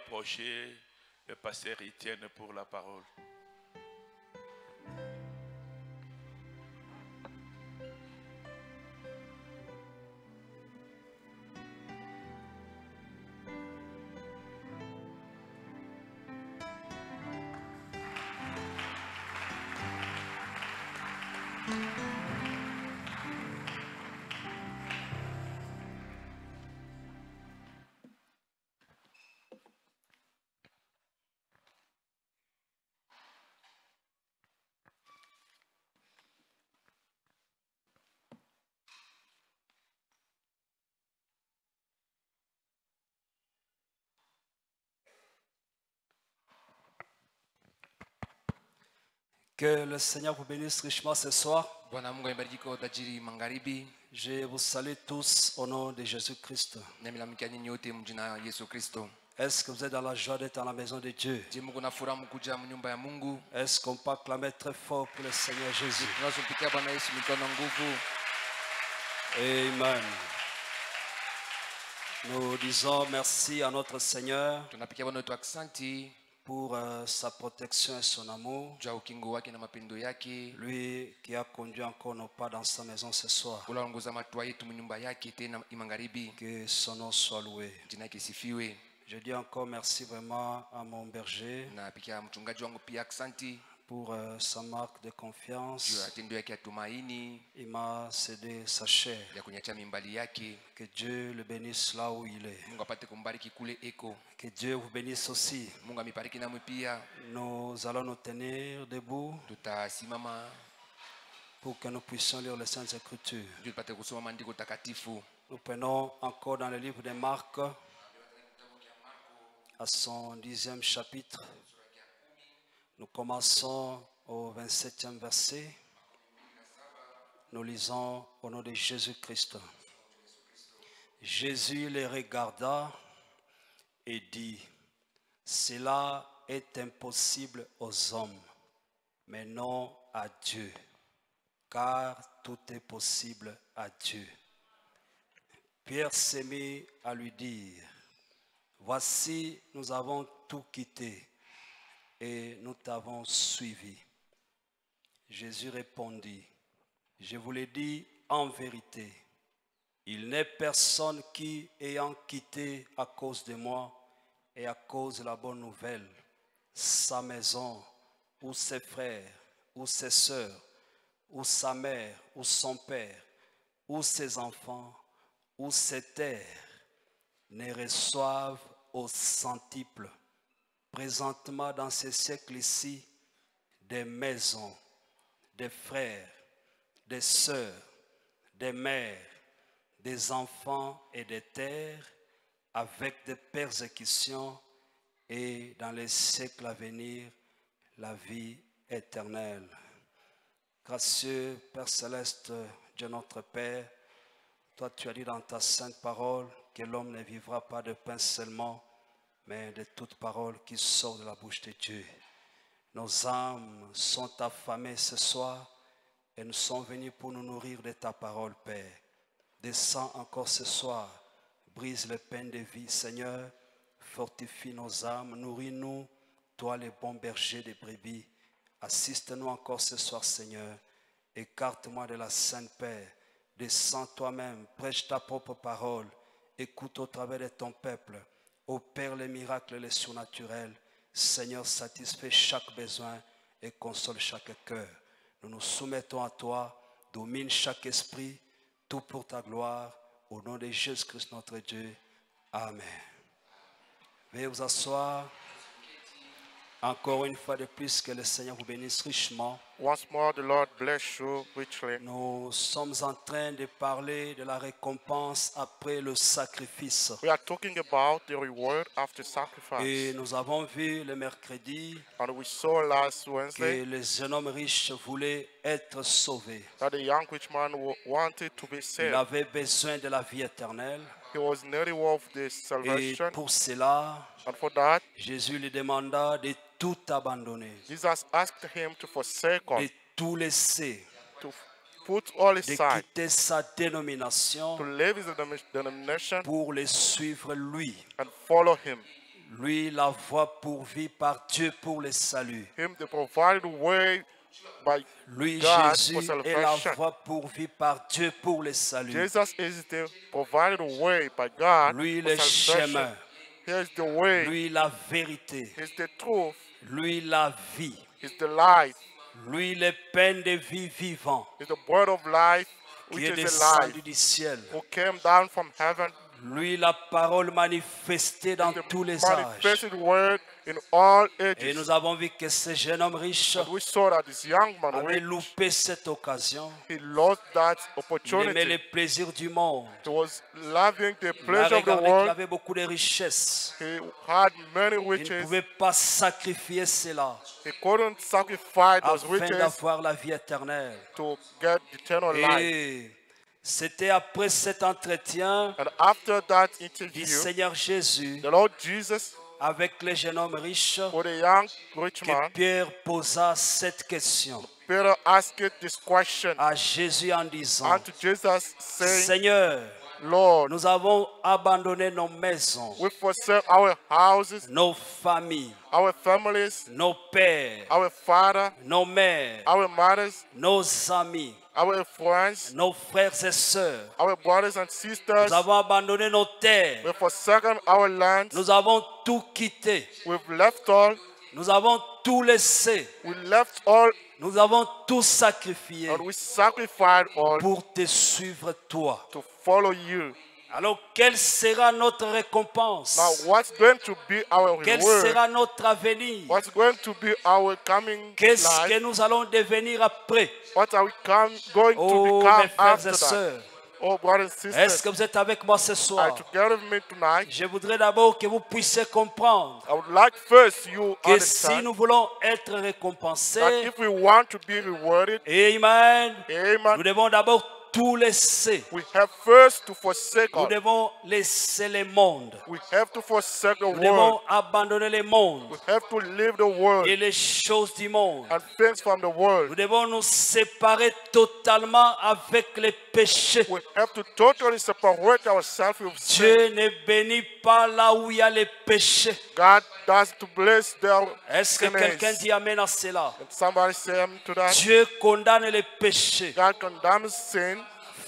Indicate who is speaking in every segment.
Speaker 1: approcher le pasteur Étienne pour la parole.
Speaker 2: Que le Seigneur vous bénisse richement ce soir.
Speaker 3: Bwana Mungu amebariki utajiri magharibi.
Speaker 2: Je vous salue tous au nom de Jésus-Christ.
Speaker 3: Namilamikia nyinyi wote mjina Yesu Kristo.
Speaker 2: Est-ce que vous êtes dans la joie d'être dans la maison de Dieu?
Speaker 3: Je Mungu na furaha mkuja nyumba ya Mungu.
Speaker 2: Est-ce qu'on peut acclamer très fort pour le Seigneur Jésus?
Speaker 3: Tunazompikia Bwana Yesu mikono nguvu.
Speaker 2: Amen. Nous disons merci à notre Seigneur
Speaker 3: Tunapikia Bwana wetu aksanti
Speaker 2: pour sa protection et son amour.
Speaker 3: juu ya ukingo wake na mapendo yake.
Speaker 2: Lui qui a conduit encore nos pas dans sa maison ce soir.
Speaker 3: Ula ongoza matua yetu mnyumba yake tena magharibi.
Speaker 2: Que son nom soit loué.
Speaker 3: Jina yake sifiwe.
Speaker 2: Je dis encore merci vraiment à mon berger
Speaker 3: Na pikia mchungaji wangu pia aksanti
Speaker 2: pour sa marque de
Speaker 3: juu
Speaker 2: confiance.
Speaker 3: ya tendo yake ya tumaini
Speaker 2: Il m'a cédé sa chair.
Speaker 3: ya kunyacha mimbali yake.
Speaker 2: Que Dieu le bénisse là où il est.
Speaker 3: Mungu apate kumbariki kule eko.
Speaker 2: Que Dieu vous bénisse aussi.
Speaker 3: Mungu amibariki namwe pia.
Speaker 2: Nous allons nous tenir debout
Speaker 3: Tutasimama
Speaker 2: pour que nous puissions lire les Saintes Écritures.
Speaker 3: ndio tupate kusoma maandiko takatifu.
Speaker 2: Nous prenons encore dans le livre de Marc à son 10e chapitre. Nous commençons au 27e verset. Nous lisons au nom de Jésus-Christ. Jésus les regarda et dit, cela est impossible aux hommes, mais non à Dieu, car tout est possible à Dieu. Pierre s'est mis à lui dire, voici, nous avons tout quitté et nous t'avons suivi. Jésus répondit, je vous l'ai dit en vérité, il n'est personne qui, ayant quitté à cause de moi et à cause de la bonne nouvelle, sa maison, ou ses frères, ou ses sœurs, ou sa mère, ou son père, ou ses enfants, ou ses terres, ne reçoivent au centuple, présentement dans ce siècle-ci, des maisons, des frères, des sœurs, des mères, des enfants et des terres, avec des persécutions, et dans les siècles à venir, la vie éternelle. Gracieux Père Céleste, Dieu notre Père, toi tu as dit dans ta sainte parole que l'homme ne vivra pas de pain seulement, mais de toute parole qui sort de la bouche de Dieu. Nos âmes sont affamées ce soir et nous sommes venus pour nous nourrir de ta parole, Père. Descends encore ce soir, brise le pain de vie, Seigneur, fortifie nos âmes, nourris-nous, toi le bon berger des brebis. Assiste-nous encore ce soir, Seigneur. Écarte-moi de la sainte paix. Descends toi-même, prêche ta propre parole. Écoute au travers de ton peuple. Opère les miracles et les surnaturels. Seigneur, satisfais chaque besoin et console chaque cœur. Nous nous soumettons à toi. Domine chaque esprit. Tout pour ta gloire. Au nom de Jésus-Christ notre Dieu. Amen. Veuillez vous asseoir. Encore une fois de plus, que le Seigneur vous bénisse richement.
Speaker 4: Once more, the Lord bless you richly.
Speaker 2: Nous sommes en train de parler de la récompense après le sacrifice.
Speaker 4: We are talking about the reward after
Speaker 2: Et
Speaker 4: sacrifice.
Speaker 2: nous avons vu le mercredi
Speaker 4: And we saw last
Speaker 2: que
Speaker 4: Wednesday
Speaker 2: le jeune homme riche voulait être sauvé.
Speaker 4: that the young rich man wanted to be
Speaker 2: Il
Speaker 4: saved.
Speaker 2: avait besoin de la vie éternelle.
Speaker 4: He was needy of the
Speaker 2: Et
Speaker 4: salvation.
Speaker 2: pour cela,
Speaker 4: And for that,
Speaker 2: Jésus lui demanda de tout abandonner,
Speaker 4: Jesus asked him to forsake all,
Speaker 2: de tout laisser,
Speaker 4: to put all
Speaker 2: de
Speaker 4: aside,
Speaker 2: quitter sa
Speaker 4: to
Speaker 2: dénomination
Speaker 4: leave his denomination
Speaker 2: pour le suivre lui.
Speaker 4: and follow him.
Speaker 2: Lui, la voie pourvue par Dieu pour le salut.
Speaker 4: Him the provided way by
Speaker 2: Lui,
Speaker 4: God
Speaker 2: Jésus,
Speaker 4: for
Speaker 2: est la
Speaker 4: salvation.
Speaker 2: voie pourvue par Dieu pour le salut.
Speaker 4: Jesus is the provided way by God
Speaker 2: Lui,
Speaker 4: for
Speaker 2: le
Speaker 4: salvation.
Speaker 2: chemin.
Speaker 4: Here's the way.
Speaker 2: Lui, la vérité.
Speaker 4: He's the truth.
Speaker 2: Lui, la vie.
Speaker 4: He's the life.
Speaker 2: Lui, le pain de vie vivant
Speaker 4: He's the word of life,
Speaker 2: qui
Speaker 4: which
Speaker 2: est
Speaker 4: is the life,
Speaker 2: descendu du ciel.
Speaker 4: who came down from heaven.
Speaker 2: Lui, la parole manifestée dans
Speaker 4: The
Speaker 2: tous les âges.
Speaker 4: manifested word in all
Speaker 2: Et
Speaker 4: ages.
Speaker 2: nous avons vu que ce jeune homme riche
Speaker 4: And we saw that this young man,
Speaker 2: avait
Speaker 4: rich,
Speaker 2: loupé cette occasion.
Speaker 4: he lost that
Speaker 2: Il aimait
Speaker 4: opportunity.
Speaker 2: les plaisirs du monde.
Speaker 4: He was loving the
Speaker 2: Il a
Speaker 4: pleasure of the
Speaker 2: regardé qu'il
Speaker 4: world.
Speaker 2: avait beaucoup de richesses.
Speaker 4: He had many
Speaker 2: Il ne
Speaker 4: riches.
Speaker 2: pouvait pas sacrifier cela
Speaker 4: He couldn't sacrifice those
Speaker 2: afin
Speaker 4: riches
Speaker 2: d'avoir la vie éternelle.
Speaker 4: to get eternal life.
Speaker 2: Et c'était après cet entretien
Speaker 4: And after that
Speaker 2: du
Speaker 4: interview,
Speaker 2: Seigneur Jésus
Speaker 4: the Lord Jesus,
Speaker 2: avec le jeune homme riche
Speaker 4: for the young rich
Speaker 2: que
Speaker 4: man,
Speaker 2: Pierre posa cette question
Speaker 4: Peter asked this question
Speaker 2: à Jésus en disant,
Speaker 4: unto Jesus, saying,
Speaker 2: Seigneur,
Speaker 4: Lord,
Speaker 2: nous avons abandonné nos maisons,
Speaker 4: we forsake our houses,
Speaker 2: nos familles,
Speaker 4: our families,
Speaker 2: nos pères,
Speaker 4: our father,
Speaker 2: nos mères,
Speaker 4: our mothers,
Speaker 2: nos amis,
Speaker 4: our friends,
Speaker 2: nos frères et sœurs.
Speaker 4: our brothers and sisters.
Speaker 2: Nous avons abandonné nos terres.
Speaker 4: We've forsaken our lands.
Speaker 2: Nous avons tout quitté.
Speaker 4: We've left all.
Speaker 2: Nous avons tout laissé.
Speaker 4: We left all
Speaker 2: Nous avons tout sacrifié
Speaker 4: and we sacrificed all
Speaker 2: pour te suivre toi.
Speaker 4: to follow you.
Speaker 2: Alors, quelle sera notre récompense?
Speaker 4: Now, what's going to be our
Speaker 2: Quel
Speaker 4: reward?
Speaker 2: sera notre avenir?
Speaker 4: What's going to be our coming
Speaker 2: Qu'est-ce que
Speaker 4: life?
Speaker 2: nous allons devenir après?
Speaker 4: What are we going to
Speaker 2: Oh,
Speaker 4: become
Speaker 2: mes frères
Speaker 4: after
Speaker 2: et
Speaker 4: that?
Speaker 2: sœurs,
Speaker 4: Oh, brothers and
Speaker 2: est-ce
Speaker 4: sisters,
Speaker 2: que vous êtes avec moi ce
Speaker 4: are
Speaker 2: soir?
Speaker 4: together with me tonight.
Speaker 2: Je voudrais d'abord que vous puissiez comprendre
Speaker 4: I would like first you
Speaker 2: que si
Speaker 4: understand
Speaker 2: nous voulons être
Speaker 4: that
Speaker 2: récompensés,
Speaker 4: if we want to be rewarded,
Speaker 2: amen, nous
Speaker 4: amen,
Speaker 2: devons d'abord tout laisser.
Speaker 4: we have first to forsake
Speaker 2: Nous
Speaker 4: all.
Speaker 2: devons laisser le monde.
Speaker 4: We have to forsake the
Speaker 2: Nous
Speaker 4: world.
Speaker 2: devons abandonner le monde
Speaker 4: We have to leave the world
Speaker 2: et les choses du monde.
Speaker 4: and things from the world.
Speaker 2: Nous devons nous séparer totalement avec les péchés.
Speaker 4: We have to totally separate ourselves with sin.
Speaker 2: Dieu ne bénit pas là où il y a les péchés.
Speaker 4: God does to bless their
Speaker 2: Est-ce que
Speaker 4: sinners.
Speaker 2: quelqu'un dit amen à cela?
Speaker 4: And somebody say amen to that.
Speaker 2: Dieu condamne les péchés.
Speaker 4: God condemns sin.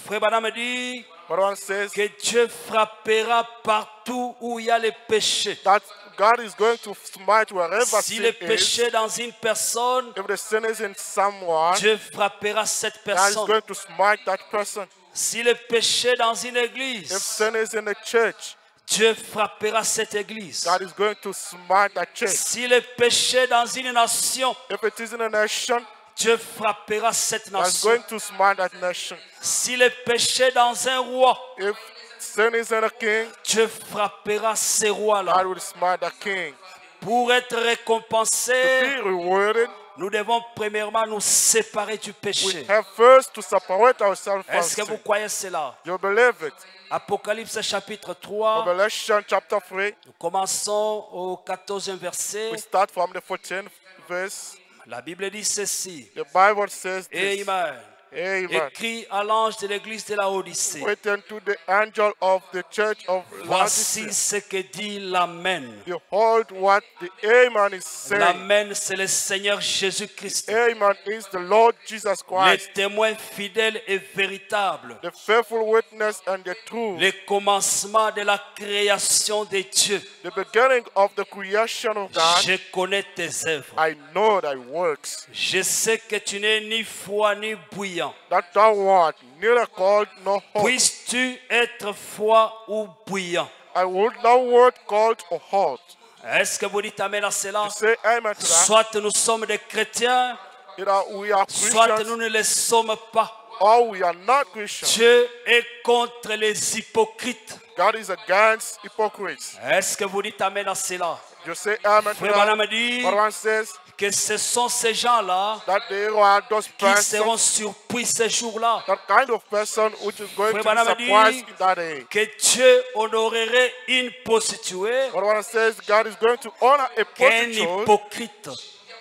Speaker 2: Frère Madame dit
Speaker 4: But one says
Speaker 2: que Dieu frappera partout où il y a les péchés.
Speaker 4: that God is going to smite wherever
Speaker 2: Si
Speaker 4: sin
Speaker 2: le
Speaker 4: is.
Speaker 2: péché est dans une personne,
Speaker 4: If the sin is in someone,
Speaker 2: Dieu frappera cette
Speaker 4: God is
Speaker 2: personne.
Speaker 4: going to smite that person.
Speaker 2: Si le péché est dans une
Speaker 4: If
Speaker 2: église,
Speaker 4: sin is in the church,
Speaker 2: Dieu frappera cette église.
Speaker 4: God is going to smite that church.
Speaker 2: Si le péché est dans une nation,
Speaker 4: If it is in a nation,
Speaker 2: Dieu frappera cette
Speaker 4: God is
Speaker 2: nation.
Speaker 4: going to smite that nation.
Speaker 2: Si le péché est dans un roi,
Speaker 4: If sin is in a king,
Speaker 2: Dieu frappera ces
Speaker 4: God
Speaker 2: rois-là.
Speaker 4: will smite the king.
Speaker 2: Pour être
Speaker 4: To
Speaker 2: récompensés,
Speaker 4: be rewarded,
Speaker 2: nous devons premièrement nous séparer du
Speaker 4: we
Speaker 2: péché.
Speaker 4: have first to separate ourselves from
Speaker 2: Est-ce que vous
Speaker 4: sin.
Speaker 2: croyez cela?
Speaker 4: You believe it?
Speaker 2: Apocalypse chapitre 3,
Speaker 4: Revelation chapter 3,
Speaker 2: nous commençons au 14e
Speaker 4: we
Speaker 2: verset.
Speaker 4: start from the 14th verse.
Speaker 2: La Bible dit ceci.
Speaker 4: The Bible says this.
Speaker 2: Amen.
Speaker 4: Amen.
Speaker 2: Écrit à l'ange de l'église de la Odyssée.
Speaker 4: Written to the angel of the church of
Speaker 2: Voici
Speaker 4: Laodicea.
Speaker 2: ce que dit l'Amen.
Speaker 4: Behold what the Amen is saying.
Speaker 2: L'Amen, c'est le Seigneur Jésus-Christ.
Speaker 4: Amen is the Lord Jesus
Speaker 2: Le
Speaker 4: Christ,
Speaker 2: témoin fidèle et véritable.
Speaker 4: the faithful witness and the truth,
Speaker 2: Le commencement de la création de Dieu.
Speaker 4: the beginning of the creation of God.
Speaker 2: Je connais tes œuvres.
Speaker 4: I know thy works,
Speaker 2: Je sais que tu n'es ni froid ni bouillant.
Speaker 4: that thou art neither cold nor hot.
Speaker 2: Puisses-tu être froid ou bouillant?
Speaker 4: I would thou wert cold or hot.
Speaker 2: Est-ce que vous dites amen à cela?
Speaker 4: You say amen to that.
Speaker 2: Soit nous sommes des chrétiens,
Speaker 4: Either we are
Speaker 2: soit nous
Speaker 4: Christians
Speaker 2: ne le sommes pas.
Speaker 4: or we are not Christians.
Speaker 2: Dieu est contre les hypocrites.
Speaker 4: God is against hypocrites.
Speaker 2: Est-ce que vous dites amen à cela?
Speaker 4: You say amen to
Speaker 2: Frère
Speaker 4: that.
Speaker 2: Branham dit
Speaker 4: But one says
Speaker 2: que ce sont ces gens-là
Speaker 4: that they are those
Speaker 2: qui seront
Speaker 4: persons,
Speaker 2: surpris ce jour-là.
Speaker 4: that kind of person which is going to
Speaker 2: Frère
Speaker 4: be
Speaker 2: Branham dit
Speaker 4: surprised in that day.
Speaker 2: que Dieu honorerait une prostituée
Speaker 4: But one says God is going to honor a
Speaker 2: qu'un
Speaker 4: prostitute
Speaker 2: hypocrite.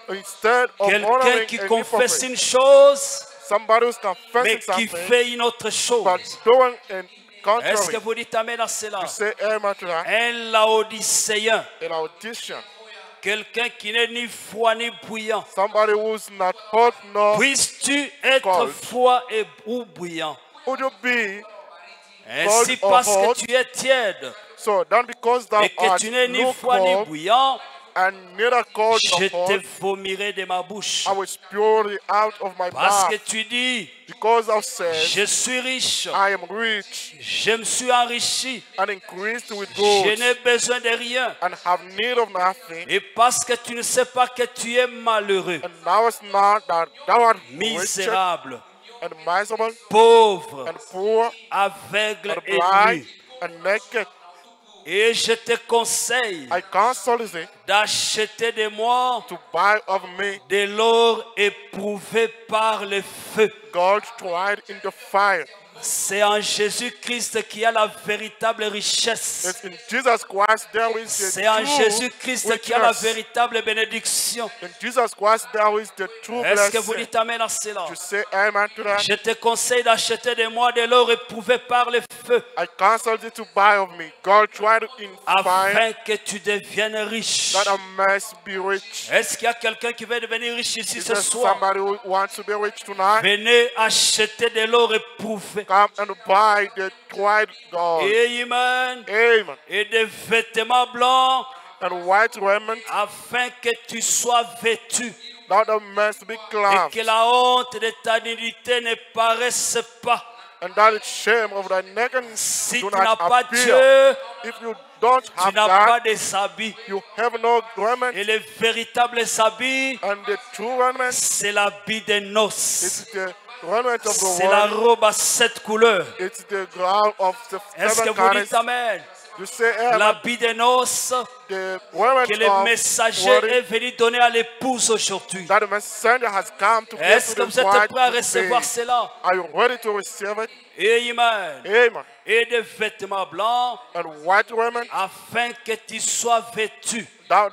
Speaker 4: instead of
Speaker 2: Quelqu'un
Speaker 4: honoring
Speaker 2: qui
Speaker 4: a
Speaker 2: confesse
Speaker 4: hypocrite.
Speaker 2: une chose,
Speaker 4: Somebody who's
Speaker 2: mais
Speaker 4: confessing
Speaker 2: qui
Speaker 4: something
Speaker 2: fait une autre
Speaker 4: but
Speaker 2: chose.
Speaker 4: doing
Speaker 2: Est-ce que
Speaker 4: contrary.
Speaker 2: vous dites amen à cela?
Speaker 4: You say amen to that.
Speaker 2: Un Laodicéen,
Speaker 4: In audition,
Speaker 2: quelqu'un qui n'est ni froid ni bouillant.
Speaker 4: somebody who's not hot nor
Speaker 2: Puisses-tu être
Speaker 4: cold.
Speaker 2: froid ou bouillant?
Speaker 4: would you be.
Speaker 2: Ainsi
Speaker 4: Cold or
Speaker 2: parce que
Speaker 4: hot?
Speaker 2: tu es tiède
Speaker 4: So then because thou
Speaker 2: et que
Speaker 4: art
Speaker 2: tu n'es ni froid ni
Speaker 4: lukewarm
Speaker 2: bouillant,
Speaker 4: and neither cold
Speaker 2: je
Speaker 4: nor
Speaker 2: te
Speaker 4: hot,
Speaker 2: vomirai de ma bouche.
Speaker 4: I will spew thee out of my
Speaker 2: Parce que
Speaker 4: mouth.
Speaker 2: tu dis,
Speaker 4: Because thou sayest,
Speaker 2: je suis riche,
Speaker 4: I am rich
Speaker 2: je me suis enrichi,
Speaker 4: and increased with
Speaker 2: je
Speaker 4: goods
Speaker 2: n'ai besoin de rien.
Speaker 4: and have need of nothing,
Speaker 2: Et parce que tu ne sais pas que tu es malheureux,
Speaker 4: and knowest not that thou art wretched
Speaker 2: misérable,
Speaker 4: and miserable
Speaker 2: pauvre,
Speaker 4: and poor
Speaker 2: aveugle
Speaker 4: and
Speaker 2: et
Speaker 4: blind
Speaker 2: nu.
Speaker 4: and naked.
Speaker 2: Et je te conseille
Speaker 4: I counsel thee
Speaker 2: d'acheter de moi
Speaker 4: to buy of me
Speaker 2: de l'or éprouvé par le feu.
Speaker 4: gold tried in the fire.
Speaker 2: C'est en Jésus-Christ qu'il y a la véritable richesse.
Speaker 4: It's in Jesus Christ there is the
Speaker 2: C'est en
Speaker 4: true
Speaker 2: Jésus-Christ qu'il y a la
Speaker 4: richness.
Speaker 2: véritable bénédiction.
Speaker 4: In Jesus Christ there is the true
Speaker 2: Est-ce que vous
Speaker 4: blessing.
Speaker 2: dites amen à cela?
Speaker 4: You say amen to that.
Speaker 2: Je te conseille d'acheter de moi de l'or éprouvé par le feu,
Speaker 4: I counsel thee to buy of me gold tried in fire,
Speaker 2: afin que tu deviennes riche.
Speaker 4: that I must be rich.
Speaker 2: Est-ce qu'il y a quelqu'un qui veut devenir riche ici
Speaker 4: Is
Speaker 2: ce
Speaker 4: there
Speaker 2: soir?
Speaker 4: somebody who wants to be rich tonight?
Speaker 2: Venez acheter de l'or éprouvé.
Speaker 4: Come and buy the tried gold.
Speaker 2: Amen.
Speaker 4: Amen.
Speaker 2: Et des vêtements blancs,
Speaker 4: And white raiment,
Speaker 2: afin que tu sois vêtu
Speaker 4: that thou must be
Speaker 2: et
Speaker 4: clothed,
Speaker 2: que la honte de ta nudité ne paraisse pas.
Speaker 4: and that the shame of thy nakedness
Speaker 2: Si
Speaker 4: do
Speaker 2: tu n'as
Speaker 4: not
Speaker 2: pas
Speaker 4: appear.
Speaker 2: Dieu,
Speaker 4: If you don't
Speaker 2: tu
Speaker 4: have
Speaker 2: n'as pas
Speaker 4: that,
Speaker 2: des habits.
Speaker 4: you have no garment,
Speaker 2: Et les véritables habits,
Speaker 4: and the true garment
Speaker 2: c'est l'habit des noces.
Speaker 4: is the garment of the
Speaker 2: C'est la
Speaker 4: world.
Speaker 2: robe à 7 couleurs.
Speaker 4: It's the ground of the
Speaker 2: Est-ce que
Speaker 4: seven
Speaker 2: vous
Speaker 4: colors.
Speaker 2: dites amen?
Speaker 4: You say amen.
Speaker 2: L'habit des noces
Speaker 4: The garment
Speaker 2: que le
Speaker 4: of
Speaker 2: messager
Speaker 4: worry,
Speaker 2: est venu donner à l'épouse aujourd'hui.
Speaker 4: that the messenger has come to give
Speaker 2: Est-ce que
Speaker 4: to
Speaker 2: vous
Speaker 4: the
Speaker 2: êtes
Speaker 4: bride
Speaker 2: prêts à
Speaker 4: today.
Speaker 2: recevoir cela?
Speaker 4: Are you ready to receive it?
Speaker 2: Amen.
Speaker 4: Amen.
Speaker 2: Et des vêtements blancs,
Speaker 4: And white women,
Speaker 2: afin que tu sois vêtu
Speaker 4: thou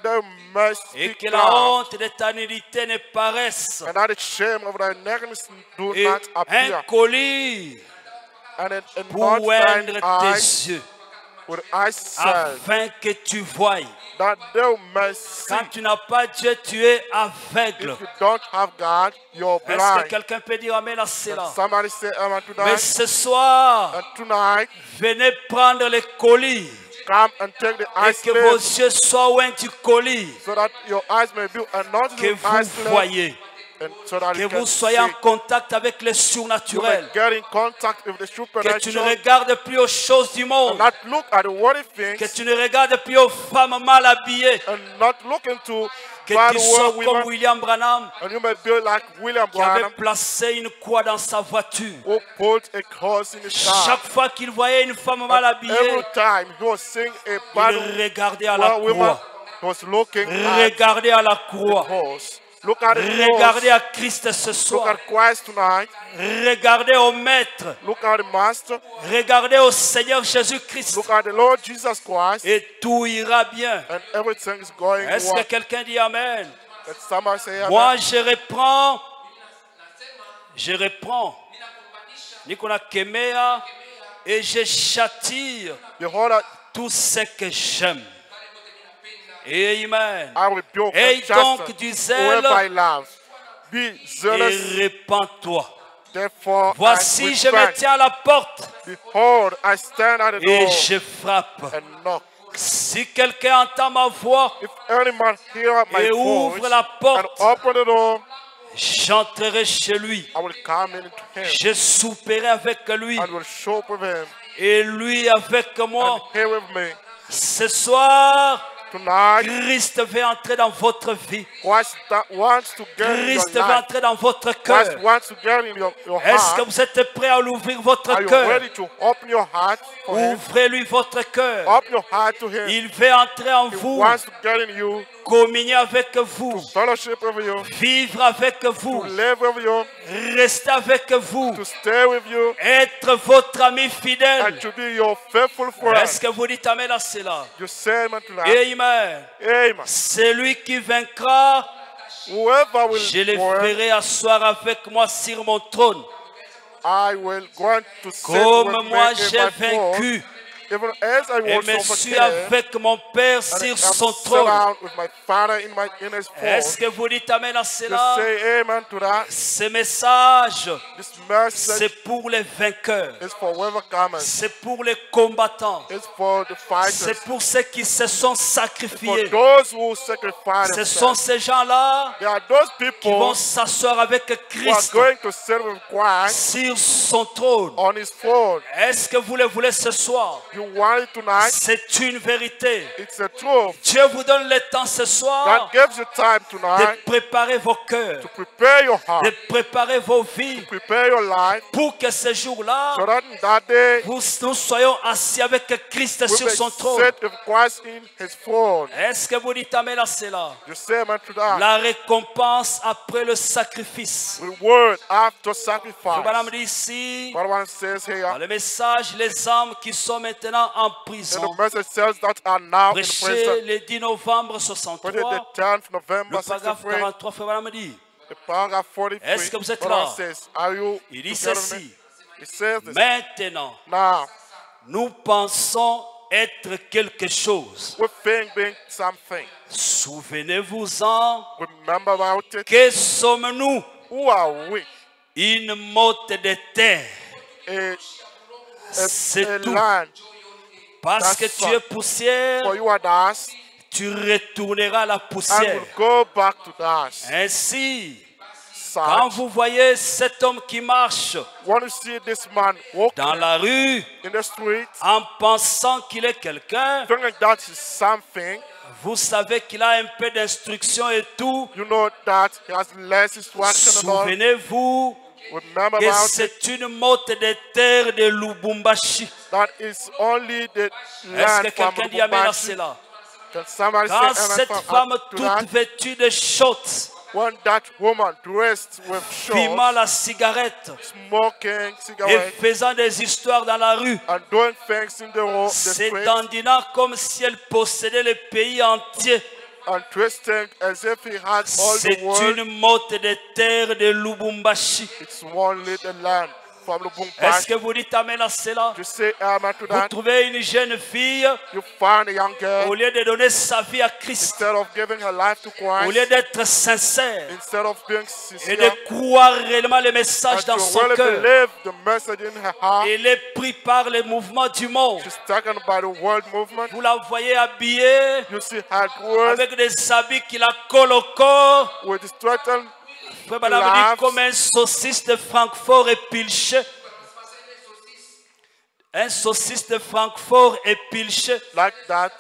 Speaker 4: must
Speaker 2: et
Speaker 4: be
Speaker 2: que la
Speaker 4: clothed,
Speaker 2: honte de ta nudité ne paraisse.
Speaker 4: and that the shame of thy nakedness do
Speaker 2: Et
Speaker 4: not
Speaker 2: un
Speaker 4: appear,
Speaker 2: collier
Speaker 4: and
Speaker 2: pour
Speaker 4: not thine
Speaker 2: oindre
Speaker 4: eyes
Speaker 2: tes yeux,
Speaker 4: with eyes salve,
Speaker 2: afin que tu voies.
Speaker 4: that thou must see.
Speaker 2: Quand tu n'as pas Dieu, tu es aveugle.
Speaker 4: If you don't have God, you're
Speaker 2: Est-ce que
Speaker 4: blind.
Speaker 2: quelqu'un peut dire amen à cela?
Speaker 4: Somebody say amen to
Speaker 2: Mais
Speaker 4: that.
Speaker 2: ce soir,
Speaker 4: And tonight,
Speaker 2: venez prendre le colis
Speaker 4: come and take the
Speaker 2: et
Speaker 4: eye
Speaker 2: que vos
Speaker 4: slave,
Speaker 2: yeux soient oints du colis,
Speaker 4: so that your eyes may be anointed
Speaker 2: que
Speaker 4: with eye
Speaker 2: vous
Speaker 4: slave,
Speaker 2: voyez,
Speaker 4: and so that
Speaker 2: que
Speaker 4: you can
Speaker 2: vous soyez en
Speaker 4: see.
Speaker 2: contact avec le
Speaker 4: You may
Speaker 2: surnaturel,
Speaker 4: get in contact with the
Speaker 2: que tu ne
Speaker 4: supernatural,
Speaker 2: regardes plus aux choses du
Speaker 4: and
Speaker 2: monde,
Speaker 4: not look at the worldly
Speaker 2: que
Speaker 4: things,
Speaker 2: tu ne regardes plus aux femmes mal habillées,
Speaker 4: and not look into
Speaker 2: que
Speaker 4: bad
Speaker 2: tu sois
Speaker 4: world
Speaker 2: comme
Speaker 4: women,
Speaker 2: William Branham
Speaker 4: and you may be like William
Speaker 2: qui avait
Speaker 4: Branham,
Speaker 2: placé une croix dans sa voiture.
Speaker 4: who put a cross in his car.
Speaker 2: Chaque fois qu'il voyait une femme mal habillée,
Speaker 4: Every time he was seeing a bad
Speaker 2: il regardait à la
Speaker 4: woman,
Speaker 2: croix.
Speaker 4: he was looking at
Speaker 2: Regardez à la
Speaker 4: the
Speaker 2: croix.
Speaker 4: cross. Look at the
Speaker 2: Regardez
Speaker 4: cross.
Speaker 2: à Christ ce
Speaker 4: Look
Speaker 2: soir.
Speaker 4: at Christ tonight.
Speaker 2: Regardez au Maître.
Speaker 4: Look at the Master.
Speaker 2: Regardez au Seigneur Jésus-Christ.
Speaker 4: Look at the Lord Jesus Christ.
Speaker 2: Et tout ira bien.
Speaker 4: And everything is going
Speaker 2: Est-ce que
Speaker 4: well.
Speaker 2: quelqu'un dit Amen?
Speaker 4: Let somebody say amen.
Speaker 2: Moi, je reprends Nikona Kemea et je châtire
Speaker 4: Behold,
Speaker 2: tout ce que j'aime. Amen.
Speaker 4: I rebuke
Speaker 2: Et
Speaker 4: and
Speaker 2: donc
Speaker 4: chasten
Speaker 2: du zèle
Speaker 4: whoever I love. Be
Speaker 2: Et
Speaker 4: zealous,
Speaker 2: répands-toi.
Speaker 4: therefore,
Speaker 2: Voici,
Speaker 4: and
Speaker 2: je me
Speaker 4: repent.
Speaker 2: tiens à la porte
Speaker 4: Behold, I stand at the
Speaker 2: et
Speaker 4: door
Speaker 2: je frappe.
Speaker 4: and knock.
Speaker 2: Si quelqu'un entend ma voix
Speaker 4: If any man hear my
Speaker 2: et
Speaker 4: voice
Speaker 2: ouvre la
Speaker 4: and
Speaker 2: porte,
Speaker 4: open the door,
Speaker 2: j'entrerai chez lui.
Speaker 4: I will come into him
Speaker 2: Je souperai avec lui
Speaker 4: and will show with him
Speaker 2: et lui avec
Speaker 4: and
Speaker 2: moi.
Speaker 4: he with me.
Speaker 2: Ce soir,
Speaker 4: Tonight,
Speaker 2: Christ veut entrer dans votre vie.
Speaker 4: Christ wants to get in
Speaker 2: Christ
Speaker 4: your
Speaker 2: veut
Speaker 4: life.
Speaker 2: entrer dans votre
Speaker 4: Christ
Speaker 2: cœur.
Speaker 4: wants to get in your
Speaker 2: Est-ce que
Speaker 4: heart.
Speaker 2: vous êtes prêt à ouvrir votre
Speaker 4: Are you
Speaker 2: cœur?
Speaker 4: ready to open your heart for him?
Speaker 2: Ouvrez-lui votre cœur.
Speaker 4: Open your heart to him.
Speaker 2: Il veut entrer en
Speaker 4: He
Speaker 2: vous,
Speaker 4: wants to get in you,
Speaker 2: communier avec vous,
Speaker 4: fellowship with you,
Speaker 2: vivre avec
Speaker 4: to
Speaker 2: vous,
Speaker 4: live with you,
Speaker 2: rester avec vous,
Speaker 4: to stay with you,
Speaker 2: être votre ami
Speaker 4: and
Speaker 2: fidèle.
Speaker 4: to be your faithful friend.
Speaker 2: Est-ce que vous dites amen à cela?
Speaker 4: You say amen to that.
Speaker 2: Amen.
Speaker 4: Amen.
Speaker 2: Celui qui vaincra,
Speaker 4: Whoever
Speaker 2: je le
Speaker 4: will win,
Speaker 2: ferai asseoir avec moi sur mon trône,
Speaker 4: I will go to sit
Speaker 2: Comme
Speaker 4: with
Speaker 2: moi
Speaker 4: me
Speaker 2: j'ai
Speaker 4: in my throne,
Speaker 2: vaincu
Speaker 4: even as I
Speaker 2: et
Speaker 4: was
Speaker 2: me suis
Speaker 4: overcame,
Speaker 2: avec mon Père
Speaker 4: and
Speaker 2: sur
Speaker 4: I'm
Speaker 2: son
Speaker 4: sit
Speaker 2: trône.
Speaker 4: down with my Father in his throne.
Speaker 2: Est-ce que vous dites amen à
Speaker 4: To
Speaker 2: cela?
Speaker 4: say amen to that.
Speaker 2: Ce message,
Speaker 4: This message
Speaker 2: c'est pour les vainqueurs.
Speaker 4: is for overcomers.
Speaker 2: C'est pour les combattants.
Speaker 4: It's for the fighters.
Speaker 2: C'est pour ceux qui se sont
Speaker 4: For
Speaker 2: sacrifiés.
Speaker 4: those who sacrifice
Speaker 2: Ce sont
Speaker 4: themselves.
Speaker 2: ces gens-là
Speaker 4: There are those
Speaker 2: qui
Speaker 4: people
Speaker 2: vont s'asseoir avec
Speaker 4: who are
Speaker 2: Christ
Speaker 4: going to sit with Christ
Speaker 2: sur son trône.
Speaker 4: on his throne.
Speaker 2: Est-ce que vous le voulez ce soir?
Speaker 4: You want it tonight?
Speaker 2: C'est une vérité.
Speaker 4: It's the truth.
Speaker 2: Dieu vous donne le temps ce
Speaker 4: God
Speaker 2: soir
Speaker 4: gives you time
Speaker 2: de
Speaker 4: tonight
Speaker 2: préparer vos cœurs,
Speaker 4: to prepare your heart,
Speaker 2: de préparer vos vies
Speaker 4: prepare your life,
Speaker 2: pour que ce jour-là,
Speaker 4: so that in that day
Speaker 2: nous soyons assis avec Christ
Speaker 4: we
Speaker 2: sur
Speaker 4: may
Speaker 2: son trône.
Speaker 4: sit with Christ in his throne.
Speaker 2: Est-ce que vous dites amen à cela?
Speaker 4: You say amen to that.
Speaker 2: La récompense après le sacrifice.
Speaker 4: Reward after
Speaker 2: Le
Speaker 4: sacrifice.
Speaker 2: bonhomme dit ici,
Speaker 4: What one says
Speaker 2: dans
Speaker 4: here,
Speaker 2: le message, les âmes qui sont maintenant en
Speaker 4: and
Speaker 2: prison.
Speaker 4: the message says that are now in
Speaker 2: Prêché
Speaker 4: prison.
Speaker 2: le 10 novembre
Speaker 4: Put it
Speaker 2: 63,
Speaker 4: the 10th November
Speaker 2: le paragraphe
Speaker 4: 63,
Speaker 2: 43, frère Branham dit,
Speaker 4: the paragraph 43.
Speaker 2: Est-ce que vous êtes
Speaker 4: What
Speaker 2: là?
Speaker 4: one says, are you
Speaker 2: il dit
Speaker 4: together with
Speaker 2: ceci,
Speaker 4: me? It says this.
Speaker 2: maintenant,
Speaker 4: Now,
Speaker 2: nous pensons être quelque chose.
Speaker 4: we think being something.
Speaker 2: Souvenez-vous-en,
Speaker 4: Remember about it.
Speaker 2: que sommes-nous?
Speaker 4: Who are we?
Speaker 2: Une motte de terre. C'est
Speaker 4: A
Speaker 2: tout.
Speaker 4: land.
Speaker 2: Parce que
Speaker 4: That's
Speaker 2: tu
Speaker 4: all.
Speaker 2: es poussière,
Speaker 4: For you are dust,
Speaker 2: tu retourneras à la
Speaker 4: and
Speaker 2: poussière.
Speaker 4: will go back to dust.
Speaker 2: Ainsi, quand
Speaker 4: Such,
Speaker 2: vous voyez cet homme qui marche
Speaker 4: when you see this man walking
Speaker 2: dans la rue
Speaker 4: in the street,
Speaker 2: en pensant qu'il est quelqu'un,
Speaker 4: thinking that is something,
Speaker 2: vous savez qu'il a un peu d'instruction et tout.
Speaker 4: you know that he has less instruction and all.
Speaker 2: Souvenez-vous
Speaker 4: Remember
Speaker 2: que
Speaker 4: about it.
Speaker 2: c'est une motte de terre de Lubumbashi.
Speaker 4: That is only the
Speaker 2: Est-ce
Speaker 4: land
Speaker 2: que
Speaker 4: from
Speaker 2: quelqu'un dit amen à
Speaker 4: Lubumbashi.
Speaker 2: cela?
Speaker 4: Can somebody say
Speaker 2: Quand
Speaker 4: amen
Speaker 2: cette
Speaker 4: from
Speaker 2: femme
Speaker 4: up to
Speaker 2: toute
Speaker 4: that?
Speaker 2: vêtue de shorts,
Speaker 4: When that woman dressed with
Speaker 2: fumant
Speaker 4: shorts,
Speaker 2: la cigarette
Speaker 4: smoking
Speaker 2: et
Speaker 4: cigarettes,
Speaker 2: faisant des histoires dans la rue,
Speaker 4: and doing things in the road, the
Speaker 2: se
Speaker 4: street,
Speaker 2: dandinant comme si elle possédait le pays entier.
Speaker 4: and twisting as if he had all
Speaker 2: C'est
Speaker 4: the world.
Speaker 2: une motte de terre de Lubumbashi.
Speaker 4: It's only the land from
Speaker 2: Est-ce
Speaker 4: Lubumbashi.
Speaker 2: que vous dites amen à cela?
Speaker 4: You say amen to
Speaker 2: Vous
Speaker 4: that.
Speaker 2: trouvez une jeune fille,
Speaker 4: You find a young
Speaker 2: au
Speaker 4: girl,
Speaker 2: lieu de donner sa vie à Christ,
Speaker 4: instead of giving her life to
Speaker 2: au lieu
Speaker 4: Christ,
Speaker 2: d'être sincère
Speaker 4: instead of being
Speaker 2: et de
Speaker 4: sincere,
Speaker 2: croire réellement le message
Speaker 4: and
Speaker 2: dans
Speaker 4: to
Speaker 2: son
Speaker 4: really
Speaker 2: cœur,
Speaker 4: believe the message in her heart,
Speaker 2: elle est prise par les mouvements du monde.
Speaker 4: she's taken by the world movement.
Speaker 2: Vous la voyez habillée
Speaker 4: You see her dressed
Speaker 2: avec des habits qui la collent au corps.
Speaker 4: with the straightened
Speaker 2: Frère Branham dit
Speaker 4: Laughs.
Speaker 2: comme un saucisse de Francfort épilché. Un saucisse de Francfort épilché.
Speaker 4: like that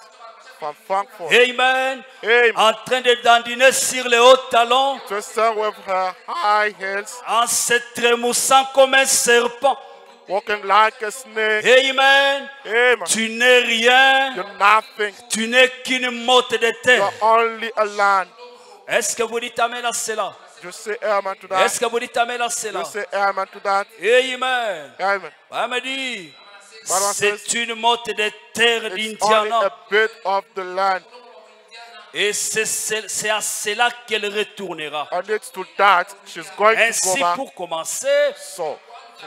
Speaker 4: from Frankfurt.
Speaker 2: Amen.
Speaker 4: Amen.
Speaker 2: En train de dandiner sur les hauts talons,
Speaker 4: Twisted with her high heels,
Speaker 2: en se trémoussant comme un serpent.
Speaker 4: walking like a snake.
Speaker 2: Amen.
Speaker 4: Amen.
Speaker 2: Tu n'es rien.
Speaker 4: You're nothing.
Speaker 2: Tu n'es qu'une motte de terre.
Speaker 4: You're only a land.
Speaker 2: Est-ce que vous dites amen à cela?
Speaker 4: You say amen to that.
Speaker 2: Est-ce que vous dites amen à cela?
Speaker 4: You say amen to that.
Speaker 2: Amen.
Speaker 4: Amen.
Speaker 2: On me dit,
Speaker 4: Bible says,
Speaker 2: c'est une motte de terre
Speaker 4: it's only
Speaker 2: d'Indiana.
Speaker 4: a bit of the land.
Speaker 2: Et c'est à cela qu'elle retournera.
Speaker 4: And it's to that she's going to
Speaker 2: Ainsi,
Speaker 4: go back.
Speaker 2: pour commencer,
Speaker 4: So,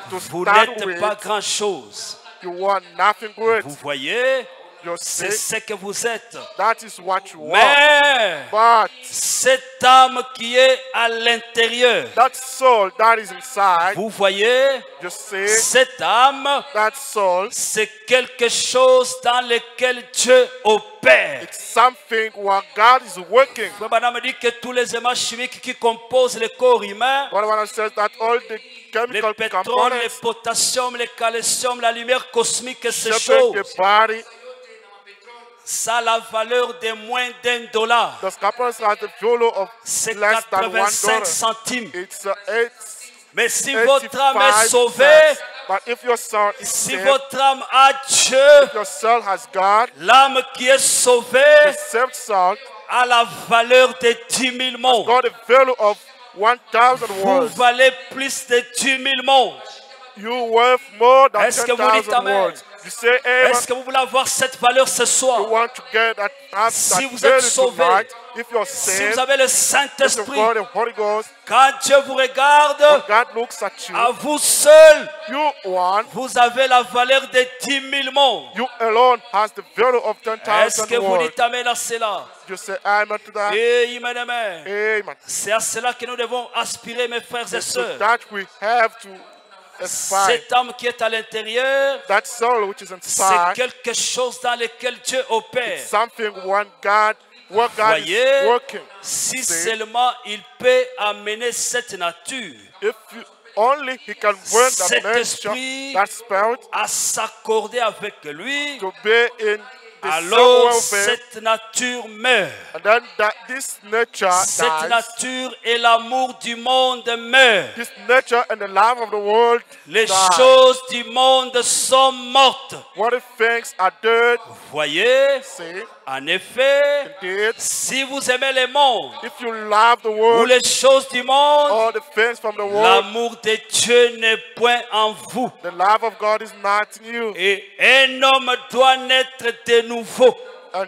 Speaker 4: to
Speaker 2: vous
Speaker 4: start
Speaker 2: n'êtes
Speaker 4: with,
Speaker 2: pas grand-chose.
Speaker 4: you want nothing great.
Speaker 2: Vous voyez,
Speaker 4: You
Speaker 2: c'est
Speaker 4: see,
Speaker 2: ce que vous êtes.
Speaker 4: that is what you want.
Speaker 2: Mais
Speaker 4: But
Speaker 2: cette âme qui est à l'intérieur,
Speaker 4: that soul that is inside,
Speaker 2: vous voyez,
Speaker 4: you see,
Speaker 2: cette âme,
Speaker 4: that soul,
Speaker 2: c'est quelque chose dans lequel Dieu opère.
Speaker 4: it's something where God is working.
Speaker 2: Frère Branham dit que tous les éléments chimiques qui composent le corps humain,
Speaker 4: One says that all the
Speaker 2: le
Speaker 4: chemical
Speaker 2: pétrole, le
Speaker 4: components
Speaker 2: potassium, le calcium, la lumière cosmique, ces
Speaker 4: shaping the
Speaker 2: choses,
Speaker 4: body,
Speaker 2: ça a la valeur de moins $1.
Speaker 4: the components has the value of
Speaker 2: C'est
Speaker 4: less than $1.
Speaker 2: 85 centimes.
Speaker 4: It's
Speaker 2: Mais si votre âme est
Speaker 4: 85
Speaker 2: sauvée,
Speaker 4: cents. But if your soul is
Speaker 2: si
Speaker 4: saved,
Speaker 2: votre âme a Dieu,
Speaker 4: your soul has God,
Speaker 2: l'âme qui est sauvée
Speaker 4: the saved soul
Speaker 2: a la valeur de 10 000 mondes.
Speaker 4: got a value of 1,000
Speaker 2: Vous
Speaker 4: words.
Speaker 2: valez plus de 10 000 mondes.
Speaker 4: You worth more than
Speaker 2: Est-ce que vous dites
Speaker 4: 10,000
Speaker 2: amen?
Speaker 4: words. You say amen.
Speaker 2: Est-ce que vous voulez avoir cette valeur ce
Speaker 4: You
Speaker 2: soir?
Speaker 4: want to get that, have
Speaker 2: Si
Speaker 4: that
Speaker 2: vous êtes
Speaker 4: value
Speaker 2: sauvé,
Speaker 4: tonight. If you're
Speaker 2: Si
Speaker 4: saved,
Speaker 2: vous avez le
Speaker 4: if you've
Speaker 2: Saint-Esprit,
Speaker 4: got the Holy Ghost,
Speaker 2: quand Dieu vous regarde,
Speaker 4: when God looks at you,
Speaker 2: à vous seul,
Speaker 4: you one,
Speaker 2: vous avez la valeur de 10 000 mondes.
Speaker 4: you alone has the value of
Speaker 2: Est-ce
Speaker 4: 10,000
Speaker 2: que vous
Speaker 4: world.
Speaker 2: dites amen à cela?
Speaker 4: You say amen to that.
Speaker 2: Amen, amen.
Speaker 4: Amen.
Speaker 2: C'est à cela que nous devons aspirer, mes frères et
Speaker 4: So
Speaker 2: sœurs.
Speaker 4: that we have to aspire.
Speaker 2: Cette âme qui est à l'intérieur,
Speaker 4: That soul which is
Speaker 2: c'est
Speaker 4: inside,
Speaker 2: quelque chose dans lequel Dieu opère.
Speaker 4: something where God
Speaker 2: Voyez,
Speaker 4: is working.
Speaker 2: si
Speaker 4: See?
Speaker 2: seulement il peut amener cette nature
Speaker 4: If you, only He can bring
Speaker 2: Cet
Speaker 4: that
Speaker 2: esprit
Speaker 4: nature, that spirit,
Speaker 2: à s'accorder avec lui,
Speaker 4: to be in the same
Speaker 2: alors
Speaker 4: welfare,
Speaker 2: cette nature meurt.
Speaker 4: and then that this nature
Speaker 2: Cette
Speaker 4: dies.
Speaker 2: nature et l'amour du monde meurent.
Speaker 4: This nature and the love of the world
Speaker 2: Les
Speaker 4: die.
Speaker 2: choses du monde sont mortes.
Speaker 4: What if things are dead?
Speaker 2: Voyez,
Speaker 4: See,
Speaker 2: en effet,
Speaker 4: indeed,
Speaker 2: si vous aimez le monde
Speaker 4: if you love the
Speaker 2: ou
Speaker 4: world,
Speaker 2: les choses du monde,
Speaker 4: all the things from the world,
Speaker 2: l'amour de Dieu n'est point en vous.
Speaker 4: the love of God is not in you.
Speaker 2: Et un homme doit naître de nouveau.
Speaker 4: And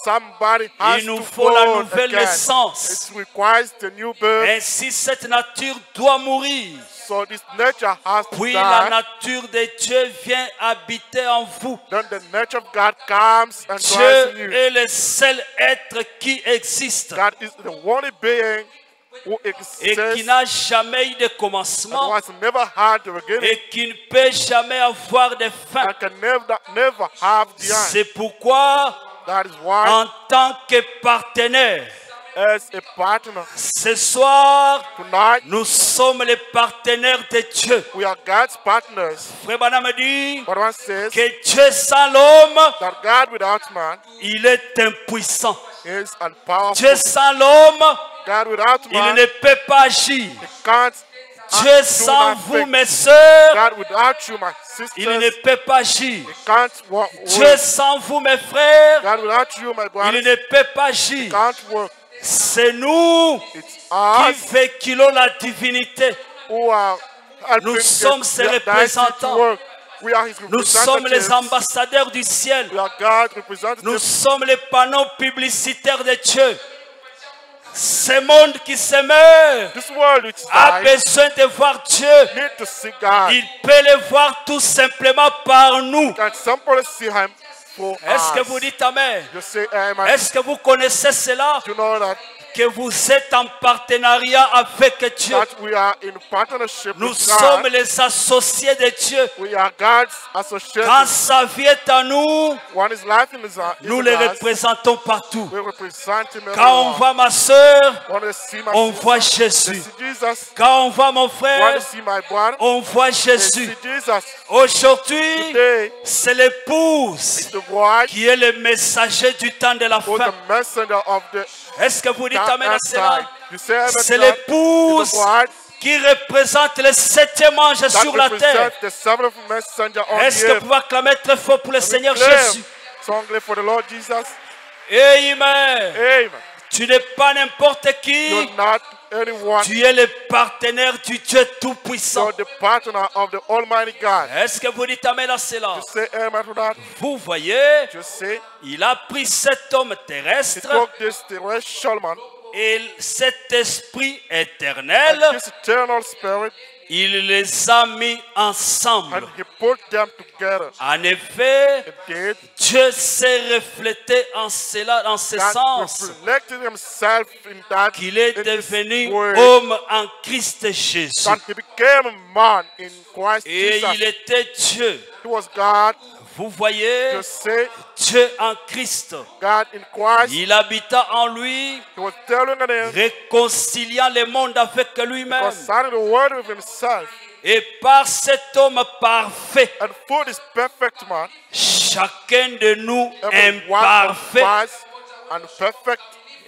Speaker 4: somebody has
Speaker 2: Il nous
Speaker 4: to
Speaker 2: faut la
Speaker 4: born
Speaker 2: nouvelle
Speaker 4: again.
Speaker 2: naissance.
Speaker 4: It requires the new birth.
Speaker 2: Ainsi, cette nature doit mourir.
Speaker 4: So this nature has to
Speaker 2: Puis la
Speaker 4: die.
Speaker 2: nature de Dieu vient habiter en vous.
Speaker 4: Then the nature of God comes and dwells in
Speaker 2: Dieu
Speaker 4: you.
Speaker 2: est le seul être qui existe
Speaker 4: God is the only being who
Speaker 2: et
Speaker 4: exists
Speaker 2: qui n'a jamais eu de
Speaker 4: and
Speaker 2: commencement
Speaker 4: was never had the beginning
Speaker 2: et qui ne peut jamais avoir de fin.
Speaker 4: and can never have the end.
Speaker 2: C'est pourquoi,
Speaker 4: That is why,
Speaker 2: en tant que partenaire,
Speaker 4: as a partner,
Speaker 2: ce soir,
Speaker 4: tonight
Speaker 2: nous sommes les partenaires de Dieu.
Speaker 4: we are God's partners.
Speaker 2: Frère Branham me dit
Speaker 4: But one says
Speaker 2: que Dieu sans l'homme,
Speaker 4: that God without man
Speaker 2: il est impuissant.
Speaker 4: is unpowerful.
Speaker 2: Dieu sans l'homme,
Speaker 4: God without
Speaker 2: il
Speaker 4: man
Speaker 2: ne peut pas agir.
Speaker 4: can't
Speaker 2: Dieu
Speaker 4: do
Speaker 2: sans vous,
Speaker 4: nothing.
Speaker 2: mes sœurs,
Speaker 4: God without you, my
Speaker 2: il ne
Speaker 4: sisters,
Speaker 2: peut pas agir.
Speaker 4: can't work.
Speaker 2: Dieu sans vous, mes frères,
Speaker 4: God without you, my
Speaker 2: il
Speaker 4: brothers,
Speaker 2: ne peut pas agir.
Speaker 4: can't work.
Speaker 2: C'est nous
Speaker 4: It's
Speaker 2: qui
Speaker 4: us
Speaker 2: véhiculons la divinité.
Speaker 4: who are helping
Speaker 2: Nous sommes ses
Speaker 4: the deity to
Speaker 2: représentants.
Speaker 4: work. We are His
Speaker 2: Nous sommes les
Speaker 4: representatives.
Speaker 2: ambassadeurs du ciel.
Speaker 4: We are God's
Speaker 2: Nous
Speaker 4: representatives.
Speaker 2: sommes les panneaux publicitaires de Dieu. Ce monde qui se meurt
Speaker 4: This world which
Speaker 2: a
Speaker 4: dies
Speaker 2: besoin de voir Dieu.
Speaker 4: need to see God.
Speaker 2: Il peut le voir tout simplement par nous.
Speaker 4: Can somebody see Him for
Speaker 2: Est-ce que
Speaker 4: us?
Speaker 2: vous dites Amen?
Speaker 4: You say amen.
Speaker 2: Est-ce que vous connaissez cela?
Speaker 4: You know that
Speaker 2: Que vous êtes en partenariat avec Dieu.
Speaker 4: we are in partnership
Speaker 2: Nous
Speaker 4: with
Speaker 2: sommes
Speaker 4: God.
Speaker 2: les associés de Dieu.
Speaker 4: We are God's associates.
Speaker 2: Quand sa vie est à nous,
Speaker 4: One is life in His
Speaker 2: nous les représentons partout.
Speaker 4: We represent Him
Speaker 2: Quand on
Speaker 4: everywhere.
Speaker 2: voit ma soeur,
Speaker 4: Want to see my
Speaker 2: on
Speaker 4: sister?
Speaker 2: voit
Speaker 4: They
Speaker 2: Jésus.
Speaker 4: see Jesus.
Speaker 2: Quand on voit mon
Speaker 4: Want
Speaker 2: frère,
Speaker 4: to see my brother?
Speaker 2: on voit
Speaker 4: They
Speaker 2: Jésus.
Speaker 4: see Jesus.
Speaker 2: Aujourd'hui,
Speaker 4: Today
Speaker 2: c'est l'épouse
Speaker 4: is the bride
Speaker 2: qui est le messager du temps de la
Speaker 4: who is
Speaker 2: fin.
Speaker 4: the messenger of the
Speaker 2: Est-ce que vous dites
Speaker 4: time
Speaker 2: Amen à
Speaker 4: and
Speaker 2: cela?
Speaker 4: time. You say amen to
Speaker 2: C'est
Speaker 4: that?
Speaker 2: l'épouse
Speaker 4: Is the bride
Speaker 2: qui représente le septième ange
Speaker 4: that
Speaker 2: sur la terre.
Speaker 4: represents the seventh messenger on
Speaker 2: Est-ce
Speaker 4: the
Speaker 2: que vous
Speaker 4: earth.
Speaker 2: pouvez acclamer très fort pour le Seigneur
Speaker 4: Declare
Speaker 2: Jésus?
Speaker 4: strongly for the Lord Jesus.
Speaker 2: Amen.
Speaker 4: Amen.
Speaker 2: Tu n'es pas n'importe qui.
Speaker 4: You're not anyone.
Speaker 2: Tu es le partenaire du Dieu Tout-Puissant.
Speaker 4: You're the partner of the Almighty God.
Speaker 2: Est-ce que vous dites Amen à cela?
Speaker 4: You say amen to that?
Speaker 2: Vous voyez,
Speaker 4: You say
Speaker 2: il a pris cet homme
Speaker 4: he
Speaker 2: terrestre
Speaker 4: took this terrestrial man
Speaker 2: et cet esprit
Speaker 4: and
Speaker 2: éternel,
Speaker 4: this eternal spirit
Speaker 2: il les a mis ensemble.
Speaker 4: and he put them together.
Speaker 2: En effet,
Speaker 4: Indeed,
Speaker 2: Dieu s'est reflété en cela, dans ce
Speaker 4: God
Speaker 2: sens,
Speaker 4: reflected himself in that
Speaker 2: qu'il est
Speaker 4: in this
Speaker 2: devenu
Speaker 4: way,
Speaker 2: homme en Christ Jésus.
Speaker 4: that he became a man in Christ
Speaker 2: Et
Speaker 4: Jesus.
Speaker 2: il était Dieu.
Speaker 4: He was God.
Speaker 2: Vous voyez,
Speaker 4: You say
Speaker 2: Dieu en Christ.
Speaker 4: God in Christ.
Speaker 2: Il habita en lui,
Speaker 4: He was telling them
Speaker 2: réconciliant le monde avec lui-même.
Speaker 4: concerning the word with himself.
Speaker 2: Et par cet homme parfait,
Speaker 4: And for this perfect man,
Speaker 2: chacun de nous
Speaker 4: every one of
Speaker 2: imparfait
Speaker 4: us and perfect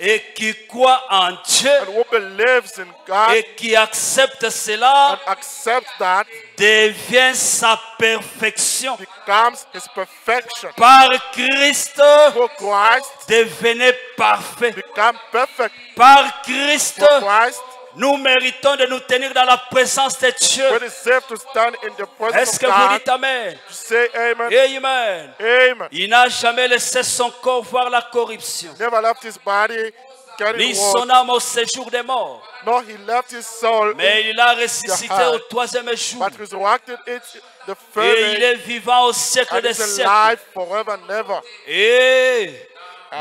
Speaker 2: et qui croit en Dieu
Speaker 4: and who believes in God
Speaker 2: et qui accepte cela
Speaker 4: and accepts that
Speaker 2: devient sa perfection.
Speaker 4: becomes his perfection.
Speaker 2: Par Christ,
Speaker 4: For Christ
Speaker 2: devenez parfait.
Speaker 4: become perfect.
Speaker 2: Par Christ,
Speaker 4: For Christ
Speaker 2: Nous méritons de nous tenir dans la présence de Dieu.
Speaker 4: We deserve to stand in the presence
Speaker 2: Est-ce
Speaker 4: of
Speaker 2: que vous
Speaker 4: God.
Speaker 2: dites Amen?
Speaker 4: To say amen.
Speaker 2: Amen.
Speaker 4: Amen.
Speaker 2: Il n'a jamais laissé son corps voir la corruption,
Speaker 4: Never left his body
Speaker 2: ni
Speaker 4: carrying
Speaker 2: son
Speaker 4: war.
Speaker 2: âme au séjour des morts.
Speaker 4: No, he left his soul,
Speaker 2: Mais il a ressuscité
Speaker 4: heart.
Speaker 2: au troisième jour.
Speaker 4: but resurrected it the third
Speaker 2: Et il
Speaker 4: day,
Speaker 2: est vivant au siècle
Speaker 4: and
Speaker 2: des
Speaker 4: is
Speaker 2: siècles.
Speaker 4: alive forever and ever.
Speaker 2: Et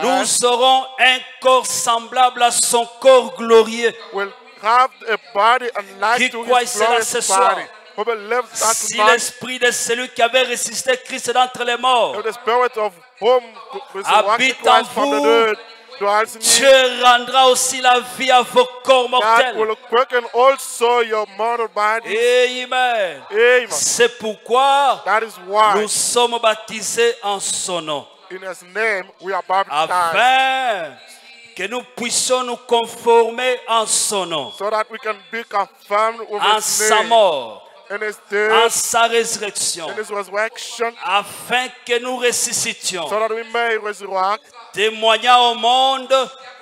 Speaker 2: nous aurons un corps semblable à son corps glorieux.
Speaker 4: Will have a body and
Speaker 2: Qui
Speaker 4: life to
Speaker 2: croit
Speaker 4: his
Speaker 2: cela ce
Speaker 4: glorious
Speaker 2: soir?
Speaker 4: body. Who believes that
Speaker 2: Si
Speaker 4: tonight,
Speaker 2: l'esprit de celui qui avait ressuscité Christ d'entre les morts,
Speaker 4: if the spirit of whom resurrected
Speaker 2: Habite en
Speaker 4: Christ from the
Speaker 2: vous,
Speaker 4: dead dwells in you,
Speaker 2: Dieu rendra aussi la vie à vos corps
Speaker 4: that
Speaker 2: mortels.
Speaker 4: will quicken also your mortal body.
Speaker 2: Amen.
Speaker 4: Amen.
Speaker 2: C'est pourquoi
Speaker 4: That is why
Speaker 2: nous sommes baptisés en son nom,
Speaker 4: in his name we are baptized,
Speaker 2: afin que nous puissions nous conformer en son nom,
Speaker 4: so that we can be confirmed with
Speaker 2: en
Speaker 4: his
Speaker 2: sa
Speaker 4: name,
Speaker 2: mort,
Speaker 4: in his
Speaker 2: en
Speaker 4: death,
Speaker 2: sa résurrection,
Speaker 4: in his resurrection,
Speaker 2: afin que nous ressuscitions,
Speaker 4: so that we may resurrect,
Speaker 2: témoignant au monde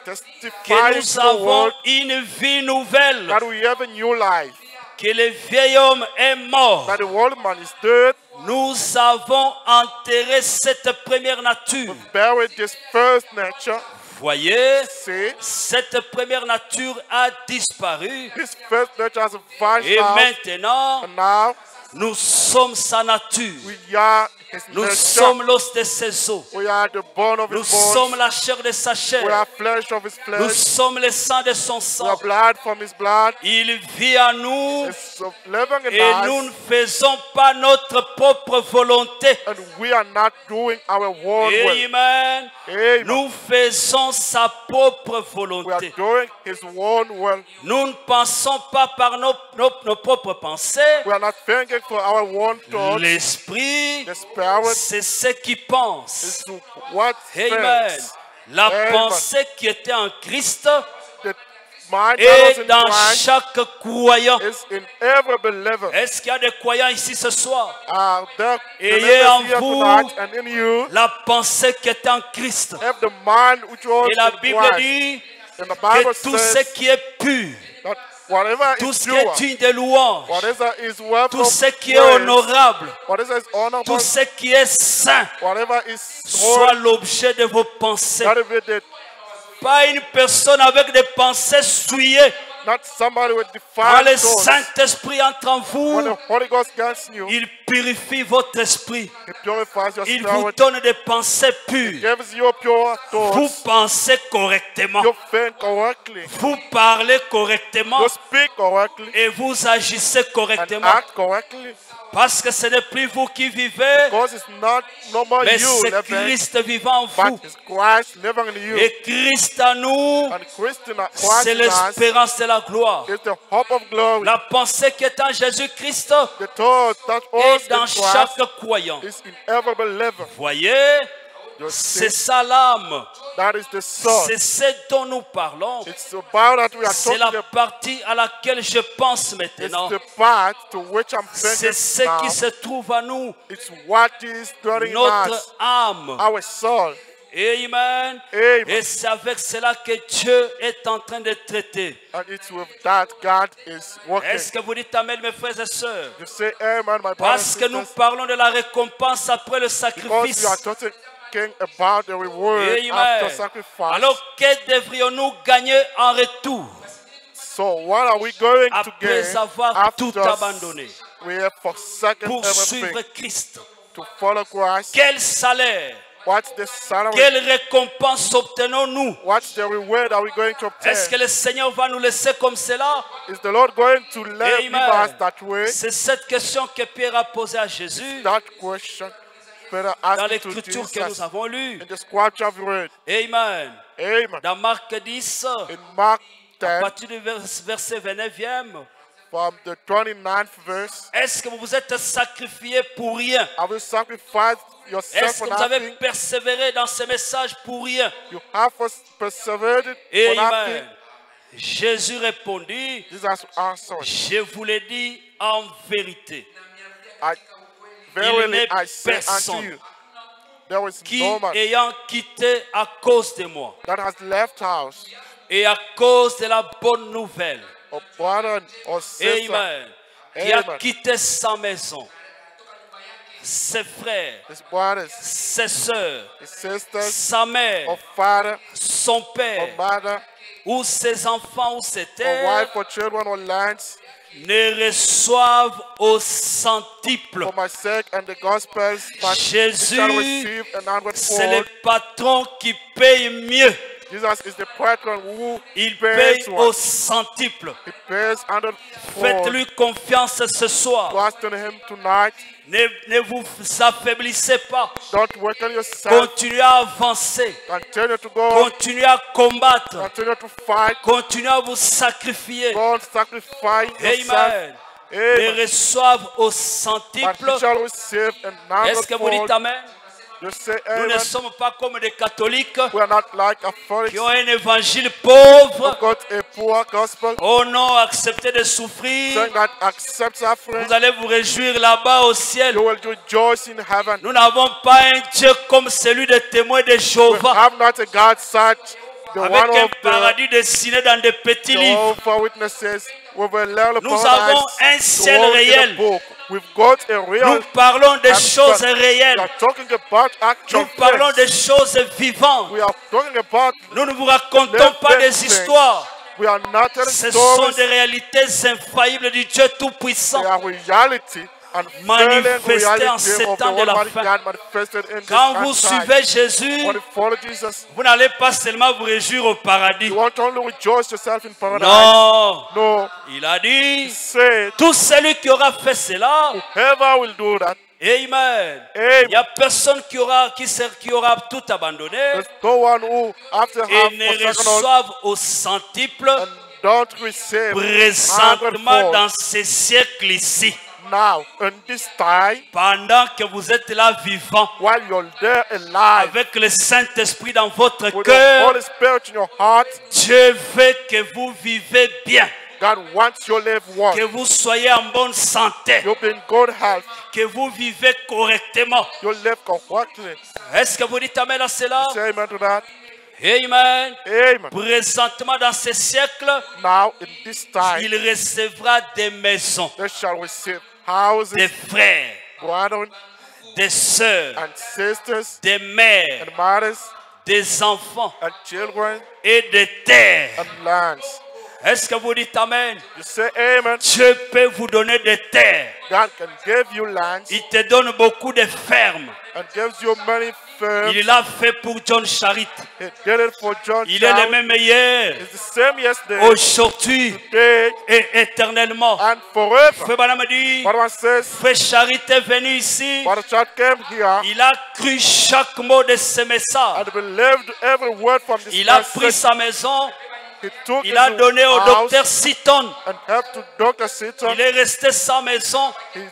Speaker 2: que
Speaker 4: testifying
Speaker 2: nous
Speaker 4: to the
Speaker 2: avons
Speaker 4: world
Speaker 2: une vie nouvelle,
Speaker 4: that we have a new life,
Speaker 2: que le vieil homme est mort.
Speaker 4: that the old man is dead,
Speaker 2: Nous avons enterré cette première nature.
Speaker 4: buried this first nature.
Speaker 2: Voyez,
Speaker 4: See,
Speaker 2: cette première nature a disparu.
Speaker 4: this first nature has vanished
Speaker 2: Et
Speaker 4: out,
Speaker 2: maintenant,
Speaker 4: and now
Speaker 2: nous sommes sa nature.
Speaker 4: we are his
Speaker 2: Nous
Speaker 4: nature.
Speaker 2: sommes l'os de ses os.
Speaker 4: We are the bone of
Speaker 2: Nous
Speaker 4: his bones.
Speaker 2: sommes la chair de sa
Speaker 4: We
Speaker 2: chair.
Speaker 4: are flesh of his
Speaker 2: Nous
Speaker 4: flesh.
Speaker 2: sommes le sang de son
Speaker 4: We are
Speaker 2: sang.
Speaker 4: blood from his blood.
Speaker 2: Il vit en nous
Speaker 4: It's living in
Speaker 2: et nous
Speaker 4: us,
Speaker 2: ne faisons pas notre propre volonté.
Speaker 4: and we are not doing our own will.
Speaker 2: Amen.
Speaker 4: Amen.
Speaker 2: Nous faisons sa propre
Speaker 4: We are
Speaker 2: volonté.
Speaker 4: doing his own will.
Speaker 2: Nous ne pensons pas par nos propres pensées.
Speaker 4: We are not thinking for our own thoughts.
Speaker 2: L'esprit,
Speaker 4: The spirit
Speaker 2: c'est ce qui pense.
Speaker 4: is what
Speaker 2: Amen.
Speaker 4: thinks.
Speaker 2: La
Speaker 4: Amen.
Speaker 2: pensée qui était en Christ
Speaker 4: The mind that was
Speaker 2: est
Speaker 4: in
Speaker 2: dans
Speaker 4: Christ
Speaker 2: chaque croyant.
Speaker 4: is in every believer.
Speaker 2: Est-ce qu'il y a des croyants ici ce soir?
Speaker 4: Are there
Speaker 2: Ayez
Speaker 4: believers
Speaker 2: en
Speaker 4: here
Speaker 2: vous
Speaker 4: tonight and in you
Speaker 2: La pensée qui est en Christ.
Speaker 4: have the mind which was
Speaker 2: Et la
Speaker 4: in
Speaker 2: Bible
Speaker 4: Christ.
Speaker 2: dit
Speaker 4: And the Bible
Speaker 2: que tout ce
Speaker 4: says
Speaker 2: qui est pur,
Speaker 4: that whatever
Speaker 2: tout
Speaker 4: is
Speaker 2: ce qui est
Speaker 4: pure,
Speaker 2: digne de louange,
Speaker 4: whatever is worth
Speaker 2: tout
Speaker 4: of
Speaker 2: ce qui est
Speaker 4: praise,
Speaker 2: honorable,
Speaker 4: whatever is honorable,
Speaker 2: tout ce qui est saint,
Speaker 4: whatever is
Speaker 2: soit
Speaker 4: holy,
Speaker 2: l'objet de vos pensées.
Speaker 4: that be the,
Speaker 2: Pas une personne avec des pensées souillées.
Speaker 4: not somebody with
Speaker 2: Quand le
Speaker 4: defiled thoughts.
Speaker 2: Saint-Esprit entre en
Speaker 4: When
Speaker 2: vous,
Speaker 4: the Holy Ghost gets you,
Speaker 2: il purifie votre esprit.
Speaker 4: it purifies your
Speaker 2: Il vous
Speaker 4: spirit,
Speaker 2: donne des pensées pures.
Speaker 4: gives you pure
Speaker 2: Vous
Speaker 4: thoughts,
Speaker 2: pensez correctement.
Speaker 4: you think correctly,
Speaker 2: Vous parlez correctement.
Speaker 4: you speak correctly,
Speaker 2: Et vous agissez
Speaker 4: and
Speaker 2: correctement.
Speaker 4: act correctly,
Speaker 2: Parce que ce n'est plus vous qui vivez,
Speaker 4: because it's not no more
Speaker 2: mais
Speaker 4: you
Speaker 2: c'est
Speaker 4: living,
Speaker 2: Christ vivant en vous.
Speaker 4: but it's Christ living in you.
Speaker 2: Et Christ en nous,
Speaker 4: And Christ
Speaker 2: c'est
Speaker 4: in us
Speaker 2: l'espérance de la gloire.
Speaker 4: is the hope of glory.
Speaker 2: La pensée qui est en Jésus-Christ
Speaker 4: The thought that was
Speaker 2: est
Speaker 4: in
Speaker 2: dans
Speaker 4: Christ
Speaker 2: chaque croyant.
Speaker 4: is in every believer.
Speaker 2: Voyez,
Speaker 4: You
Speaker 2: c'est
Speaker 4: see,
Speaker 2: ça l'âme.
Speaker 4: that is the soul.
Speaker 2: C'est ce dont nous parlons.
Speaker 4: It's about that we are
Speaker 2: C'est
Speaker 4: talking
Speaker 2: la
Speaker 4: about.
Speaker 2: partie à laquelle je pense
Speaker 4: It's
Speaker 2: maintenant.
Speaker 4: the part to which I'm
Speaker 2: C'est
Speaker 4: thinking
Speaker 2: ce
Speaker 4: now.
Speaker 2: qui se trouve en nous,
Speaker 4: It's what is dwelling in
Speaker 2: notre
Speaker 4: us,
Speaker 2: âme.
Speaker 4: our soul.
Speaker 2: Amen.
Speaker 4: Amen.
Speaker 2: Et c'est avec cela que Dieu est en train de traiter.
Speaker 4: And it's with that God is working.
Speaker 2: Est-ce que vous dites Amen, mes frères et sœurs?
Speaker 4: You say amen, my brothers
Speaker 2: Parce
Speaker 4: and
Speaker 2: que nous
Speaker 4: sisters,
Speaker 2: parlons de la récompense après le
Speaker 4: because
Speaker 2: sacrifice.
Speaker 4: we are talking about the reward
Speaker 2: Amen.
Speaker 4: after sacrifice.
Speaker 2: Alors, que devrions-nous gagner en retour
Speaker 4: So what are we going to
Speaker 2: après
Speaker 4: gain
Speaker 2: avoir tout
Speaker 4: after
Speaker 2: abandonné
Speaker 4: we have forsaken
Speaker 2: pour suivre
Speaker 4: everything
Speaker 2: Christ?
Speaker 4: to follow Christ?
Speaker 2: Quel salaire,
Speaker 4: What's the salary?
Speaker 2: quelle récompense obtenons-nous?
Speaker 4: What's the reward are we going to obtain?
Speaker 2: Est-ce que le Seigneur va nous laisser comme cela?
Speaker 4: Is the Lord going to leave
Speaker 2: Amen.
Speaker 4: us that way?
Speaker 2: C'est cette question que Pierre a posée à Jésus
Speaker 4: That question Peter
Speaker 2: dans
Speaker 4: asked to
Speaker 2: l'écriture que nous
Speaker 4: Jesus
Speaker 2: avons lue.
Speaker 4: in the scripture I've read.
Speaker 2: Amen.
Speaker 4: Amen.
Speaker 2: Dans Marc 10,
Speaker 4: In Mark
Speaker 2: à
Speaker 4: 10,
Speaker 2: partir du verset 29e,
Speaker 4: from the 29th verse,
Speaker 2: est-ce que vous vous êtes sacrifié pour rien?
Speaker 4: have you sacrificed yourself
Speaker 2: Est-ce
Speaker 4: for
Speaker 2: que vous avez
Speaker 4: nothing?
Speaker 2: persévéré dans ce message pour rien?
Speaker 4: You have persevered for nothing?
Speaker 2: Amen. Jésus répondit,
Speaker 4: Jesus answered,
Speaker 2: je vous l'ai dit en vérité.
Speaker 4: Verily
Speaker 2: n'est
Speaker 4: I say
Speaker 2: personne
Speaker 4: unto you, there is
Speaker 2: Qui,
Speaker 4: no man
Speaker 2: ayant quitté à cause de moi
Speaker 4: that has left house
Speaker 2: et à cause de la bonne nouvelle,
Speaker 4: or brother or sister,
Speaker 2: Amen. Qui a
Speaker 4: Amen.
Speaker 2: quitté sa maison, ses frères,
Speaker 4: his brothers,
Speaker 2: ses soeurs,
Speaker 4: his sisters,
Speaker 2: sa mère,
Speaker 4: or father,
Speaker 2: son
Speaker 4: or
Speaker 2: père,
Speaker 4: mother,
Speaker 2: ou ses enfants ou ses
Speaker 4: or
Speaker 2: terres,
Speaker 4: wife, or children, or lands,
Speaker 2: ne reçoivent au centuple.
Speaker 4: for my sake and the gospel's, but
Speaker 2: Jésus,
Speaker 4: shall receive an
Speaker 2: c'est le
Speaker 4: hundredfold.
Speaker 2: patron qui paye mieux.
Speaker 4: Jesus is the patron who
Speaker 2: Il
Speaker 4: pays
Speaker 2: paye au
Speaker 4: one.
Speaker 2: centuple.
Speaker 4: He pays hundredfold.
Speaker 2: Faites-lui confiance ce soir.
Speaker 4: Trust in him tonight.
Speaker 2: Ne vous affaiblissez pas.
Speaker 4: Don't weaken yourself.
Speaker 2: Continuez à avancer.
Speaker 4: Continue to go.
Speaker 2: Continuez à combattre.
Speaker 4: Continue to fight.
Speaker 2: Continuez à vous sacrifier.
Speaker 4: God sacrifice yourself.
Speaker 2: Amen.
Speaker 4: Amen.
Speaker 2: Les reçoivent au
Speaker 4: But
Speaker 2: centuple.
Speaker 4: he shall receive an
Speaker 2: Est-ce que vous dites
Speaker 4: hundredfold.
Speaker 2: Amen?
Speaker 4: You say
Speaker 2: Nous ne
Speaker 4: amen.
Speaker 2: sommes pas comme des catholiques
Speaker 4: We are not like Catholics
Speaker 2: qui ont un évangile pauvre.
Speaker 4: who got a poor gospel,
Speaker 2: Oh non, acceptez de souffrir.
Speaker 4: saying that accept suffering.
Speaker 2: Vous allez vous réjouir là-bas au ciel.
Speaker 4: You will rejoice in heaven.
Speaker 2: Nous n'avons pas un Dieu comme celui des témoins de
Speaker 4: We
Speaker 2: Jéhovah,
Speaker 4: have not a God such, the
Speaker 2: avec
Speaker 4: one
Speaker 2: un
Speaker 4: of the
Speaker 2: paradis dessiné dans des petits livres.
Speaker 4: Jehovah Witnesses, with a little
Speaker 2: Nous avons un
Speaker 4: paradise
Speaker 2: ciel
Speaker 4: wrote in a
Speaker 2: réel.
Speaker 4: book. We've got a real.
Speaker 2: Nous parlons des choses
Speaker 4: We
Speaker 2: réelles.
Speaker 4: are talking about actual
Speaker 2: Nous parlons
Speaker 4: things.
Speaker 2: des choses vivantes.
Speaker 4: We are talking about.
Speaker 2: Nous ne vous racontons pas des histoires.
Speaker 4: We are not telling
Speaker 2: Ce sont
Speaker 4: stories.
Speaker 2: des réalités infaillibles du Dieu Tout-Puissant.
Speaker 4: They are reality and
Speaker 2: Manifestées en
Speaker 4: reality
Speaker 2: ces
Speaker 4: of the
Speaker 2: temps de la
Speaker 4: Almighty
Speaker 2: fin.
Speaker 4: God manifested in
Speaker 2: Quand
Speaker 4: this
Speaker 2: vous
Speaker 4: end time.
Speaker 2: suivez Jésus,
Speaker 4: When you follow Jesus,
Speaker 2: vous n'allez pas seulement vous réjouir au paradis.
Speaker 4: you won't only rejoice yourself in paradise.
Speaker 2: Non,
Speaker 4: No,
Speaker 2: il a dit,
Speaker 4: say
Speaker 2: tout celui qui aura fait cela,
Speaker 4: whoever will do that.
Speaker 2: Amen.
Speaker 4: Amen.
Speaker 2: Il n'y a personne qui aura tout abandonné
Speaker 4: There's no one who, after
Speaker 2: et
Speaker 4: have
Speaker 2: ne
Speaker 4: forsaken all
Speaker 2: reçoivent au centuple
Speaker 4: and don't receive
Speaker 2: présentement
Speaker 4: hundredfold.
Speaker 2: dans ces siècles ici.
Speaker 4: Now, in this time,
Speaker 2: Pendant que vous êtes là vivant,
Speaker 4: while you're there alive,
Speaker 2: avec le Saint-Esprit dans votre
Speaker 4: with the
Speaker 2: cœur,
Speaker 4: Holy Spirit in your heart,
Speaker 2: Dieu veut que vous vivez bien,
Speaker 4: God wants you to live well.
Speaker 2: que vous soyez en bonne santé,
Speaker 4: You'll be in good health.
Speaker 2: que vous vivez correctement.
Speaker 4: You'll live correctly.
Speaker 2: Est-ce que vous dites Amen à cela?
Speaker 4: Say amen to that.
Speaker 2: Amen.
Speaker 4: Amen.
Speaker 2: Présentement dans ces siècles,
Speaker 4: Now, in this time,
Speaker 2: il recevra des maisons,
Speaker 4: they shall receive houses,
Speaker 2: des frères,
Speaker 4: brethren,
Speaker 2: des sœurs,
Speaker 4: and sisters,
Speaker 2: des mères,
Speaker 4: and mothers,
Speaker 2: des enfants
Speaker 4: and children,
Speaker 2: et des terres.
Speaker 4: and lands.
Speaker 2: Est-ce que vous dites Amen?
Speaker 4: You say amen.
Speaker 2: Dieu peut vous donner des terres.
Speaker 4: God can give you lands
Speaker 2: Il te donne beaucoup de fermes.
Speaker 4: and gives you many firms.
Speaker 2: Il l'a fait pour John Charit.
Speaker 4: He did it for John
Speaker 2: Il est le
Speaker 4: Child.
Speaker 2: même hier,
Speaker 4: It's the same yesterday,
Speaker 2: aujourd'hui
Speaker 4: today,
Speaker 2: et éternellement.
Speaker 4: and forever.
Speaker 2: Frère Branham dit,
Speaker 4: What one says,
Speaker 2: Frère Charit est venu ici.
Speaker 4: Brother Child came here
Speaker 2: Il a cru chaque mot de ce message.
Speaker 4: and believed every word from this
Speaker 2: Il a pris
Speaker 4: message.
Speaker 2: sa maison.
Speaker 4: He took
Speaker 2: Il a
Speaker 4: his
Speaker 2: donné au
Speaker 4: house
Speaker 2: docteur Seaton.
Speaker 4: and helped to Dr. Seaton.
Speaker 2: Il est resté sans maison.
Speaker 4: He stayed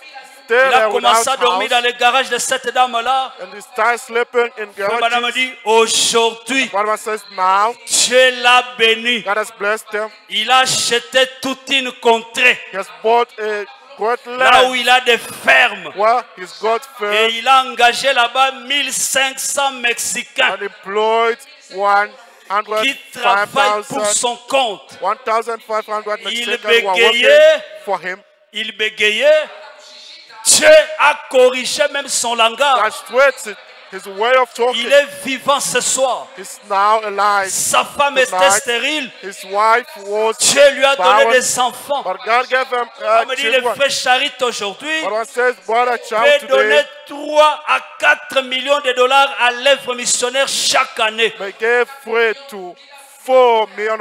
Speaker 2: Il a
Speaker 4: there without
Speaker 2: commencé à dormir dans
Speaker 4: house
Speaker 2: le garage de cette dame-là.
Speaker 4: and he started sleeping in
Speaker 2: Frère Branham
Speaker 4: garages.
Speaker 2: dit, aujourd'hui,
Speaker 4: What one says now,
Speaker 2: Dieu l'a béni.
Speaker 4: God has blessed him.
Speaker 2: Il a acheté toute une contrée.
Speaker 4: He has bought a great
Speaker 2: Là où
Speaker 4: land
Speaker 2: il a des fermes.
Speaker 4: where he's got
Speaker 2: Et
Speaker 4: firm
Speaker 2: il a engagé là-bas 1500 Mexicains
Speaker 4: and employed
Speaker 2: qui travaillent pour
Speaker 4: 105,000
Speaker 2: son compte.
Speaker 4: 1,500
Speaker 2: Il
Speaker 4: Mexicans who are working
Speaker 2: bégayait.
Speaker 4: for him.
Speaker 2: Il bégayait. Dieu a corrigé même son langage.
Speaker 4: God straightened his way of talking.
Speaker 2: Il est vivant ce soir.
Speaker 4: He's now alive.
Speaker 2: Sa femme était
Speaker 4: Tonight,
Speaker 2: stérile.
Speaker 4: His wife was
Speaker 2: Dieu lui a donné
Speaker 4: barren,
Speaker 2: des enfants.
Speaker 4: but God gave him
Speaker 2: On me dit, le
Speaker 4: children.
Speaker 2: frère Charit aujourd'hui
Speaker 4: But one says, Brother
Speaker 2: peut
Speaker 4: Child
Speaker 2: donner
Speaker 4: today
Speaker 2: 3 à 4 millions de dollars à l'œuvre missionnaire chaque année.
Speaker 4: may give free to $4 million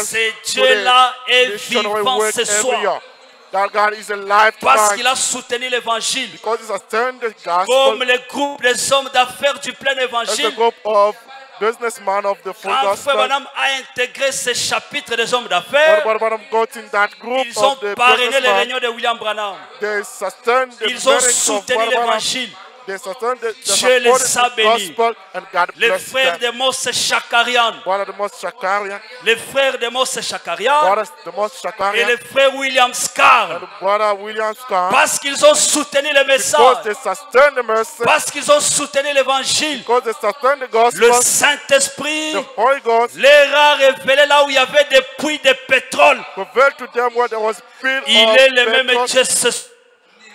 Speaker 2: C'est
Speaker 4: to
Speaker 2: Dieu-là
Speaker 4: the
Speaker 2: est
Speaker 4: missionary
Speaker 2: vivant
Speaker 4: work
Speaker 2: ce
Speaker 4: every
Speaker 2: soir.
Speaker 4: year. That God is alive
Speaker 2: Parce
Speaker 4: tonight
Speaker 2: qu'il a soutenu l'évangile.
Speaker 4: because He's attended the
Speaker 2: Comme
Speaker 4: gospel
Speaker 2: le groupe des hommes d'affaires du plein
Speaker 4: as a
Speaker 2: évangile.
Speaker 4: group of businessmen of the full
Speaker 2: Quand Frère
Speaker 4: gospel.
Speaker 2: Branham a intégré ce chapitre des hommes d'affaires,
Speaker 4: But I'm got in that group
Speaker 2: ils ont
Speaker 4: of the
Speaker 2: parrainé les
Speaker 4: businessmen.
Speaker 2: réunions de William Branham.
Speaker 4: They sustained the
Speaker 2: Ils ont
Speaker 4: meetings of
Speaker 2: soutenu
Speaker 4: Brother Branham.
Speaker 2: l'évangile.
Speaker 4: They sustained the
Speaker 2: Dieu les a
Speaker 4: supported the
Speaker 2: bénis.
Speaker 4: gospel and God
Speaker 2: Les
Speaker 4: blessed
Speaker 2: frères
Speaker 4: them.
Speaker 2: de Moses Chakarian.
Speaker 4: Brother the most Shakarian,
Speaker 2: Les frères de Moses Chakarian.
Speaker 4: brother the most
Speaker 2: Et
Speaker 4: Shakarian,
Speaker 2: le frère William Scar.
Speaker 4: and brother William Scott.
Speaker 2: Parce qu'ils ont soutenu le
Speaker 4: Because
Speaker 2: message.
Speaker 4: they sustained the message,
Speaker 2: Parce qu'ils ont soutenu l'évangile.
Speaker 4: because they sustained the
Speaker 2: Le
Speaker 4: gospel,
Speaker 2: Saint-Esprit
Speaker 4: the Holy Ghost
Speaker 2: leur a révélé là où il y avait des puits de pétrole. pétrole.
Speaker 4: Reveal to them what there was spirit
Speaker 2: Il
Speaker 4: of
Speaker 2: est le même
Speaker 4: petrol.
Speaker 2: Dieu ce soir.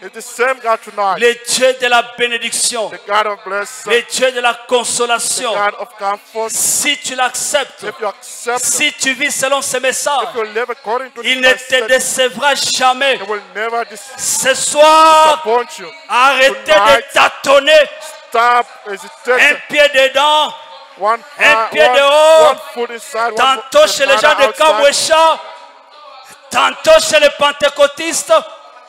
Speaker 4: It's the same God tonight.
Speaker 2: Le Dieu de la bénédiction.
Speaker 4: The God of blessing.
Speaker 2: Le Dieu de la
Speaker 4: The
Speaker 2: consolation.
Speaker 4: God of comfort.
Speaker 2: Si tu l'acceptes,
Speaker 4: If you accept it,
Speaker 2: si tu vis selon ce message,
Speaker 4: if you live according to
Speaker 2: il
Speaker 4: this
Speaker 2: ne te
Speaker 4: message,
Speaker 2: décevra jamais.
Speaker 4: it will never
Speaker 2: Ce soir,
Speaker 4: disappoint you.
Speaker 2: arrêtez
Speaker 4: Tonight,
Speaker 2: de tâtonner.
Speaker 4: Stop
Speaker 2: Un
Speaker 4: hesitating.
Speaker 2: pied dedans,
Speaker 4: One
Speaker 2: pied dehors.
Speaker 4: one foot inside,
Speaker 2: tantôt chez les gens de Kamwesha, tantôt chez les pentecôtistes.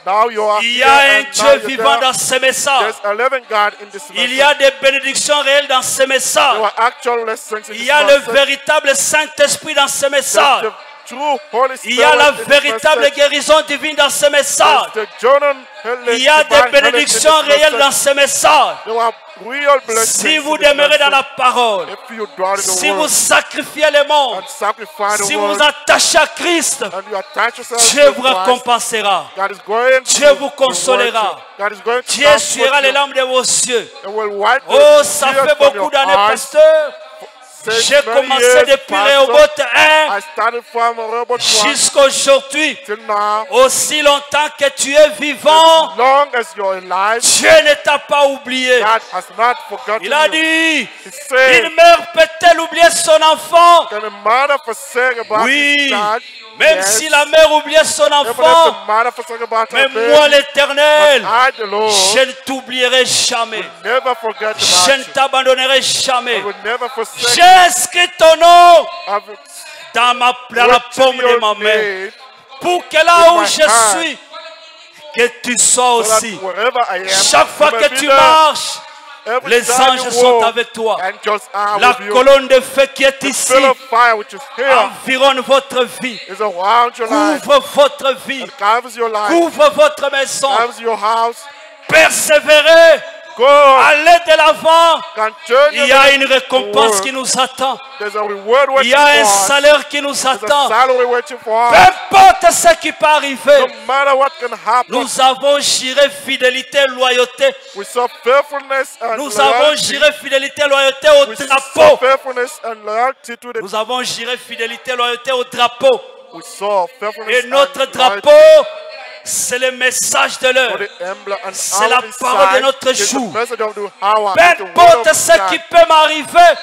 Speaker 4: Now you are
Speaker 2: Il y
Speaker 4: here
Speaker 2: a un
Speaker 4: and now
Speaker 2: Dieu
Speaker 4: you're
Speaker 2: vivant
Speaker 4: there.
Speaker 2: dans ce message.
Speaker 4: There's a living God in this
Speaker 2: Il
Speaker 4: message.
Speaker 2: y a des bénédictions réelles dans ce
Speaker 4: There
Speaker 2: message.
Speaker 4: are actual lessons in
Speaker 2: Il
Speaker 4: this
Speaker 2: y a le
Speaker 4: message.
Speaker 2: véritable Saint-Esprit dans ce
Speaker 4: There's
Speaker 2: message.
Speaker 4: the true Holy
Speaker 2: Il
Speaker 4: Spirit
Speaker 2: y a la
Speaker 4: in this
Speaker 2: véritable
Speaker 4: message.
Speaker 2: guérison divine dans ce message.
Speaker 4: There's the Jordan healing,
Speaker 2: Il y a des
Speaker 4: divine healing in
Speaker 2: bénédictions
Speaker 4: this
Speaker 2: réelles dans
Speaker 4: message.
Speaker 2: ce message.
Speaker 4: There are real blessings
Speaker 2: Si
Speaker 4: in
Speaker 2: vous
Speaker 4: this
Speaker 2: demeurez dans la
Speaker 4: message.
Speaker 2: parole,
Speaker 4: If you dwell in the
Speaker 2: si vous
Speaker 4: word
Speaker 2: sacrifiez le monde,
Speaker 4: and sacrifice the
Speaker 2: si vous
Speaker 4: word
Speaker 2: vous attachez à Christ,
Speaker 4: and you attach yourself
Speaker 2: Dieu
Speaker 4: to
Speaker 2: vous
Speaker 4: Christ,
Speaker 2: récompensera.
Speaker 4: God is going
Speaker 2: Dieu
Speaker 4: to
Speaker 2: vous
Speaker 4: reward
Speaker 2: consolera.
Speaker 4: you. God is going to
Speaker 2: Dieu essuiera
Speaker 4: comfort
Speaker 2: les
Speaker 4: you.
Speaker 2: larmes de vos yeux.
Speaker 4: And will wipe
Speaker 2: Oh,
Speaker 4: the
Speaker 2: ça
Speaker 4: tears
Speaker 2: fait
Speaker 4: from
Speaker 2: beaucoup
Speaker 4: your
Speaker 2: d'années,
Speaker 4: eyes.
Speaker 2: pasteur.
Speaker 4: Since
Speaker 2: J'ai
Speaker 4: many
Speaker 2: commencé
Speaker 4: years,
Speaker 2: depuis
Speaker 4: Pastor,
Speaker 2: Rehoboth 1
Speaker 4: I started from Rehoboth 1
Speaker 2: jusqu'à aujourd'hui.
Speaker 4: till now.
Speaker 2: Aussi longtemps que tu es vivant,
Speaker 4: As long as you're alive,
Speaker 2: Dieu ne t'a pas oublié.
Speaker 4: God has not forgotten
Speaker 2: Il a
Speaker 4: you.
Speaker 2: dit,
Speaker 4: He said,
Speaker 2: une mère peut-elle oublier son enfant?
Speaker 4: can a mother forsake about
Speaker 2: Oui,
Speaker 4: his child?
Speaker 2: même
Speaker 4: Yes.
Speaker 2: si la mère oubliait son
Speaker 4: Even if
Speaker 2: enfant,
Speaker 4: the mother forsake about
Speaker 2: mais
Speaker 4: her
Speaker 2: moi
Speaker 4: baby,
Speaker 2: l'Éternel,
Speaker 4: I, the Lord,
Speaker 2: je ne t'oublierai jamais.
Speaker 4: never forget
Speaker 2: Je
Speaker 4: about
Speaker 2: ne
Speaker 4: you.
Speaker 2: t'abandonnerai
Speaker 4: I
Speaker 2: jamais.
Speaker 4: will never forsake
Speaker 2: J'ai inscrit ton nom
Speaker 4: I've
Speaker 2: dans la
Speaker 4: written
Speaker 2: paume de
Speaker 4: your
Speaker 2: ma main
Speaker 4: name
Speaker 2: pour que là
Speaker 4: in
Speaker 2: où
Speaker 4: my
Speaker 2: je
Speaker 4: heart,
Speaker 2: suis, que tu sois
Speaker 4: so that
Speaker 2: aussi.
Speaker 4: wherever I am,
Speaker 2: Chaque fois
Speaker 4: you may
Speaker 2: que
Speaker 4: be
Speaker 2: tu
Speaker 4: there.
Speaker 2: marches,
Speaker 4: Every
Speaker 2: les
Speaker 4: time
Speaker 2: anges
Speaker 4: you
Speaker 2: sont
Speaker 4: walk,
Speaker 2: avec toi.
Speaker 4: angels are
Speaker 2: La
Speaker 4: with you.
Speaker 2: colonne de feu qui est
Speaker 4: The
Speaker 2: ici
Speaker 4: pillar of fire which is here
Speaker 2: environne votre vie.
Speaker 4: is around your life.
Speaker 2: Couvre votre vie.
Speaker 4: It covers your life.
Speaker 2: Couvre votre maison.
Speaker 4: Covers your house.
Speaker 2: Persévérez.
Speaker 4: Go.
Speaker 2: Allez de l'avant.
Speaker 4: Continue.
Speaker 2: Il y a une
Speaker 4: to
Speaker 2: récompense
Speaker 4: work.
Speaker 2: qui nous attend.
Speaker 4: There's a reward
Speaker 2: Il
Speaker 4: waiting
Speaker 2: y a un
Speaker 4: for us.
Speaker 2: salaire qui nous
Speaker 4: There's a
Speaker 2: attend.
Speaker 4: salary waiting for
Speaker 2: Peu
Speaker 4: us.
Speaker 2: importe ce qui peut arriver,
Speaker 4: No matter what can happen,
Speaker 2: nous avons géré fidélité, loyauté.
Speaker 4: we saw faithfulness and
Speaker 2: Nous avons
Speaker 4: loyalty.
Speaker 2: géré fidélité, loyauté au
Speaker 4: We saw
Speaker 2: drapeau.
Speaker 4: faithfulness and loyalty to the.
Speaker 2: Nous avons géré fidélité, loyauté au drapeau.
Speaker 4: We saw faithfulness
Speaker 2: Et notre
Speaker 4: and
Speaker 2: drapeau,
Speaker 4: loyalty
Speaker 2: c'est le message de
Speaker 4: for
Speaker 2: l'heure.
Speaker 4: the emblem, and
Speaker 2: C'est
Speaker 4: our
Speaker 2: la parole de
Speaker 4: inside
Speaker 2: notre
Speaker 4: is the
Speaker 2: jour.
Speaker 4: message of the hour.
Speaker 2: Peu
Speaker 4: It's the word
Speaker 2: importe
Speaker 4: of
Speaker 2: ce
Speaker 4: God.
Speaker 2: qui peut m'arriver,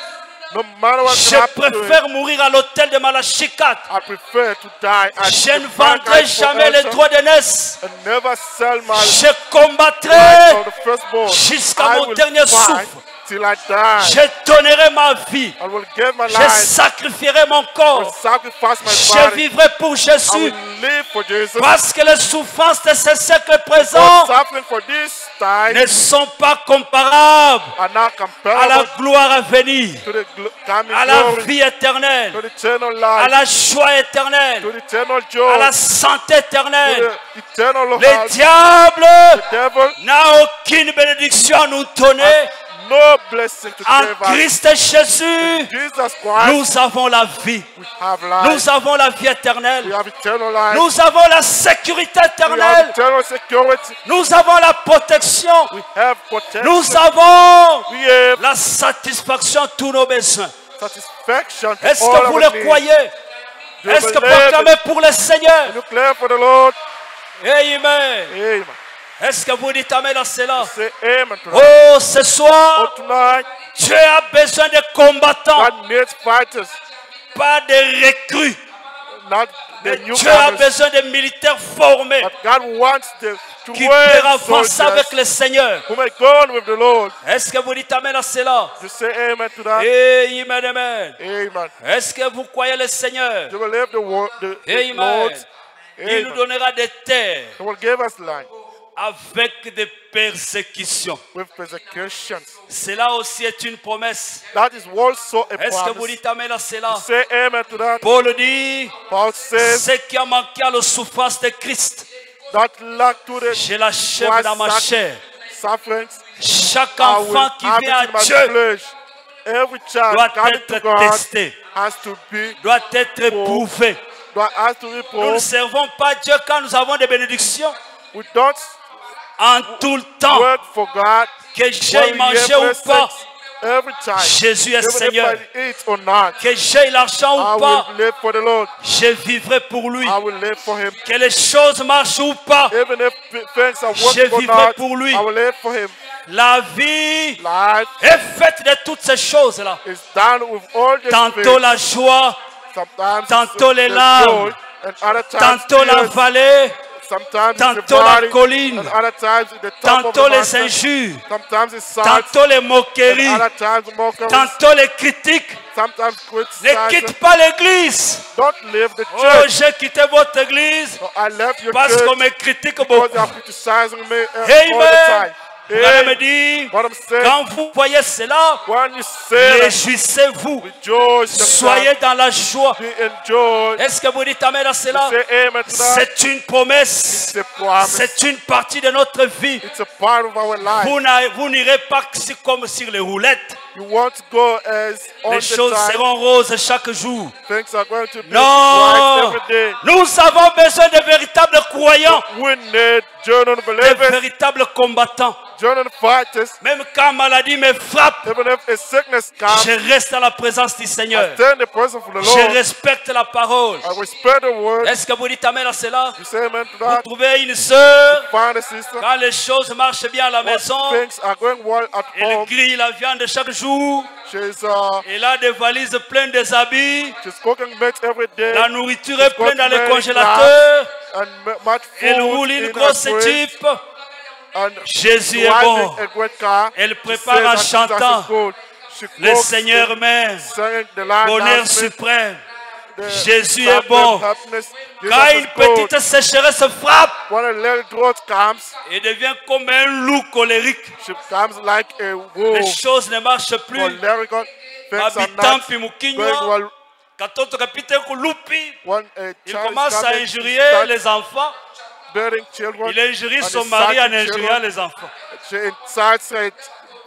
Speaker 4: No matter what
Speaker 2: je
Speaker 4: can happen to
Speaker 2: préfère
Speaker 4: him,
Speaker 2: mourir à l'hôtel de Malachikat.
Speaker 4: I prefer to die at
Speaker 2: Je ne
Speaker 4: the
Speaker 2: vendrai
Speaker 4: paradise
Speaker 2: jamais
Speaker 4: for
Speaker 2: les
Speaker 4: altar
Speaker 2: droits de noces.
Speaker 4: and never sell my
Speaker 2: Je
Speaker 4: life
Speaker 2: combattrai
Speaker 4: for the firstborn.
Speaker 2: jusqu'à
Speaker 4: I
Speaker 2: mon
Speaker 4: will
Speaker 2: dernier
Speaker 4: fight
Speaker 2: souffle.
Speaker 4: till I die.
Speaker 2: Je donnerai ma vie.
Speaker 4: I will give my
Speaker 2: Je
Speaker 4: life.
Speaker 2: sacrifierai mon
Speaker 4: I will
Speaker 2: corps.
Speaker 4: sacrifice my
Speaker 2: Je
Speaker 4: body.
Speaker 2: vivrai pour
Speaker 4: I
Speaker 2: Jésus.
Speaker 4: will live for Jesus.
Speaker 2: Parce que les souffrances de ce siècle
Speaker 4: For
Speaker 2: présent
Speaker 4: suffering for this time
Speaker 2: ne sont pas comparables
Speaker 4: are not
Speaker 2: à la
Speaker 4: comparable
Speaker 2: gloire à venir,
Speaker 4: to the coming
Speaker 2: à la
Speaker 4: glory,
Speaker 2: vie éternelle,
Speaker 4: to the eternal
Speaker 2: à
Speaker 4: life,
Speaker 2: la joie
Speaker 4: to
Speaker 2: éternelle,
Speaker 4: the eternal
Speaker 2: à
Speaker 4: joy,
Speaker 2: la santé
Speaker 4: to
Speaker 2: éternelle.
Speaker 4: the eternal
Speaker 2: Le
Speaker 4: life.
Speaker 2: diable
Speaker 4: The devil
Speaker 2: n'a aucune bénédiction à nous donner.
Speaker 4: no blessing to
Speaker 2: En
Speaker 4: give us.
Speaker 2: Christ Jésus,
Speaker 4: Jesus Christ,
Speaker 2: nous avons la vie.
Speaker 4: we have life.
Speaker 2: Nous avons la vie
Speaker 4: We
Speaker 2: éternelle.
Speaker 4: have eternal life.
Speaker 2: Nous avons la sécurité
Speaker 4: We have
Speaker 2: éternelle.
Speaker 4: eternal security.
Speaker 2: Nous avons la protection.
Speaker 4: We have protection.
Speaker 2: Nous avons
Speaker 4: We have
Speaker 2: la satisfaction de tous nos besoins.
Speaker 4: satisfaction. to
Speaker 2: Est-ce
Speaker 4: all
Speaker 2: que vous
Speaker 4: our
Speaker 2: le
Speaker 4: needs.
Speaker 2: croyez?
Speaker 4: Do you
Speaker 2: Est-ce que
Speaker 4: believe
Speaker 2: proclamez
Speaker 4: it?
Speaker 2: pour le Seigneur?
Speaker 4: Declare for the Lord.
Speaker 2: Amen.
Speaker 4: Amen.
Speaker 2: Est-ce que vous dites Amen à cela?
Speaker 4: Say amen tonight.
Speaker 2: Oh, ce
Speaker 4: Oh,
Speaker 2: soir,
Speaker 4: tonight,
Speaker 2: Dieu a besoin de combattants,
Speaker 4: God needs fighters,
Speaker 2: pas de recrues.
Speaker 4: not the
Speaker 2: Dieu a
Speaker 4: newcomers.
Speaker 2: besoin de militaires formés
Speaker 4: But God wants them to
Speaker 2: qui
Speaker 4: win
Speaker 2: peuvent avancer avec
Speaker 4: soldiers
Speaker 2: le Seigneur.
Speaker 4: who may go on with the Lord.
Speaker 2: Est-ce que vous dites Amen à cela?
Speaker 4: You say amen to that.
Speaker 2: Amen, amen.
Speaker 4: Amen.
Speaker 2: Est-ce que vous croyez le Seigneur?
Speaker 4: You believe the word, the
Speaker 2: Amen.
Speaker 4: Lord.
Speaker 2: Il nous
Speaker 4: Amen.
Speaker 2: donnera des terres
Speaker 4: He will give us life
Speaker 2: avec des persécutions.
Speaker 4: with persecutions.
Speaker 2: Cela aussi est une promesse.
Speaker 4: That is also a
Speaker 2: Est-ce que vous
Speaker 4: promise.
Speaker 2: dites Amen à cela?
Speaker 4: Say amen to that.
Speaker 2: Paul dit,
Speaker 4: Paul says
Speaker 2: ce qui a manqué à la souffrance de Christ,
Speaker 4: that lack to the
Speaker 2: je l'achève dans ma chair.
Speaker 4: sufferings.
Speaker 2: Chaque
Speaker 4: I will
Speaker 2: enfant qui
Speaker 4: have
Speaker 2: vient
Speaker 4: it in
Speaker 2: à
Speaker 4: my
Speaker 2: Dieu
Speaker 4: flesh. Every child
Speaker 2: doit
Speaker 4: coming to
Speaker 2: être
Speaker 4: God
Speaker 2: testé,
Speaker 4: has to be
Speaker 2: doit être éprouvé.
Speaker 4: has to be
Speaker 2: Nous ne
Speaker 4: proved.
Speaker 2: servons pas Dieu quand nous avons des bénédictions.
Speaker 4: We don't
Speaker 2: En tout le temps,
Speaker 4: work for God
Speaker 2: que j'aille
Speaker 4: when we
Speaker 2: manger
Speaker 4: have
Speaker 2: ou pas,
Speaker 4: blessings. every time,
Speaker 2: Jésus est
Speaker 4: even
Speaker 2: Seigneur.
Speaker 4: if I eat or not,
Speaker 2: Que j'aie l'argent
Speaker 4: I
Speaker 2: ou pas,
Speaker 4: will live for the Lord.
Speaker 2: je vivrai pour lui.
Speaker 4: I will live for Him.
Speaker 2: Que les choses marchent ou pas,
Speaker 4: Even if things are
Speaker 2: je
Speaker 4: working or
Speaker 2: vivrai
Speaker 4: not,
Speaker 2: pour lui.
Speaker 4: I will live for Him.
Speaker 2: La vie
Speaker 4: Life
Speaker 2: est faite de toutes ces choses-là.
Speaker 4: is done with all the
Speaker 2: Tantôt
Speaker 4: things.
Speaker 2: la joie,
Speaker 4: Sometimes
Speaker 2: tantôt les
Speaker 4: the
Speaker 2: larmes,
Speaker 4: joy, and other times
Speaker 2: tantôt la
Speaker 4: tears.
Speaker 2: vallée,
Speaker 4: Sometimes
Speaker 2: tantôt
Speaker 4: it's the
Speaker 2: la
Speaker 4: valley,
Speaker 2: colline,
Speaker 4: and other times it's the top of
Speaker 2: tantôt
Speaker 4: the
Speaker 2: les
Speaker 4: mountain.
Speaker 2: injures,
Speaker 4: Sometimes it's sad,
Speaker 2: tantôt les
Speaker 4: and
Speaker 2: moqueries,
Speaker 4: other times mockeries.
Speaker 2: tantôt les critiques.
Speaker 4: Sometimes
Speaker 2: Ne
Speaker 4: criticism.
Speaker 2: quitte pas l'église.
Speaker 4: Don't leave the
Speaker 2: Oh,
Speaker 4: church.
Speaker 2: j'ai quitté votre église
Speaker 4: So I left your
Speaker 2: parce
Speaker 4: church
Speaker 2: qu'on me critique
Speaker 4: because
Speaker 2: beaucoup.
Speaker 4: you are criticizing me all the
Speaker 2: Amen.
Speaker 4: time.
Speaker 2: Regardez me
Speaker 4: Amen.
Speaker 2: dire,
Speaker 4: What I'm saying,
Speaker 2: quand vous voyez cela,
Speaker 4: when you say that,
Speaker 2: réjouissez-vous.
Speaker 4: rejoice
Speaker 2: Soyez
Speaker 4: yourself,
Speaker 2: dans la joie.
Speaker 4: be enjoy.
Speaker 2: Est-ce que vous dites amen à cela?
Speaker 4: Say amen to that.
Speaker 2: C'est une promesse.
Speaker 4: It's a promise.
Speaker 2: C'est une partie de notre vie.
Speaker 4: It's a part of our life.
Speaker 2: Vous n'irez pas comme sur les roulettes.
Speaker 4: You want to go as on
Speaker 2: Les
Speaker 4: the
Speaker 2: choses
Speaker 4: time.
Speaker 2: seront roses chaque jour.
Speaker 4: Things are going to be
Speaker 2: Non!
Speaker 4: bright every day.
Speaker 2: Nous avons besoin de véritables croyants,
Speaker 4: We need genuine
Speaker 2: de
Speaker 4: believers,
Speaker 2: véritables combattants.
Speaker 4: genuine fighters.
Speaker 2: Même quand maladie me frappe,
Speaker 4: Even if a sickness comes,
Speaker 2: je reste à la présence du Seigneur.
Speaker 4: I stand in the presence of the
Speaker 2: Je
Speaker 4: Lord.
Speaker 2: respecte la parole.
Speaker 4: I respect the word.
Speaker 2: Est-ce que vous dites amen à cela?
Speaker 4: You say amen to
Speaker 2: Vous
Speaker 4: that.
Speaker 2: trouvez une sœur,
Speaker 4: Find a sister.
Speaker 2: quand les choses marchent bien à la maison,
Speaker 4: Things are going well at
Speaker 2: elle
Speaker 4: home.
Speaker 2: grille la viande chaque jour,
Speaker 4: She's
Speaker 2: elle a des valises pleines des habits,
Speaker 4: cooking meat every day.
Speaker 2: la nourriture est pleine dans les
Speaker 4: Very
Speaker 2: congélateurs,
Speaker 4: and much
Speaker 2: elle
Speaker 4: food
Speaker 2: roule une
Speaker 4: in her
Speaker 2: grosse
Speaker 4: fridge,
Speaker 2: Jeep.
Speaker 4: and
Speaker 2: Jésus est
Speaker 4: driving
Speaker 2: bon.
Speaker 4: a great car.
Speaker 2: Elle
Speaker 4: She
Speaker 2: prépare
Speaker 4: says
Speaker 2: en
Speaker 4: that Jesus
Speaker 2: chantant,
Speaker 4: is good. She
Speaker 2: le
Speaker 4: cooks,
Speaker 2: Seigneur m'aime,
Speaker 4: singing the Lord
Speaker 2: bonheur
Speaker 4: loves me,
Speaker 2: suprême.
Speaker 4: the
Speaker 2: Jésus est
Speaker 4: supreme
Speaker 2: bon.
Speaker 4: happiness. Jesus
Speaker 2: Quand
Speaker 4: is
Speaker 2: une
Speaker 4: good.
Speaker 2: petite sécheresse frappe,
Speaker 4: When a little drought comes,
Speaker 2: elle devient comme un loup colérique.
Speaker 4: she comes like a
Speaker 2: Les
Speaker 4: wolf.
Speaker 2: choses ne marchent plus.
Speaker 4: Cholerical. Things are
Speaker 2: Habitant
Speaker 4: not
Speaker 2: puis
Speaker 4: going
Speaker 2: mukinywa,
Speaker 4: well.
Speaker 2: katoto kapite kulupi,
Speaker 4: When a
Speaker 2: il
Speaker 4: child
Speaker 2: commence
Speaker 4: is
Speaker 2: à
Speaker 4: coming,
Speaker 2: injurier
Speaker 4: she starts
Speaker 2: les enfants.
Speaker 4: bearing children.
Speaker 2: Il injurie
Speaker 4: and
Speaker 2: son mari en
Speaker 4: insulting
Speaker 2: injuriant
Speaker 4: children.
Speaker 2: les enfants.
Speaker 4: She incites her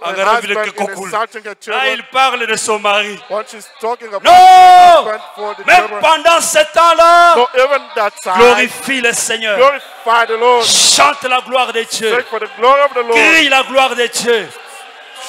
Speaker 2: Regardez vile
Speaker 4: husband
Speaker 2: que
Speaker 4: in
Speaker 2: cool.
Speaker 4: insulting her
Speaker 2: Là,
Speaker 4: children.
Speaker 2: il parle de son mari.
Speaker 4: When she's talking about
Speaker 2: Non!
Speaker 4: her husband for the
Speaker 2: Même
Speaker 4: children.
Speaker 2: pendant ce temps-là,
Speaker 4: So even that time,
Speaker 2: glorifie le Seigneur.
Speaker 4: glorify the Lord.
Speaker 2: Chante la gloire de Dieu.
Speaker 4: Sing for the glory of the Lord.
Speaker 2: Crie la gloire de Dieu.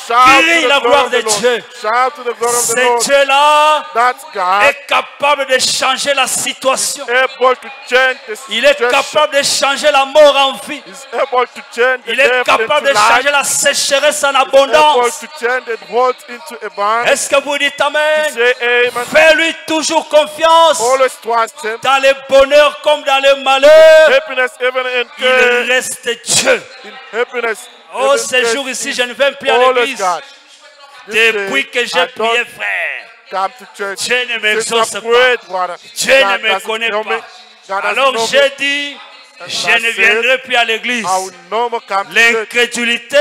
Speaker 4: Shout
Speaker 2: Crie
Speaker 4: to
Speaker 2: la
Speaker 4: the glory
Speaker 2: gloire
Speaker 4: of
Speaker 2: de
Speaker 4: the Lord.
Speaker 2: Dieu.
Speaker 4: Shout to the glory of the
Speaker 2: Ce
Speaker 4: Lord.
Speaker 2: Dieu-là
Speaker 4: That God
Speaker 2: est capable de changer la situation.
Speaker 4: is able to change the
Speaker 2: Il est
Speaker 4: situation.
Speaker 2: capable de changer la mort en vie.
Speaker 4: He's able to change the
Speaker 2: Il est
Speaker 4: death
Speaker 2: capable
Speaker 4: into
Speaker 2: de changer
Speaker 4: life.
Speaker 2: la sécheresse en
Speaker 4: He's able
Speaker 2: abondance.
Speaker 4: to change the drought into abundance.
Speaker 2: Est-ce que vous dites amen?
Speaker 4: Say amen.
Speaker 2: Fais-lui toujours confiance
Speaker 4: Always trust Him.
Speaker 2: dans les bonheurs comme dans les malheurs.
Speaker 4: Happiness even in
Speaker 2: Il
Speaker 4: care.
Speaker 2: reste Dieu.
Speaker 4: In happiness.
Speaker 2: Oh,
Speaker 4: even
Speaker 2: ces
Speaker 4: care
Speaker 2: jours ici,
Speaker 4: is
Speaker 2: je ne viens plus à
Speaker 4: always
Speaker 2: l'église.
Speaker 4: God. This
Speaker 2: Depuis
Speaker 4: day,
Speaker 2: que
Speaker 4: I
Speaker 2: j'ai
Speaker 4: don't
Speaker 2: prié, frère,
Speaker 4: come to church.
Speaker 2: Dieu ne
Speaker 4: Since
Speaker 2: m'exauce
Speaker 4: I
Speaker 2: pas.
Speaker 4: prayed, brother,
Speaker 2: Dieu ne
Speaker 4: God
Speaker 2: me
Speaker 4: doesn't
Speaker 2: connaît
Speaker 4: know me.
Speaker 2: pas.
Speaker 4: God doesn't
Speaker 2: Alors
Speaker 4: know
Speaker 2: j'ai
Speaker 4: me.
Speaker 2: dit,
Speaker 4: And
Speaker 2: je
Speaker 4: I
Speaker 2: ne
Speaker 4: said,
Speaker 2: viendrai plus à l'église.
Speaker 4: I will no more come to church.
Speaker 2: L'incrédulité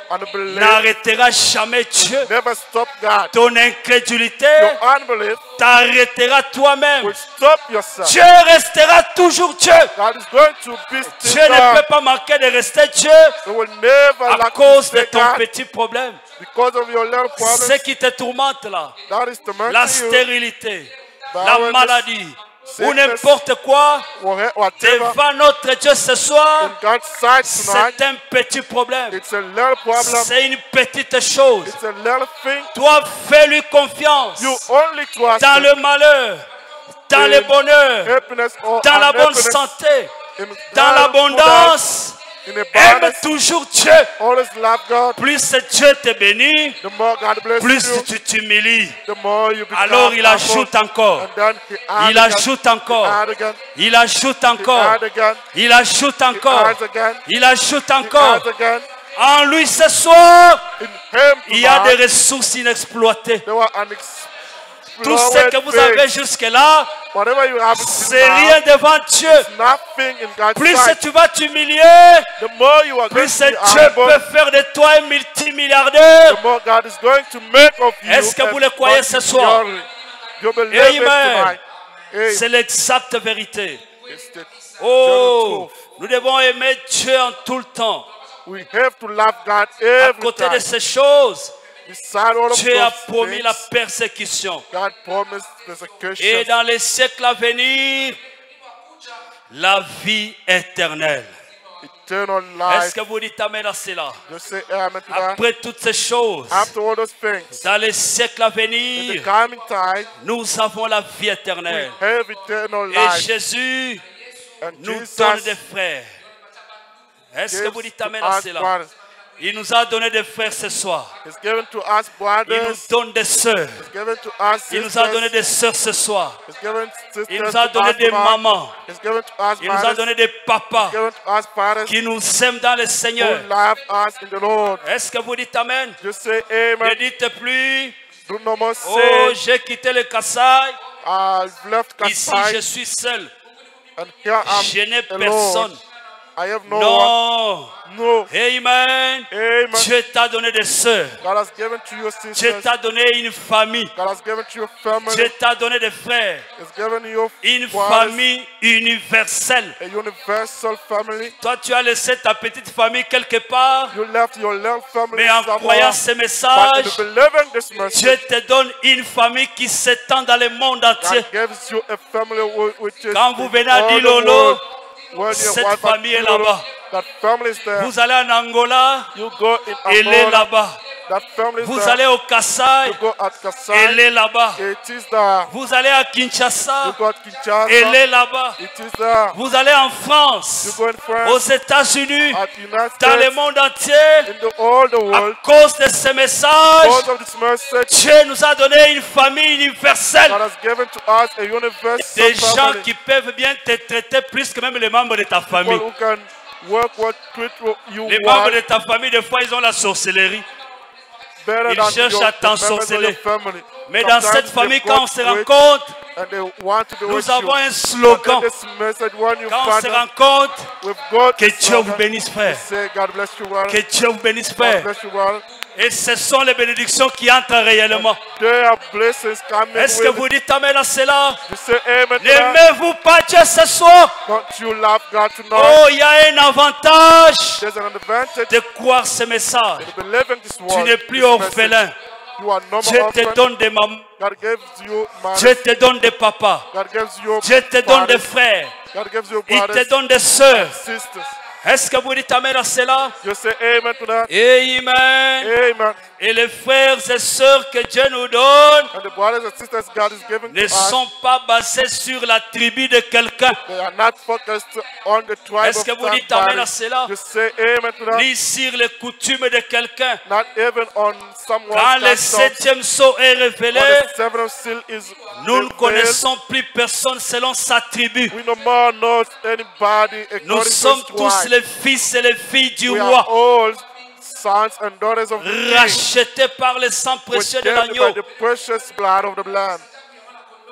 Speaker 4: And belief
Speaker 2: n'arrêtera jamais Dieu.
Speaker 4: never stop God.
Speaker 2: Ton incrédulité
Speaker 4: Your unbelief
Speaker 2: t'arrêtera toi-même.
Speaker 4: will stop yourself.
Speaker 2: Dieu restera toujours Dieu.
Speaker 4: God is going to be
Speaker 2: Dieu
Speaker 4: still
Speaker 2: ne peut
Speaker 4: God.
Speaker 2: pas manquer de rester Dieu
Speaker 4: You will never
Speaker 2: à
Speaker 4: lack
Speaker 2: cause
Speaker 4: to
Speaker 2: de
Speaker 4: stay
Speaker 2: ton
Speaker 4: God
Speaker 2: petit problème.
Speaker 4: because of your little
Speaker 2: Ce
Speaker 4: problems.
Speaker 2: qui te tourmente là,
Speaker 4: That is the
Speaker 2: la
Speaker 4: mercy you,
Speaker 2: stérilité, la
Speaker 4: barrenness,
Speaker 2: maladie ou
Speaker 4: sickness,
Speaker 2: n'importe quoi,
Speaker 4: whatever.
Speaker 2: devant notre Dieu ce soir,
Speaker 4: In God's sight tonight,
Speaker 2: c'est un petit problème.
Speaker 4: it's a little problem.
Speaker 2: C'est une petite chose.
Speaker 4: It's a little thing.
Speaker 2: Toi, fais-lui confiance
Speaker 4: You only trust
Speaker 2: dans
Speaker 4: Him.
Speaker 2: le malheur, dans le bonheur,
Speaker 4: Happiness or
Speaker 2: dans la bonne
Speaker 4: unhappiness,
Speaker 2: santé,
Speaker 4: in
Speaker 2: dans
Speaker 4: health,
Speaker 2: l'abondance.
Speaker 4: in
Speaker 2: Aime
Speaker 4: abundance.
Speaker 2: toujours Dieu.
Speaker 4: Always love God.
Speaker 2: Plus Dieu te bénit,
Speaker 4: The more God bless
Speaker 2: plus
Speaker 4: you,
Speaker 2: tu t'humilies.
Speaker 4: the more you become
Speaker 2: Alors il
Speaker 4: humble.
Speaker 2: ajoute encore.
Speaker 4: And then he adds
Speaker 2: Il
Speaker 4: again,
Speaker 2: ajoute
Speaker 4: he
Speaker 2: encore.
Speaker 4: adds again,
Speaker 2: Il ajoute
Speaker 4: he
Speaker 2: encore.
Speaker 4: adds again,
Speaker 2: Il ajoute
Speaker 4: he
Speaker 2: encore.
Speaker 4: adds again,
Speaker 2: Il ajoute
Speaker 4: he
Speaker 2: encore.
Speaker 4: adds again.
Speaker 2: En lui ce soir,
Speaker 4: In Him
Speaker 2: il y a des
Speaker 4: tonight,
Speaker 2: ressources inexploitées.
Speaker 4: there were
Speaker 2: Tout ce que vous avez jusque-là,
Speaker 4: whatever you have
Speaker 2: c'est rien devant Dieu.
Speaker 4: nothing in God's
Speaker 2: Plus
Speaker 4: sight.
Speaker 2: tu vas t'humilier,
Speaker 4: The more you are going
Speaker 2: plus
Speaker 4: to be
Speaker 2: Dieu
Speaker 4: humble,
Speaker 2: peut faire de toi un multimilliardaire.
Speaker 4: the more God is going to make of you.
Speaker 2: Est-ce que vous le
Speaker 4: a
Speaker 2: croyez ce soir?
Speaker 4: multi-millionaire. You believe it
Speaker 2: Amen.
Speaker 4: tonight. Hey,
Speaker 2: C'est l'exacte vérité.
Speaker 4: it's the
Speaker 2: Oh,
Speaker 4: truth.
Speaker 2: nous devons aimer Dieu en tout le temps.
Speaker 4: We have to love God
Speaker 2: À
Speaker 4: every
Speaker 2: côté
Speaker 4: time.
Speaker 2: de ces choses,
Speaker 4: Beside all of
Speaker 2: Dieu a
Speaker 4: those
Speaker 2: promis
Speaker 4: things,
Speaker 2: la persécution.
Speaker 4: God promised
Speaker 2: Et
Speaker 4: persecution.
Speaker 2: dans les siècles à venir, la vie éternelle.
Speaker 4: eternal
Speaker 2: Est-ce
Speaker 4: life.
Speaker 2: que vous dites amen à cela?
Speaker 4: You say amen to that.
Speaker 2: Après toutes ces choses,
Speaker 4: After all those things,
Speaker 2: dans les siècles à
Speaker 4: in the
Speaker 2: venir,
Speaker 4: coming time,
Speaker 2: nous avons la vie
Speaker 4: we
Speaker 2: éternelle.
Speaker 4: have eternal
Speaker 2: Et
Speaker 4: life.
Speaker 2: Jésus
Speaker 4: And
Speaker 2: nous donne des
Speaker 4: Jesus
Speaker 2: frères. Est-ce que
Speaker 4: gives
Speaker 2: vous dites
Speaker 4: to
Speaker 2: amen à
Speaker 4: us
Speaker 2: cela?
Speaker 4: brothers.
Speaker 2: Il nous a donné des frères ce soir.
Speaker 4: He's given to us
Speaker 2: Il nous
Speaker 4: brothers.
Speaker 2: donne des sœurs.
Speaker 4: He's given to us
Speaker 2: Il nous a donné
Speaker 4: sisters.
Speaker 2: des sœurs ce soir.
Speaker 4: He's given
Speaker 2: Il
Speaker 4: sisters
Speaker 2: nous a
Speaker 4: to
Speaker 2: donné
Speaker 4: us
Speaker 2: des
Speaker 4: tonight.
Speaker 2: mamans.
Speaker 4: He's given to us
Speaker 2: Il nous a
Speaker 4: mothers.
Speaker 2: donné des papas
Speaker 4: He's given to us fathers
Speaker 2: qui nous aiment dans le
Speaker 4: who
Speaker 2: Seigneur.
Speaker 4: love us in the Lord.
Speaker 2: Est-ce que vous dites amen?
Speaker 4: Just say
Speaker 2: Ne
Speaker 4: amen.
Speaker 2: dites plus,
Speaker 4: Do no more
Speaker 2: oh,
Speaker 4: say,
Speaker 2: j'ai quitté le Kassai.
Speaker 4: I've left
Speaker 2: Ici, je
Speaker 4: Kasai
Speaker 2: suis seul.
Speaker 4: and here
Speaker 2: Je n'ai
Speaker 4: I'm
Speaker 2: personne.
Speaker 4: alone. I have no one.
Speaker 2: Non.
Speaker 4: No.
Speaker 2: Amen.
Speaker 4: Amen.
Speaker 2: Dieu t'a donné des sœurs.
Speaker 4: God has given to your
Speaker 2: Dieu
Speaker 4: sisters.
Speaker 2: t'a donné une famille.
Speaker 4: God has given to your family.
Speaker 2: Dieu t'a donné des frères.
Speaker 4: He's given you
Speaker 2: Une
Speaker 4: brothers,
Speaker 2: famille universelle.
Speaker 4: a universal family.
Speaker 2: Toi, tu as laissé ta petite famille quelque part.
Speaker 4: You left your little family
Speaker 2: Mais en
Speaker 4: somewhere.
Speaker 2: croyant ces
Speaker 4: But
Speaker 2: messages,
Speaker 4: in believing this
Speaker 2: Dieu
Speaker 4: message,
Speaker 2: te donne une famille qui s'étend dans le monde entier.
Speaker 4: God gives you a family which is
Speaker 2: Quand vous
Speaker 4: in
Speaker 2: venez à
Speaker 4: all the
Speaker 2: Dilolo,
Speaker 4: world. When your
Speaker 2: cette
Speaker 4: wife at
Speaker 2: famille est
Speaker 4: Dilolo,
Speaker 2: là-bas.
Speaker 4: that family is there.
Speaker 2: Vous allez en Angola,
Speaker 4: You go in
Speaker 2: elle est
Speaker 4: Angola.
Speaker 2: là-bas.
Speaker 4: That family is
Speaker 2: Vous
Speaker 4: there.
Speaker 2: allez au Kassai,
Speaker 4: You go at
Speaker 2: elle
Speaker 4: Kasai.
Speaker 2: est là-bas.
Speaker 4: It is there.
Speaker 2: Vous allez à
Speaker 4: You
Speaker 2: Kinshasa,
Speaker 4: go at Kinshasa.
Speaker 2: elle est là-bas.
Speaker 4: It is there.
Speaker 2: Vous allez en
Speaker 4: You
Speaker 2: France,
Speaker 4: go in France.
Speaker 2: aux États-Unis,
Speaker 4: At United
Speaker 2: dans le
Speaker 4: States.
Speaker 2: monde entier.
Speaker 4: In all the
Speaker 2: À
Speaker 4: world.
Speaker 2: cause de ces messages,
Speaker 4: Because of this message,
Speaker 2: Dieu nous a donné une famille universelle.
Speaker 4: God has given to us a universal
Speaker 2: Des gens
Speaker 4: family.
Speaker 2: qui peuvent bien te traiter plus que même les membres de ta
Speaker 4: People
Speaker 2: famille.
Speaker 4: who can work what treat you
Speaker 2: Les membres
Speaker 4: want
Speaker 2: de ta famille, des fois, ils ont la sorcellerie.
Speaker 4: better
Speaker 2: ils
Speaker 4: than
Speaker 2: cherchent
Speaker 4: your,
Speaker 2: à
Speaker 4: the members of
Speaker 2: t'ensorceler.
Speaker 4: your family.
Speaker 2: Mais dans
Speaker 4: Sometimes
Speaker 2: cette famille,
Speaker 4: they've
Speaker 2: quand
Speaker 4: got
Speaker 2: on se
Speaker 4: rich
Speaker 2: rencontre,
Speaker 4: and they want to be with
Speaker 2: nous avons
Speaker 4: you.
Speaker 2: un slogan.
Speaker 4: But in this message, when you
Speaker 2: Quand on
Speaker 4: find
Speaker 2: se
Speaker 4: out,
Speaker 2: rencontre,
Speaker 4: we've got
Speaker 2: que
Speaker 4: this
Speaker 2: Dieu vous
Speaker 4: slogan,
Speaker 2: bénisse, frère.
Speaker 4: say, God bless you, brother.
Speaker 2: Que Dieu vous bénisse,
Speaker 4: God
Speaker 2: frère.
Speaker 4: bless you, brother.
Speaker 2: Et ce sont les bénédictions qui entrent réellement.
Speaker 4: There are blessings coming
Speaker 2: Est-ce que
Speaker 4: with
Speaker 2: vous
Speaker 4: it.
Speaker 2: dites amen à cela?
Speaker 4: You say amen to that.
Speaker 2: N'aimez-vous pas Dieu ce soir?
Speaker 4: Don't you love God tonight?
Speaker 2: Oh, il y a un avantage
Speaker 4: There's an advantage
Speaker 2: de croire ce message.
Speaker 4: in believing this
Speaker 2: Tu
Speaker 4: word.
Speaker 2: n'es plus
Speaker 4: this message.
Speaker 2: orphelin.
Speaker 4: You are no
Speaker 2: Dieu
Speaker 4: more
Speaker 2: te
Speaker 4: orphan.
Speaker 2: donne des mamans.
Speaker 4: God gives you
Speaker 2: Dieu
Speaker 4: mothers.
Speaker 2: te donne des papas.
Speaker 4: God gives you
Speaker 2: Dieu te donne des
Speaker 4: fathers.
Speaker 2: frères.
Speaker 4: God gives you
Speaker 2: Il te
Speaker 4: brothers,
Speaker 2: donne des sœurs.
Speaker 4: sisters.
Speaker 2: Est-ce que vous dites amen à cela?
Speaker 4: You say amen to that.
Speaker 2: Amen.
Speaker 4: Amen.
Speaker 2: Et les frères et sœurs que Dieu nous donne
Speaker 4: And the brothers and sisters God is giving to
Speaker 2: ne
Speaker 4: us,
Speaker 2: sont pas basés sur la tribu de quelqu'un,
Speaker 4: they are not focused on the tribe
Speaker 2: Est-ce
Speaker 4: of
Speaker 2: que vous dites amen à
Speaker 4: somebody.
Speaker 2: cela?
Speaker 4: You say amen to that.
Speaker 2: ni sur les coutumes de quelqu'un.
Speaker 4: Not even on
Speaker 2: Quand
Speaker 4: someone's
Speaker 2: le
Speaker 4: custom.
Speaker 2: septième sceau est révélé,
Speaker 4: When the seventh seal is
Speaker 2: nous ne
Speaker 4: revealed,
Speaker 2: connaissons plus personne selon sa tribu.
Speaker 4: we no more know anybody
Speaker 2: Nous
Speaker 4: according to
Speaker 2: sommes
Speaker 4: his
Speaker 2: tous
Speaker 4: tribe.
Speaker 2: les fils et les filles du
Speaker 4: We are
Speaker 2: roi,
Speaker 4: all sons and daughters of the King,
Speaker 2: rachetés par le sang précieux de
Speaker 4: redeemed by
Speaker 2: l'agneau.
Speaker 4: the precious blood of the Lamb.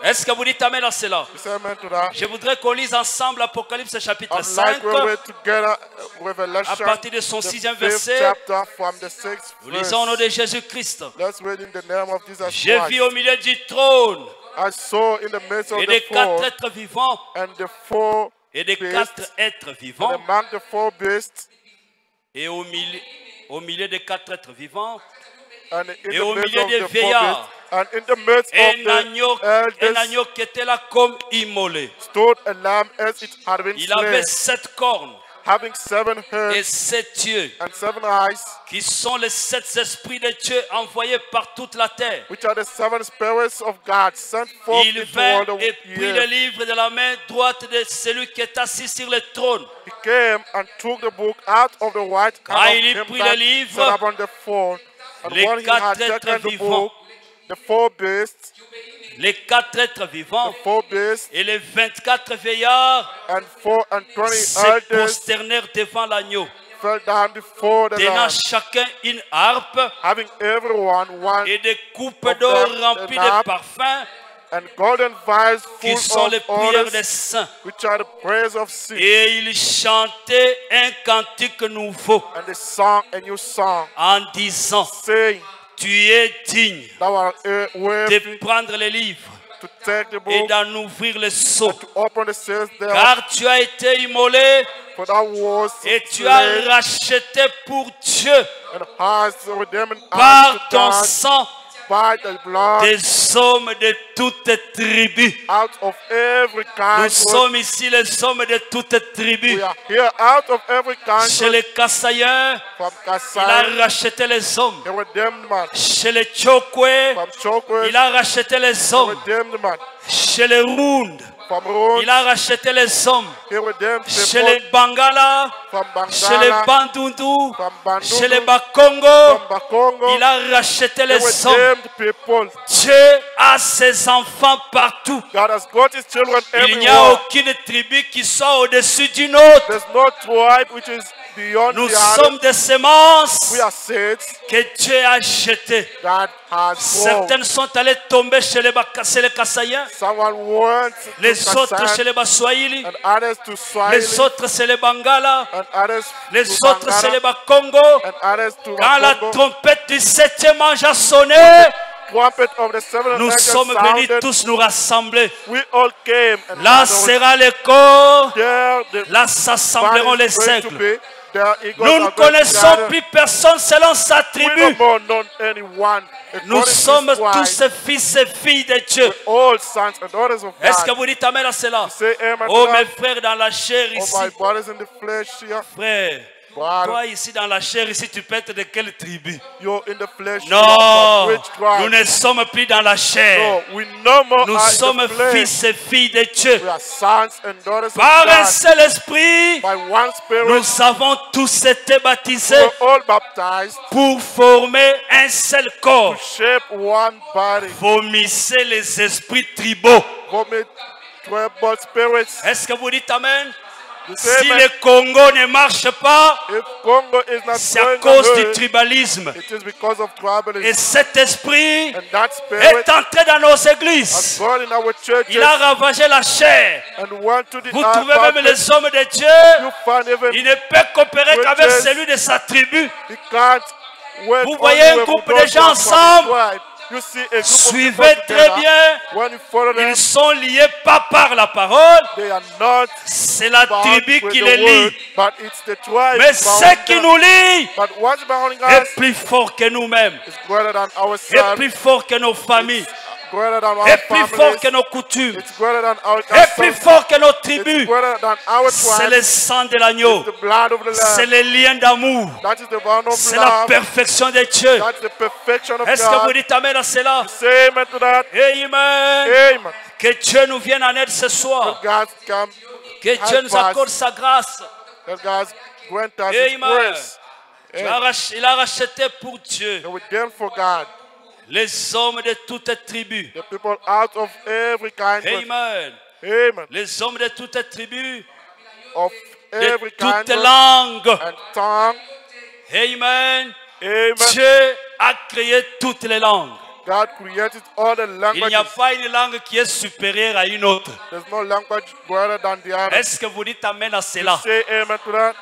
Speaker 2: Est-ce que vous dites amen à cela?
Speaker 4: You say amen to that.
Speaker 2: Je voudrais qu'on lise ensemble Apocalypse chapitre
Speaker 4: I'd
Speaker 2: 5,
Speaker 4: like we read together
Speaker 2: à
Speaker 4: Revelation,
Speaker 2: partir de son
Speaker 4: the
Speaker 2: 6e
Speaker 4: 5th
Speaker 2: verset.
Speaker 4: chapter from the 6th
Speaker 2: Nous
Speaker 4: verse.
Speaker 2: lisons au nom de Jésus-Christ.
Speaker 4: Let's read in the name of Jesus
Speaker 2: J'ai vu
Speaker 4: Christ.
Speaker 2: au milieu du trône
Speaker 4: I saw in the midst of
Speaker 2: et
Speaker 4: the
Speaker 2: des quatre
Speaker 4: four
Speaker 2: êtres vivants
Speaker 4: and the four
Speaker 2: et des
Speaker 4: beasts,
Speaker 2: quatre êtres
Speaker 4: and
Speaker 2: vivants
Speaker 4: among the four beasts,
Speaker 2: et au milieu des quatre êtres vivants
Speaker 4: and in
Speaker 2: et
Speaker 4: the
Speaker 2: au
Speaker 4: midst
Speaker 2: milieu
Speaker 4: of
Speaker 2: des
Speaker 4: the four
Speaker 2: vieillards,
Speaker 4: beasts, and in the midst
Speaker 2: un
Speaker 4: of the elders
Speaker 2: agneau qui était là comme immolé.
Speaker 4: stood a lamb as it had been
Speaker 2: Il avait
Speaker 4: slain,
Speaker 2: 7 cornes
Speaker 4: having 7
Speaker 2: et
Speaker 4: heads
Speaker 2: 7 yeux,
Speaker 4: and 7 eyes,
Speaker 2: qui sont les 7 esprits de Dieu envoyés par toute la terre.
Speaker 4: which are the 7 spirits of God sent forth
Speaker 2: Il
Speaker 4: into
Speaker 2: vint
Speaker 4: all the
Speaker 2: et prit le
Speaker 4: earth.
Speaker 2: livre de la main droite de celui qui est assis sur le trône.
Speaker 4: He came and took the book out of the right hand
Speaker 2: Quand
Speaker 4: of
Speaker 2: il eut
Speaker 4: him
Speaker 2: pris
Speaker 4: that
Speaker 2: le livre,
Speaker 4: sat upon the throne. And
Speaker 2: les
Speaker 4: when he had
Speaker 2: quatre êtres
Speaker 4: taken the
Speaker 2: vivants,
Speaker 4: book, the four beasts,
Speaker 2: Les 4 êtres vivants
Speaker 4: the four beasts,
Speaker 2: et les 24 vieillards
Speaker 4: and 20
Speaker 2: se
Speaker 4: elders
Speaker 2: prosternèrent devant l'agneau,
Speaker 4: fell down before the
Speaker 2: tenant
Speaker 4: Lamb,
Speaker 2: chacun une harpe
Speaker 4: having everyone one
Speaker 2: et des coupes
Speaker 4: of
Speaker 2: d'or
Speaker 4: them
Speaker 2: remplies
Speaker 4: an
Speaker 2: de
Speaker 4: harp,
Speaker 2: parfums
Speaker 4: and golden vials
Speaker 2: qui
Speaker 4: full
Speaker 2: sont les
Speaker 4: of
Speaker 2: prières des
Speaker 4: oils,
Speaker 2: saints.
Speaker 4: which are the prayers of saints.
Speaker 2: Et ils chantaient un cantique nouveau
Speaker 4: And they sang a new song,
Speaker 2: en disant,
Speaker 4: saying,
Speaker 2: tu es digne
Speaker 4: Thou art worthy
Speaker 2: de prendre les livres
Speaker 4: to take the
Speaker 2: et
Speaker 4: book,
Speaker 2: d'en ouvrir le sceau,
Speaker 4: to open the seals thereof,
Speaker 2: car tu as été immolé
Speaker 4: for thou wast
Speaker 2: et tu as
Speaker 4: slain,
Speaker 2: racheté pour Dieu
Speaker 4: and hast redeemed
Speaker 2: par
Speaker 4: unto
Speaker 2: ton
Speaker 4: God
Speaker 2: sang
Speaker 4: by the blood
Speaker 2: des hommes de toutes tribus.
Speaker 4: out of every
Speaker 2: Nous
Speaker 4: kind.
Speaker 2: sommes ici les hommes de toutes tribus.
Speaker 4: We are here out of every kind.
Speaker 2: Chez les Kassaïens,
Speaker 4: From
Speaker 2: il a
Speaker 4: Kasai,
Speaker 2: racheté les hommes.
Speaker 4: a redeemed man.
Speaker 2: Chez les Chokwe,
Speaker 4: From Chokwe,
Speaker 2: il a racheté les
Speaker 4: a
Speaker 2: hommes.
Speaker 4: redeemed man.
Speaker 2: Chez les Round,
Speaker 4: From Roon,
Speaker 2: il a racheté les hommes.
Speaker 4: a redeemed
Speaker 2: Chez les
Speaker 4: people.
Speaker 2: Bangala,
Speaker 4: From
Speaker 2: chez les
Speaker 4: Bangala,
Speaker 2: Bandundu,
Speaker 4: from
Speaker 2: chez les
Speaker 4: Bandundu,
Speaker 2: Bakongo,
Speaker 4: from Bakongo,
Speaker 2: il a racheté
Speaker 4: a
Speaker 2: les hommes.
Speaker 4: redeemed people.
Speaker 2: Dieu a ses enfants partout.
Speaker 4: God has got his children
Speaker 2: Il n'y a
Speaker 4: everywhere.
Speaker 2: aucune tribu qui soit au-dessus d'une autre.
Speaker 4: There's no tribe which is beyond
Speaker 2: Nous
Speaker 4: the other.
Speaker 2: sommes des semences
Speaker 4: We are seeds
Speaker 2: que Dieu a jetées.
Speaker 4: that has grown.
Speaker 2: Certaines sont allées tomber chez les Kassaïens,
Speaker 4: Someone wants
Speaker 2: les
Speaker 4: to
Speaker 2: autres
Speaker 4: Kasai,
Speaker 2: chez les Baswahili,
Speaker 4: and others to Swahili,
Speaker 2: les autres c'est les Bangala,
Speaker 4: and others
Speaker 2: les
Speaker 4: to
Speaker 2: autres c'est les
Speaker 4: Bangala,
Speaker 2: Bakongo.
Speaker 4: and others to
Speaker 2: Quand la
Speaker 4: Bakongo.
Speaker 2: trompette du 7e ange a sonné,
Speaker 4: Trumpet of the seventh
Speaker 2: nous
Speaker 4: angel
Speaker 2: sommes venus
Speaker 4: sounded.
Speaker 2: tous nous rassembler.
Speaker 4: We all came, and
Speaker 2: Là sera l'écho,
Speaker 4: there the
Speaker 2: là s'assembleront
Speaker 4: valley
Speaker 2: les
Speaker 4: is going to
Speaker 2: aigles.
Speaker 4: be. Their eagles
Speaker 2: Nous ne
Speaker 4: are going to
Speaker 2: connaissons
Speaker 4: gather.
Speaker 2: plus personne selon sa
Speaker 4: We
Speaker 2: tribu.
Speaker 4: no more know anyone.
Speaker 2: Nous
Speaker 4: According to
Speaker 2: sommes
Speaker 4: this tribe,
Speaker 2: tous fils et filles de Dieu.
Speaker 4: all sons and daughters of
Speaker 2: Est-ce que
Speaker 4: God.
Speaker 2: vous dites amen à cela?
Speaker 4: Say amen
Speaker 2: Oh
Speaker 4: to
Speaker 2: mes
Speaker 4: that.
Speaker 2: frères dans la chair
Speaker 4: Oh,
Speaker 2: ici.
Speaker 4: my brothers in the flesh here.
Speaker 2: Frère,
Speaker 4: Brother,
Speaker 2: toi ici dans la chair ici, tu peux être de quelle tribu?
Speaker 4: you're in the flesh. You are
Speaker 2: Non,
Speaker 4: from which
Speaker 2: nous
Speaker 4: tribe?
Speaker 2: ne sommes plus dans la chair.
Speaker 4: No, we no more
Speaker 2: Nous
Speaker 4: are in
Speaker 2: sommes
Speaker 4: the flesh.
Speaker 2: fils et filles de Dieu.
Speaker 4: We are sons and daughters of
Speaker 2: Par un
Speaker 4: God.
Speaker 2: seul esprit,
Speaker 4: By one Spirit,
Speaker 2: nous avons tous été baptisés
Speaker 4: we're all baptized
Speaker 2: pour former un seul
Speaker 4: to
Speaker 2: corps.
Speaker 4: shape one body.
Speaker 2: Vomissez les esprits tribaux.
Speaker 4: Vomit tribal spirits.
Speaker 2: Est-ce que vous dites amen?
Speaker 4: You say
Speaker 2: Si
Speaker 4: amen.
Speaker 2: le Congo ne marche pas,
Speaker 4: If Congo is not
Speaker 2: c'est à
Speaker 4: going
Speaker 2: cause du
Speaker 4: ahead,
Speaker 2: tribalisme.
Speaker 4: it is because of
Speaker 2: Et
Speaker 4: tribalism.
Speaker 2: cet esprit
Speaker 4: And that spirit
Speaker 2: est entré dans nos
Speaker 4: has
Speaker 2: églises.
Speaker 4: gone in our churches
Speaker 2: Il a ravagé la chair.
Speaker 4: and went to the
Speaker 2: Vous trouvez même les hommes de Dieu,
Speaker 4: You find even
Speaker 2: il ne peut coopérer qu'avec
Speaker 4: Churches.
Speaker 2: celui de sa tribu.
Speaker 4: he can't work
Speaker 2: Vous voyez un groupe de gens ensemble.
Speaker 4: You see a group of
Speaker 2: Suivez
Speaker 4: people
Speaker 2: très
Speaker 4: together.
Speaker 2: bien.
Speaker 4: When you follow them,
Speaker 2: Ils sont liés pas par la parole,
Speaker 4: they are not
Speaker 2: c'est la
Speaker 4: bound
Speaker 2: tribu
Speaker 4: with
Speaker 2: qui
Speaker 4: the
Speaker 2: les
Speaker 4: word,
Speaker 2: lie.
Speaker 4: but it's the tribe
Speaker 2: Mais
Speaker 4: bound
Speaker 2: ce qui
Speaker 4: them.
Speaker 2: nous lie
Speaker 4: But what's bounding
Speaker 2: est
Speaker 4: us
Speaker 2: plus fort que nous-mêmes,
Speaker 4: is greater than
Speaker 2: est
Speaker 4: ourselves,
Speaker 2: plus fort que nos familles,
Speaker 4: greater than our
Speaker 2: est plus fort
Speaker 4: families,
Speaker 2: que nos coutumes,
Speaker 4: it's greater than our
Speaker 2: est plus
Speaker 4: customs,
Speaker 2: fort que nos
Speaker 4: it's
Speaker 2: tribus.
Speaker 4: greater than our
Speaker 2: C'est
Speaker 4: tribe,
Speaker 2: le sang de l'agneau,
Speaker 4: the blood of the
Speaker 2: c'est
Speaker 4: Lamb.
Speaker 2: le lien d'amour,
Speaker 4: That is the bond of
Speaker 2: c'est la
Speaker 4: love.
Speaker 2: perfection de Dieu.
Speaker 4: That's the perfection of
Speaker 2: Est-ce que vous
Speaker 4: God.
Speaker 2: dites amen à cela?
Speaker 4: Say amen to that.
Speaker 2: Amen.
Speaker 4: Amen.
Speaker 2: Que Dieu nous vienne en aide ce soir.
Speaker 4: God come,
Speaker 2: Que Dieu nous accorde sa grâce.
Speaker 4: that God grant us His
Speaker 2: Amen.
Speaker 4: grace.
Speaker 2: Il a racheté pour Dieu
Speaker 4: And we them for God,
Speaker 2: les hommes de toutes tribus.
Speaker 4: the people out of every kind of,
Speaker 2: Amen.
Speaker 4: amen,
Speaker 2: Les hommes de toutes tribus,
Speaker 4: of
Speaker 2: de
Speaker 4: every kind
Speaker 2: toutes
Speaker 4: of
Speaker 2: langues.
Speaker 4: and tongue.
Speaker 2: Amen.
Speaker 4: Amen.
Speaker 2: Dieu a créé toutes les langues.
Speaker 4: God created all the
Speaker 2: Il n'y a
Speaker 4: languages.
Speaker 2: pas une langue qui est supérieure à une autre.
Speaker 4: There's no language greater than the other.
Speaker 2: Est-ce que vous dites amen à cela?
Speaker 4: Say amen to that.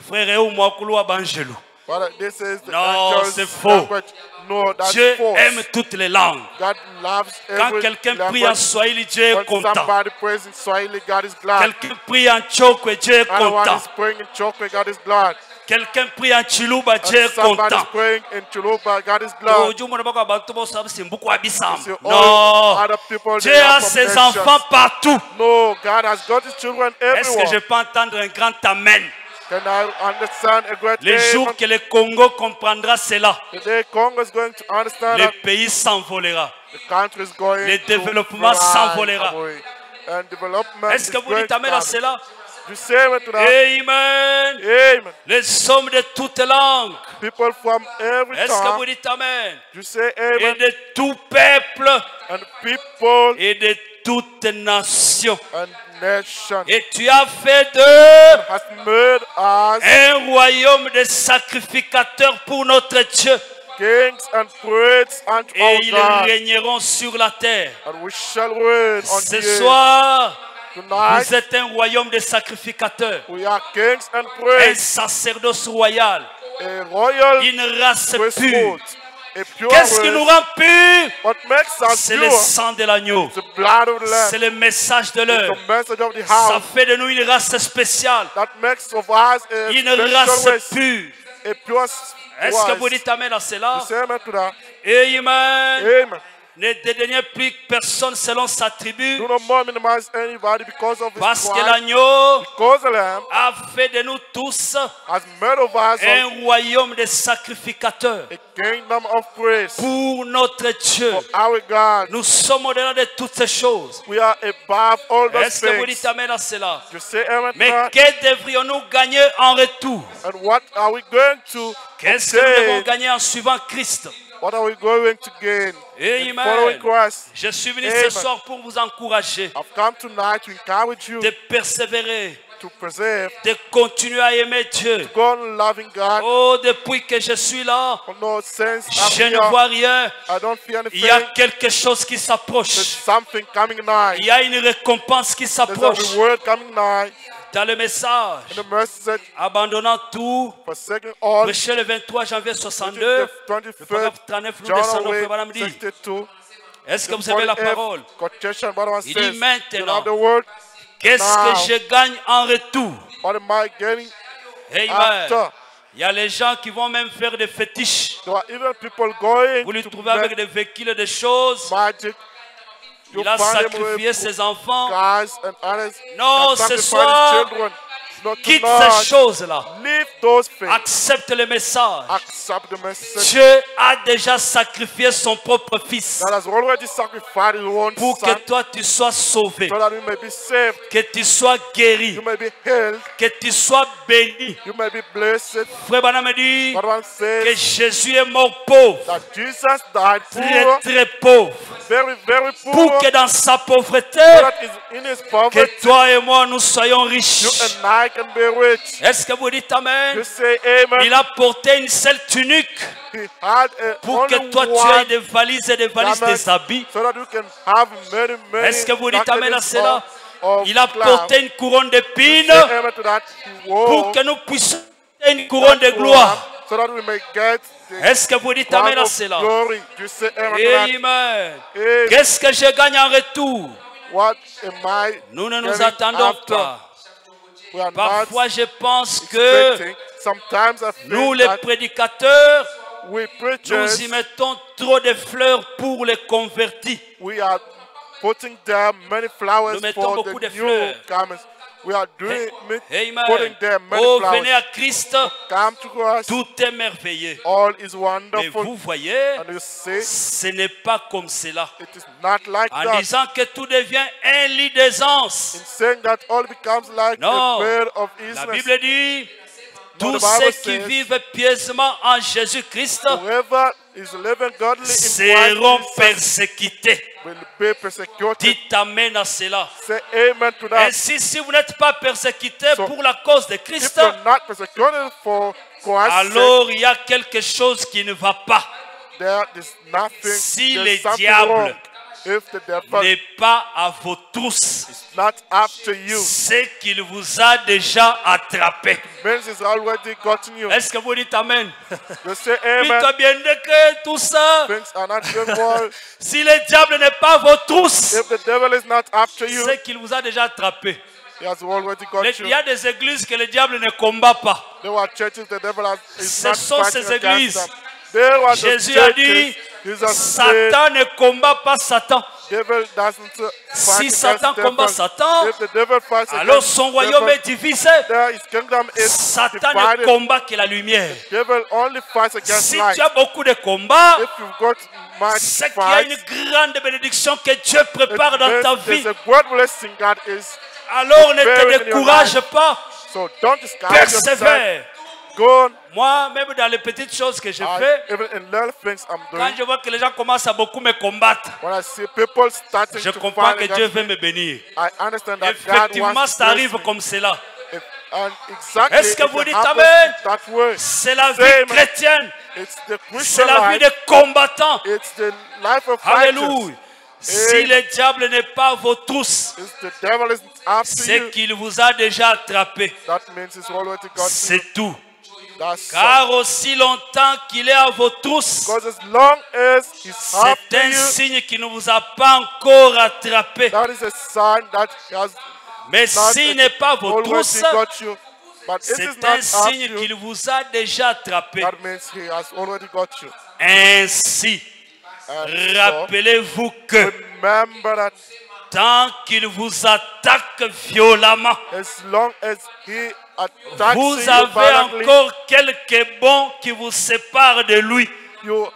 Speaker 2: Frère Oumoakulu Abangelou.
Speaker 4: But this is the
Speaker 2: Non,
Speaker 4: angel's
Speaker 2: c'est faux.
Speaker 4: language. No, that's
Speaker 2: Dieu
Speaker 4: false.
Speaker 2: aime toutes les langues.
Speaker 4: God loves
Speaker 2: Quand
Speaker 4: every
Speaker 2: quelqu'un prie en
Speaker 4: language.
Speaker 2: Swahili, Dieu est
Speaker 4: When
Speaker 2: content.
Speaker 4: somebody prays in Swahili, God is glad.
Speaker 2: Quelqu'un prie en Chokwe, Dieu est
Speaker 4: Anyone
Speaker 2: content.
Speaker 4: is praying in Chokwe, God is glad.
Speaker 2: Quelqu'un prie en Chiluba, Dieu
Speaker 4: And
Speaker 2: est
Speaker 4: somebody is
Speaker 2: content.
Speaker 4: praying in Chiluba, God is glad. See, all
Speaker 2: Non,
Speaker 4: other people,
Speaker 2: Dieu
Speaker 4: they are
Speaker 2: a
Speaker 4: from
Speaker 2: ses
Speaker 4: nations.
Speaker 2: enfants partout.
Speaker 4: No, God has got his children
Speaker 2: Est-ce que je
Speaker 4: everywhere.
Speaker 2: peux entendre un grand amen?
Speaker 4: Can I understand a great
Speaker 2: Le jour
Speaker 4: amen?
Speaker 2: que le Congo comprendra cela,
Speaker 4: The day Congo is going to understand
Speaker 2: le
Speaker 4: that
Speaker 2: pays s'envolera.
Speaker 4: the country is going
Speaker 2: Le
Speaker 4: to
Speaker 2: développement
Speaker 4: fly
Speaker 2: s'envolera.
Speaker 4: away. And development
Speaker 2: Est-ce
Speaker 4: is
Speaker 2: que vous
Speaker 4: going
Speaker 2: dites
Speaker 4: to
Speaker 2: amen à
Speaker 4: come.
Speaker 2: cela?
Speaker 4: You say amen to that?
Speaker 2: Amen.
Speaker 4: Amen.
Speaker 2: Les hommes de toutes langues.
Speaker 4: People from every
Speaker 2: Est-ce que vous
Speaker 4: tongue.
Speaker 2: dites amen?
Speaker 4: You say
Speaker 2: Et
Speaker 4: amen.
Speaker 2: de tout peuple
Speaker 4: And people
Speaker 2: et de toute nation.
Speaker 4: and nations
Speaker 2: Et tu as fait d'eux
Speaker 4: has made us
Speaker 2: un royaume de sacrificateurs pour notre Dieu.
Speaker 4: kings and priests unto
Speaker 2: Et
Speaker 4: our
Speaker 2: ils
Speaker 4: God.
Speaker 2: régneront sur la terre.
Speaker 4: And we shall reign on
Speaker 2: Ce
Speaker 4: the earth.
Speaker 2: soir,
Speaker 4: Tonight,
Speaker 2: vous êtes un royaume de sacrificateurs.
Speaker 4: we are kings and
Speaker 2: Un
Speaker 4: priests,
Speaker 2: sacerdoce royal.
Speaker 4: a royal
Speaker 2: Une race pure.
Speaker 4: priesthood, a pure
Speaker 2: Qu'est-ce qui nous
Speaker 4: race.
Speaker 2: rend purs?
Speaker 4: What makes us
Speaker 2: C'est le
Speaker 4: pure?
Speaker 2: sang de l'agneau.
Speaker 4: The blood of the
Speaker 2: C'est
Speaker 4: Lamb.
Speaker 2: le message de l'heure.
Speaker 4: The message of the
Speaker 2: Ça
Speaker 4: house.
Speaker 2: fait de nous une race spéciale.
Speaker 4: That makes of us a
Speaker 2: Une
Speaker 4: special
Speaker 2: race
Speaker 4: race,
Speaker 2: pure.
Speaker 4: a pure
Speaker 2: Est-ce que vous
Speaker 4: race.
Speaker 2: dites amen à cela?
Speaker 4: You say amen to that?
Speaker 2: Amen.
Speaker 4: Amen.
Speaker 2: Ne dédaignez plus personne selon sa tribu.
Speaker 4: Do not more minimize anybody because of his
Speaker 2: Parce que
Speaker 4: tribe.
Speaker 2: l'agneau
Speaker 4: Because the Lamb
Speaker 2: a fait de nous tous
Speaker 4: has made of us
Speaker 2: un royaume de sacrificateurs
Speaker 4: a kingdom of praise
Speaker 2: pour notre Dieu.
Speaker 4: for our God.
Speaker 2: Nous sommes au-delà de toutes ces choses.
Speaker 4: We are above all those
Speaker 2: Est-ce que vous dites
Speaker 4: things.
Speaker 2: amen à cela?
Speaker 4: You say amen to
Speaker 2: Mais
Speaker 4: that?
Speaker 2: que devrions-nous gagner en retour?
Speaker 4: And what are we going to
Speaker 2: Qu'est-ce que nous devons
Speaker 4: obtain?
Speaker 2: gagner en suivant Christ?
Speaker 4: What are we going to gain in
Speaker 2: Amen.
Speaker 4: following Christ?
Speaker 2: Je suis venu
Speaker 4: Amen.
Speaker 2: ce soir pour vous encourager
Speaker 4: I've come tonight to encourage you
Speaker 2: de persévérer,
Speaker 4: to preserve,
Speaker 2: de continuer à aimer Dieu.
Speaker 4: go on loving God.
Speaker 2: Oh, depuis que je suis là,
Speaker 4: For no sense
Speaker 2: je
Speaker 4: I'm
Speaker 2: ne
Speaker 4: here.
Speaker 2: vois rien.
Speaker 4: I don't feel
Speaker 2: Il y a
Speaker 4: anything.
Speaker 2: quelque chose qui
Speaker 4: There's
Speaker 2: s'approche.
Speaker 4: something coming nigh.
Speaker 2: Il y a une récompense qui
Speaker 4: There's a
Speaker 2: s'approche.
Speaker 4: reward coming nigh.
Speaker 2: Dans le message,
Speaker 4: And the message,
Speaker 2: abandonnant tout,
Speaker 4: forsaking all,
Speaker 2: prêché le 23 janvier
Speaker 4: the
Speaker 2: 62, le
Speaker 4: 21st
Speaker 2: paragraphe 39, nous
Speaker 4: John
Speaker 2: descendons,
Speaker 4: away,
Speaker 2: frère Madame dit.
Speaker 4: 62.
Speaker 2: Est-ce que
Speaker 4: The
Speaker 2: vous avez la
Speaker 4: 48th
Speaker 2: parole?
Speaker 4: quotation, Brother
Speaker 2: Il dit
Speaker 4: says, you
Speaker 2: maintenant,
Speaker 4: have the word,
Speaker 2: qu'est-ce
Speaker 4: now.
Speaker 2: que je gagne en retour?
Speaker 4: what am I getting
Speaker 2: Amen.
Speaker 4: after?
Speaker 2: Il y a les gens qui vont même faire des fétiches.
Speaker 4: There are even people going
Speaker 2: Vous lui
Speaker 4: to
Speaker 2: trouvez avec
Speaker 4: make
Speaker 2: des véhicules, des choses.
Speaker 4: magic. You
Speaker 2: Il a
Speaker 4: find them
Speaker 2: sacrifié
Speaker 4: with
Speaker 2: ses enfants.
Speaker 4: guys and others
Speaker 2: Non,
Speaker 4: that
Speaker 2: ce
Speaker 4: sacrifice
Speaker 2: soir,
Speaker 4: children. Not
Speaker 2: quitte
Speaker 4: tonight.
Speaker 2: ces choses-là.
Speaker 4: Leave those things.
Speaker 2: Accepte le message.
Speaker 4: Accept the message.
Speaker 2: Dieu a déjà sacrifié son propre fils
Speaker 4: That has already sacrificed his own
Speaker 2: pour que
Speaker 4: son,
Speaker 2: toi tu sois sauvé,
Speaker 4: so that you may be saved,
Speaker 2: que tu sois guéri,
Speaker 4: you may be healed,
Speaker 2: que tu sois béni.
Speaker 4: you may be blessed.
Speaker 2: Frère Branham dit
Speaker 4: But one
Speaker 2: que
Speaker 4: says
Speaker 2: Jésus est mort pauvre,
Speaker 4: that Jesus died
Speaker 2: très
Speaker 4: poor,
Speaker 2: très pauvre,
Speaker 4: very, very poor,
Speaker 2: pour que dans sa pauvreté,
Speaker 4: so that is in his poverty,
Speaker 2: que toi et moi nous soyons
Speaker 4: you
Speaker 2: riches.
Speaker 4: and I can be rich.
Speaker 2: Est-ce que vous dites Amen?
Speaker 4: You say amen.
Speaker 2: Il a porté une seule tunique
Speaker 4: He had a
Speaker 2: pour que
Speaker 4: only
Speaker 2: toi tu aies
Speaker 4: one
Speaker 2: des valises et des valises
Speaker 4: garment,
Speaker 2: des habits.
Speaker 4: so that you can have many, many
Speaker 2: Est-ce que vous dites Amen à
Speaker 4: garments
Speaker 2: cela?
Speaker 4: of
Speaker 2: Il a
Speaker 4: cloth.
Speaker 2: porté une couronne d'épines
Speaker 4: Say amen to that. He wore
Speaker 2: pour que nous puissions porter une couronne de
Speaker 4: that
Speaker 2: gloire.
Speaker 4: so that we may get the
Speaker 2: Est-ce que vous dites
Speaker 4: crown
Speaker 2: Amen à
Speaker 4: of
Speaker 2: cela?
Speaker 4: glory. You say amen to that.
Speaker 2: Amen.
Speaker 4: Amen.
Speaker 2: Qu'est-ce que je gagne en retour?
Speaker 4: What am I
Speaker 2: Nous ne nous
Speaker 4: getting
Speaker 2: attendons
Speaker 4: after?
Speaker 2: pas.
Speaker 4: We are not
Speaker 2: Parfois, je pense que
Speaker 4: expecting. Sometimes I
Speaker 2: nous,
Speaker 4: think
Speaker 2: les
Speaker 4: that
Speaker 2: prédicateurs,
Speaker 4: we
Speaker 2: nous
Speaker 4: preachers,
Speaker 2: y mettons trop de fleurs pour les convertis.
Speaker 4: we are putting there many flowers
Speaker 2: Nous mettons
Speaker 4: for
Speaker 2: beaucoup
Speaker 4: the
Speaker 2: de fleurs.
Speaker 4: newcomers. We are doing
Speaker 2: Amen.
Speaker 4: putting there many
Speaker 2: Oh,
Speaker 4: flowers.
Speaker 2: venez à Christ,
Speaker 4: Come to Christ.
Speaker 2: tout est merveilleux.
Speaker 4: All is
Speaker 2: Mais
Speaker 4: wonderful.
Speaker 2: vous voyez,
Speaker 4: And you see,
Speaker 2: ce n'est pas comme cela.
Speaker 4: it is not like
Speaker 2: En
Speaker 4: that.
Speaker 2: disant que tout devient un lit d'aisance.
Speaker 4: In saying that all becomes like
Speaker 2: Non.
Speaker 4: a bed of
Speaker 2: La
Speaker 4: easiness.
Speaker 2: Bible dit,
Speaker 4: No,
Speaker 2: tous
Speaker 4: the Bible
Speaker 2: ceux qui
Speaker 4: says,
Speaker 2: vivent pieusement en Jésus-Christ
Speaker 4: whoever is living godly in
Speaker 2: seront
Speaker 4: Christ Jesus
Speaker 2: persécutés.
Speaker 4: will be persecuted.
Speaker 2: Dites Amen à cela.
Speaker 4: Say amen to that.
Speaker 2: Ainsi, si vous n'êtes pas persécuté
Speaker 4: So,
Speaker 2: pour la cause de
Speaker 4: If
Speaker 2: Christ,
Speaker 4: you're not persecuted for Christ's sake,
Speaker 2: alors il y a quelque chose qui ne va pas.
Speaker 4: there is nothing,
Speaker 2: Si
Speaker 4: there's
Speaker 2: le
Speaker 4: something
Speaker 2: diable
Speaker 4: wrong. If the devil
Speaker 2: N'est pas à vos trousses.
Speaker 4: is not after you,
Speaker 2: C'est qu'il vous a déjà attrapé.
Speaker 4: means he's already gotten you.
Speaker 2: Est-ce que vous dites Amen?
Speaker 4: You say
Speaker 2: Dites-toi
Speaker 4: amen.
Speaker 2: bien que tout ça,
Speaker 4: Things are not going well.
Speaker 2: si le diable n'est pas à vos trousses,
Speaker 4: If the devil is not after you,
Speaker 2: c'est qu'il vous a déjà attrapé.
Speaker 4: he has already got
Speaker 2: Il
Speaker 4: you.
Speaker 2: y a des églises que le diable ne combat pas.
Speaker 4: There were churches the devil is
Speaker 2: Ce
Speaker 4: not
Speaker 2: sont
Speaker 4: fighting
Speaker 2: ces
Speaker 4: against
Speaker 2: églises.
Speaker 4: them. There were the
Speaker 2: Jésus a
Speaker 4: churches.
Speaker 2: dit,
Speaker 4: Jesus said,
Speaker 2: Satan ne combat pas Satan.
Speaker 4: devil doesn't fight
Speaker 2: Si
Speaker 4: against
Speaker 2: Satan
Speaker 4: the
Speaker 2: combat
Speaker 4: devil.
Speaker 2: Satan,
Speaker 4: If the devil fights
Speaker 2: alors
Speaker 4: against
Speaker 2: son
Speaker 4: the
Speaker 2: royaume
Speaker 4: devil,
Speaker 2: est divisé.
Speaker 4: there his kingdom is
Speaker 2: Satan ne
Speaker 4: divided.
Speaker 2: combat que la lumière.
Speaker 4: Devil only fights against
Speaker 2: Si
Speaker 4: light.
Speaker 2: tu as beaucoup de combats,
Speaker 4: If you've got much
Speaker 2: c'est qu'il y a
Speaker 4: fight,
Speaker 2: une grande bénédiction que Dieu prépare dans ta vie.
Speaker 4: there's a great blessing God is.
Speaker 2: Alors ne
Speaker 4: preparing
Speaker 2: te
Speaker 4: in your
Speaker 2: décourage pas.
Speaker 4: So don't discourage yourself.
Speaker 2: Persévère.
Speaker 4: Go on.
Speaker 2: Moi, même dans les petites choses que je
Speaker 4: I,
Speaker 2: fais,
Speaker 4: even in little things I'm
Speaker 2: quand
Speaker 4: doing,
Speaker 2: je vois que les gens commencent à beaucoup me combattre,
Speaker 4: when I see people starting
Speaker 2: je
Speaker 4: to
Speaker 2: comprends
Speaker 4: fight
Speaker 2: que Dieu
Speaker 4: against
Speaker 2: veut
Speaker 4: me,
Speaker 2: me bénir.
Speaker 4: I understand that God
Speaker 2: Effectivement,
Speaker 4: wants
Speaker 2: ça
Speaker 4: to
Speaker 2: arrive
Speaker 4: bless me.
Speaker 2: comme cela.
Speaker 4: And exactly,
Speaker 2: Est-ce que
Speaker 4: it
Speaker 2: vous dites
Speaker 4: happens
Speaker 2: Amen?
Speaker 4: that way.
Speaker 2: C'est la
Speaker 4: Say
Speaker 2: vie
Speaker 4: amen.
Speaker 2: chrétienne.
Speaker 4: It's the
Speaker 2: C'est
Speaker 4: Christian
Speaker 2: la vie
Speaker 4: life.
Speaker 2: de combattant.
Speaker 4: It's the life of righteous.
Speaker 2: Alléluia. Si le diable n'est pas à vos trousses,
Speaker 4: If the devil isn't after
Speaker 2: c'est
Speaker 4: you,
Speaker 2: qu'il vous a déjà attrapé.
Speaker 4: that means he's already got you.
Speaker 2: C'est tout.
Speaker 4: That's so.
Speaker 2: Car aussi longtemps qu'il est à vos trousses,
Speaker 4: Because as long as he's
Speaker 2: c'est
Speaker 4: after
Speaker 2: un
Speaker 4: you,
Speaker 2: signe qu'il ne vous a pas encore attrapé.
Speaker 4: that is a sign that he has
Speaker 2: Mais
Speaker 4: not
Speaker 2: s'il n'est pas à vos
Speaker 4: already
Speaker 2: trousses,
Speaker 4: got you. But if he's
Speaker 2: c'est
Speaker 4: not
Speaker 2: un
Speaker 4: after
Speaker 2: signe
Speaker 4: you,
Speaker 2: qu'il vous a déjà attrapé.
Speaker 4: that means he has already got you.
Speaker 2: Ainsi,
Speaker 4: And so,
Speaker 2: rappelez-vous que
Speaker 4: remember that
Speaker 2: tant qu'il vous attaque violemment,
Speaker 4: as long as he attacks
Speaker 2: vous
Speaker 4: you
Speaker 2: avez
Speaker 4: violently,
Speaker 2: encore quelques bons qui vous séparent de lui.
Speaker 4: you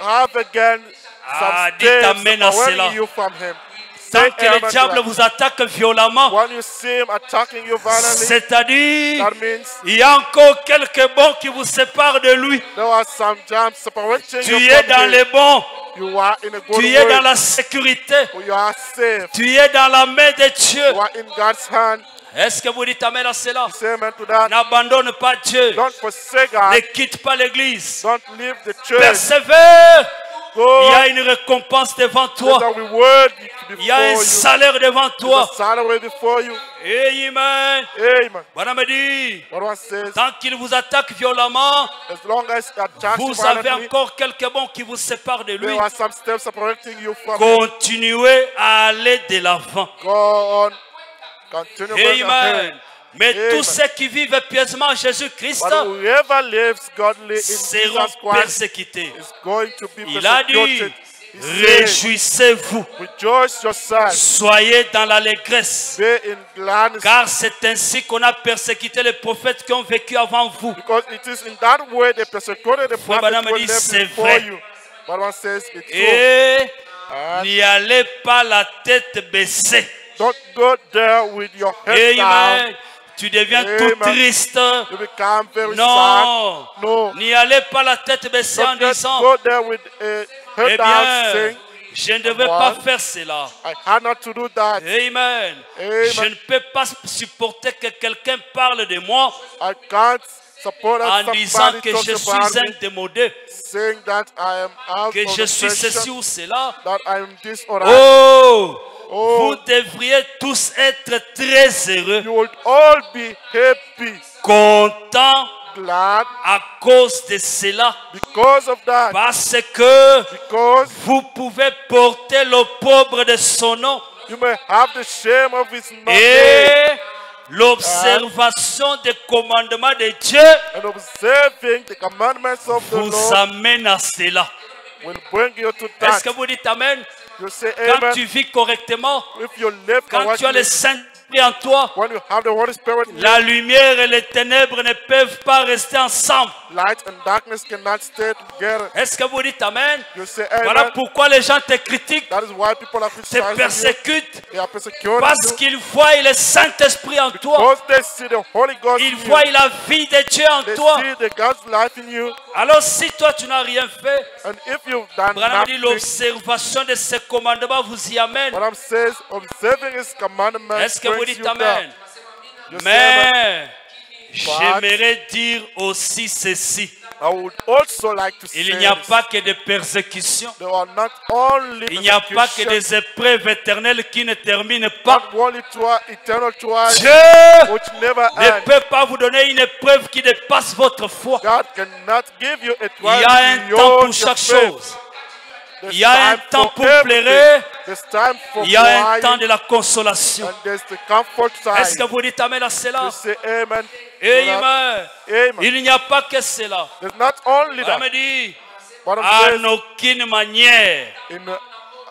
Speaker 4: have again
Speaker 2: Ah,
Speaker 4: some
Speaker 2: dites
Speaker 4: steps
Speaker 2: amen à cela.
Speaker 4: separating you from him.
Speaker 2: Tant
Speaker 4: Say
Speaker 2: que le
Speaker 4: amen to
Speaker 2: diable
Speaker 4: that.
Speaker 2: vous attaque violemment,
Speaker 4: When you see him attacking you violently,
Speaker 2: c'est-à-dire,
Speaker 4: that means
Speaker 2: il y a encore quelques bons qui vous séparent de lui.
Speaker 4: there are some jams separating
Speaker 2: Tu
Speaker 4: you
Speaker 2: es
Speaker 4: from
Speaker 2: dans
Speaker 4: him.
Speaker 2: les bons,
Speaker 4: You are in a good
Speaker 2: tu es dans
Speaker 4: way.
Speaker 2: la sécurité,
Speaker 4: You are safe.
Speaker 2: tu es dans la main de Dieu.
Speaker 4: You are in God's hand.
Speaker 2: Est-ce que vous dites amen à cela?
Speaker 4: Say amen to that.
Speaker 2: N'abandonne pas Dieu,
Speaker 4: Don't forsake
Speaker 2: ne
Speaker 4: God.
Speaker 2: quitte pas l'église,
Speaker 4: Don't leave the church.
Speaker 2: persévère.
Speaker 4: Go.
Speaker 2: Il y a une récompense devant
Speaker 4: There's
Speaker 2: toi,
Speaker 4: a reward
Speaker 2: il y a un
Speaker 4: before you.
Speaker 2: salaire devant toi.
Speaker 4: There's a salary before you.
Speaker 2: Amen.
Speaker 4: Amen.
Speaker 2: Voilà me dit,
Speaker 4: What one says,
Speaker 2: tant qu'il vous attaque violemment,
Speaker 4: as long as he attacks you
Speaker 2: vous avez
Speaker 4: violently,
Speaker 2: encore quelques bons qui vous séparent de lui.
Speaker 4: there are some steps separating you from him.
Speaker 2: Continuez à aller de l'avant.
Speaker 4: Go on. Continue going
Speaker 2: Amen.
Speaker 4: ahead.
Speaker 2: Mais
Speaker 4: Amen.
Speaker 2: tous ceux qui vivent pieusement en Jésus-Christ
Speaker 4: But whoever lives godly in
Speaker 2: seront
Speaker 4: Jesus Christ
Speaker 2: persécutés.
Speaker 4: is going to be
Speaker 2: Il a dit,
Speaker 4: persecuted. He said,
Speaker 2: réjouissez-vous,
Speaker 4: rejoice yourself.
Speaker 2: soyez dans l'allégresse,
Speaker 4: Be in gladness.
Speaker 2: car c'est ainsi qu'on a persécuté les prophètes qui ont vécu avant vous.
Speaker 4: Because it is in that way they persecuted the
Speaker 2: Frère
Speaker 4: prophets
Speaker 2: Branham
Speaker 4: who
Speaker 2: dit,
Speaker 4: lived
Speaker 2: c'est
Speaker 4: before
Speaker 2: vrai.
Speaker 4: you. But one says it's true.
Speaker 2: Et
Speaker 4: And
Speaker 2: n'y allez pas la tête baissée.
Speaker 4: don't go there with your head down.
Speaker 2: Amen. Tu deviens tout
Speaker 4: Amen.
Speaker 2: triste.
Speaker 4: You become very
Speaker 2: Non.
Speaker 4: sad. No.
Speaker 2: N'y allez pas la tête baissée en
Speaker 4: Don't just
Speaker 2: disant,
Speaker 4: go there with a
Speaker 2: eh
Speaker 4: head down
Speaker 2: bien,
Speaker 4: saying,
Speaker 2: je ne devais pas
Speaker 4: What?
Speaker 2: faire cela.
Speaker 4: I had not to do that.
Speaker 2: Amen.
Speaker 4: Amen.
Speaker 2: Je ne peux pas supporter que quelqu'un parle de moi
Speaker 4: I can't support
Speaker 2: en
Speaker 4: that
Speaker 2: disant
Speaker 4: somebody
Speaker 2: que
Speaker 4: talks
Speaker 2: je
Speaker 4: about
Speaker 2: suis
Speaker 4: me,
Speaker 2: un démodé,
Speaker 4: saying that I am out
Speaker 2: que
Speaker 4: of
Speaker 2: je
Speaker 4: the
Speaker 2: suis ceci
Speaker 4: question,
Speaker 2: ou cela.
Speaker 4: that I am this or that.
Speaker 2: Oh,
Speaker 4: Oh.
Speaker 2: vous devriez tous être très heureux,
Speaker 4: You will all be happy,
Speaker 2: contents
Speaker 4: glad
Speaker 2: à cause de cela,
Speaker 4: because of that.
Speaker 2: parce que
Speaker 4: Because
Speaker 2: vous pouvez porter le pauvre de son nom
Speaker 4: you may have the shame of his name
Speaker 2: et l'observation des commandements de Dieu
Speaker 4: and observing the commandments of the
Speaker 2: vous
Speaker 4: Lord
Speaker 2: amène à cela.
Speaker 4: will bring you to
Speaker 2: Est-ce
Speaker 4: that.
Speaker 2: que vous dites Amen?
Speaker 4: You say
Speaker 2: Quand
Speaker 4: amen
Speaker 2: tu vis correctement,
Speaker 4: if you live
Speaker 2: quand tu as
Speaker 4: correctly,
Speaker 2: le Saint-Esprit en toi,
Speaker 4: when you have the Holy Spirit in you,
Speaker 2: la lumière et les ténèbres ne peuvent pas rester ensemble.
Speaker 4: light and darkness cannot stay together.
Speaker 2: Est-ce que vous dites Amen?
Speaker 4: You say
Speaker 2: Voilà
Speaker 4: amen.
Speaker 2: pourquoi les gens te critiquent,
Speaker 4: That is why people are
Speaker 2: te
Speaker 4: criticizing you.
Speaker 2: persécutent,
Speaker 4: They are persecuting
Speaker 2: parce
Speaker 4: you
Speaker 2: qu'ils voient le Saint-Esprit en toi.
Speaker 4: because they see the Holy Ghost
Speaker 2: Ils
Speaker 4: in you.
Speaker 2: voient la vie de Dieu en
Speaker 4: They
Speaker 2: toi.
Speaker 4: see the God's life in you.
Speaker 2: Alors si toi tu n'as rien fait,
Speaker 4: And if you've done
Speaker 2: Branham dit
Speaker 4: nothing,
Speaker 2: l'observation de ces commandements vous y amène.
Speaker 4: what I'm saying is observing His commandments
Speaker 2: Est-ce que vous
Speaker 4: brings
Speaker 2: dites
Speaker 4: you
Speaker 2: Amen?
Speaker 4: there. You say amen.
Speaker 2: Mais j'aimerais dire aussi ceci.
Speaker 4: I would also like to say
Speaker 2: Il n'y a
Speaker 4: this.
Speaker 2: pas que des persécutions.
Speaker 4: There are not only
Speaker 2: Il n'y a pas que
Speaker 4: persecutions,
Speaker 2: des épreuves éternelles qui ne terminent pas.
Speaker 4: not only eternal trials
Speaker 2: Dieu
Speaker 4: which never
Speaker 2: ne
Speaker 4: end.
Speaker 2: peut pas vous donner une épreuve qui dépasse votre foi.
Speaker 4: God cannot give you a
Speaker 2: Il
Speaker 4: trial
Speaker 2: y a un temps
Speaker 4: beyond
Speaker 2: pour
Speaker 4: your
Speaker 2: chaque
Speaker 4: faith.
Speaker 2: chose.
Speaker 4: There's
Speaker 2: Il y a un
Speaker 4: time
Speaker 2: temps
Speaker 4: for
Speaker 2: pour
Speaker 4: everything.
Speaker 2: pleurer.
Speaker 4: There's time for
Speaker 2: Il y a un
Speaker 4: crying,
Speaker 2: temps de la consolation.
Speaker 4: and there's the comfort
Speaker 2: Est-ce que
Speaker 4: time.
Speaker 2: vous dites Amen à cela?
Speaker 4: You say amen. to
Speaker 2: Amen.
Speaker 4: that. Amen.
Speaker 2: Il n'y a pas que cela.
Speaker 4: There's not only
Speaker 2: On me
Speaker 4: that.
Speaker 2: dit,
Speaker 4: What I'm
Speaker 2: en
Speaker 4: saying,
Speaker 2: aucune manière,
Speaker 4: in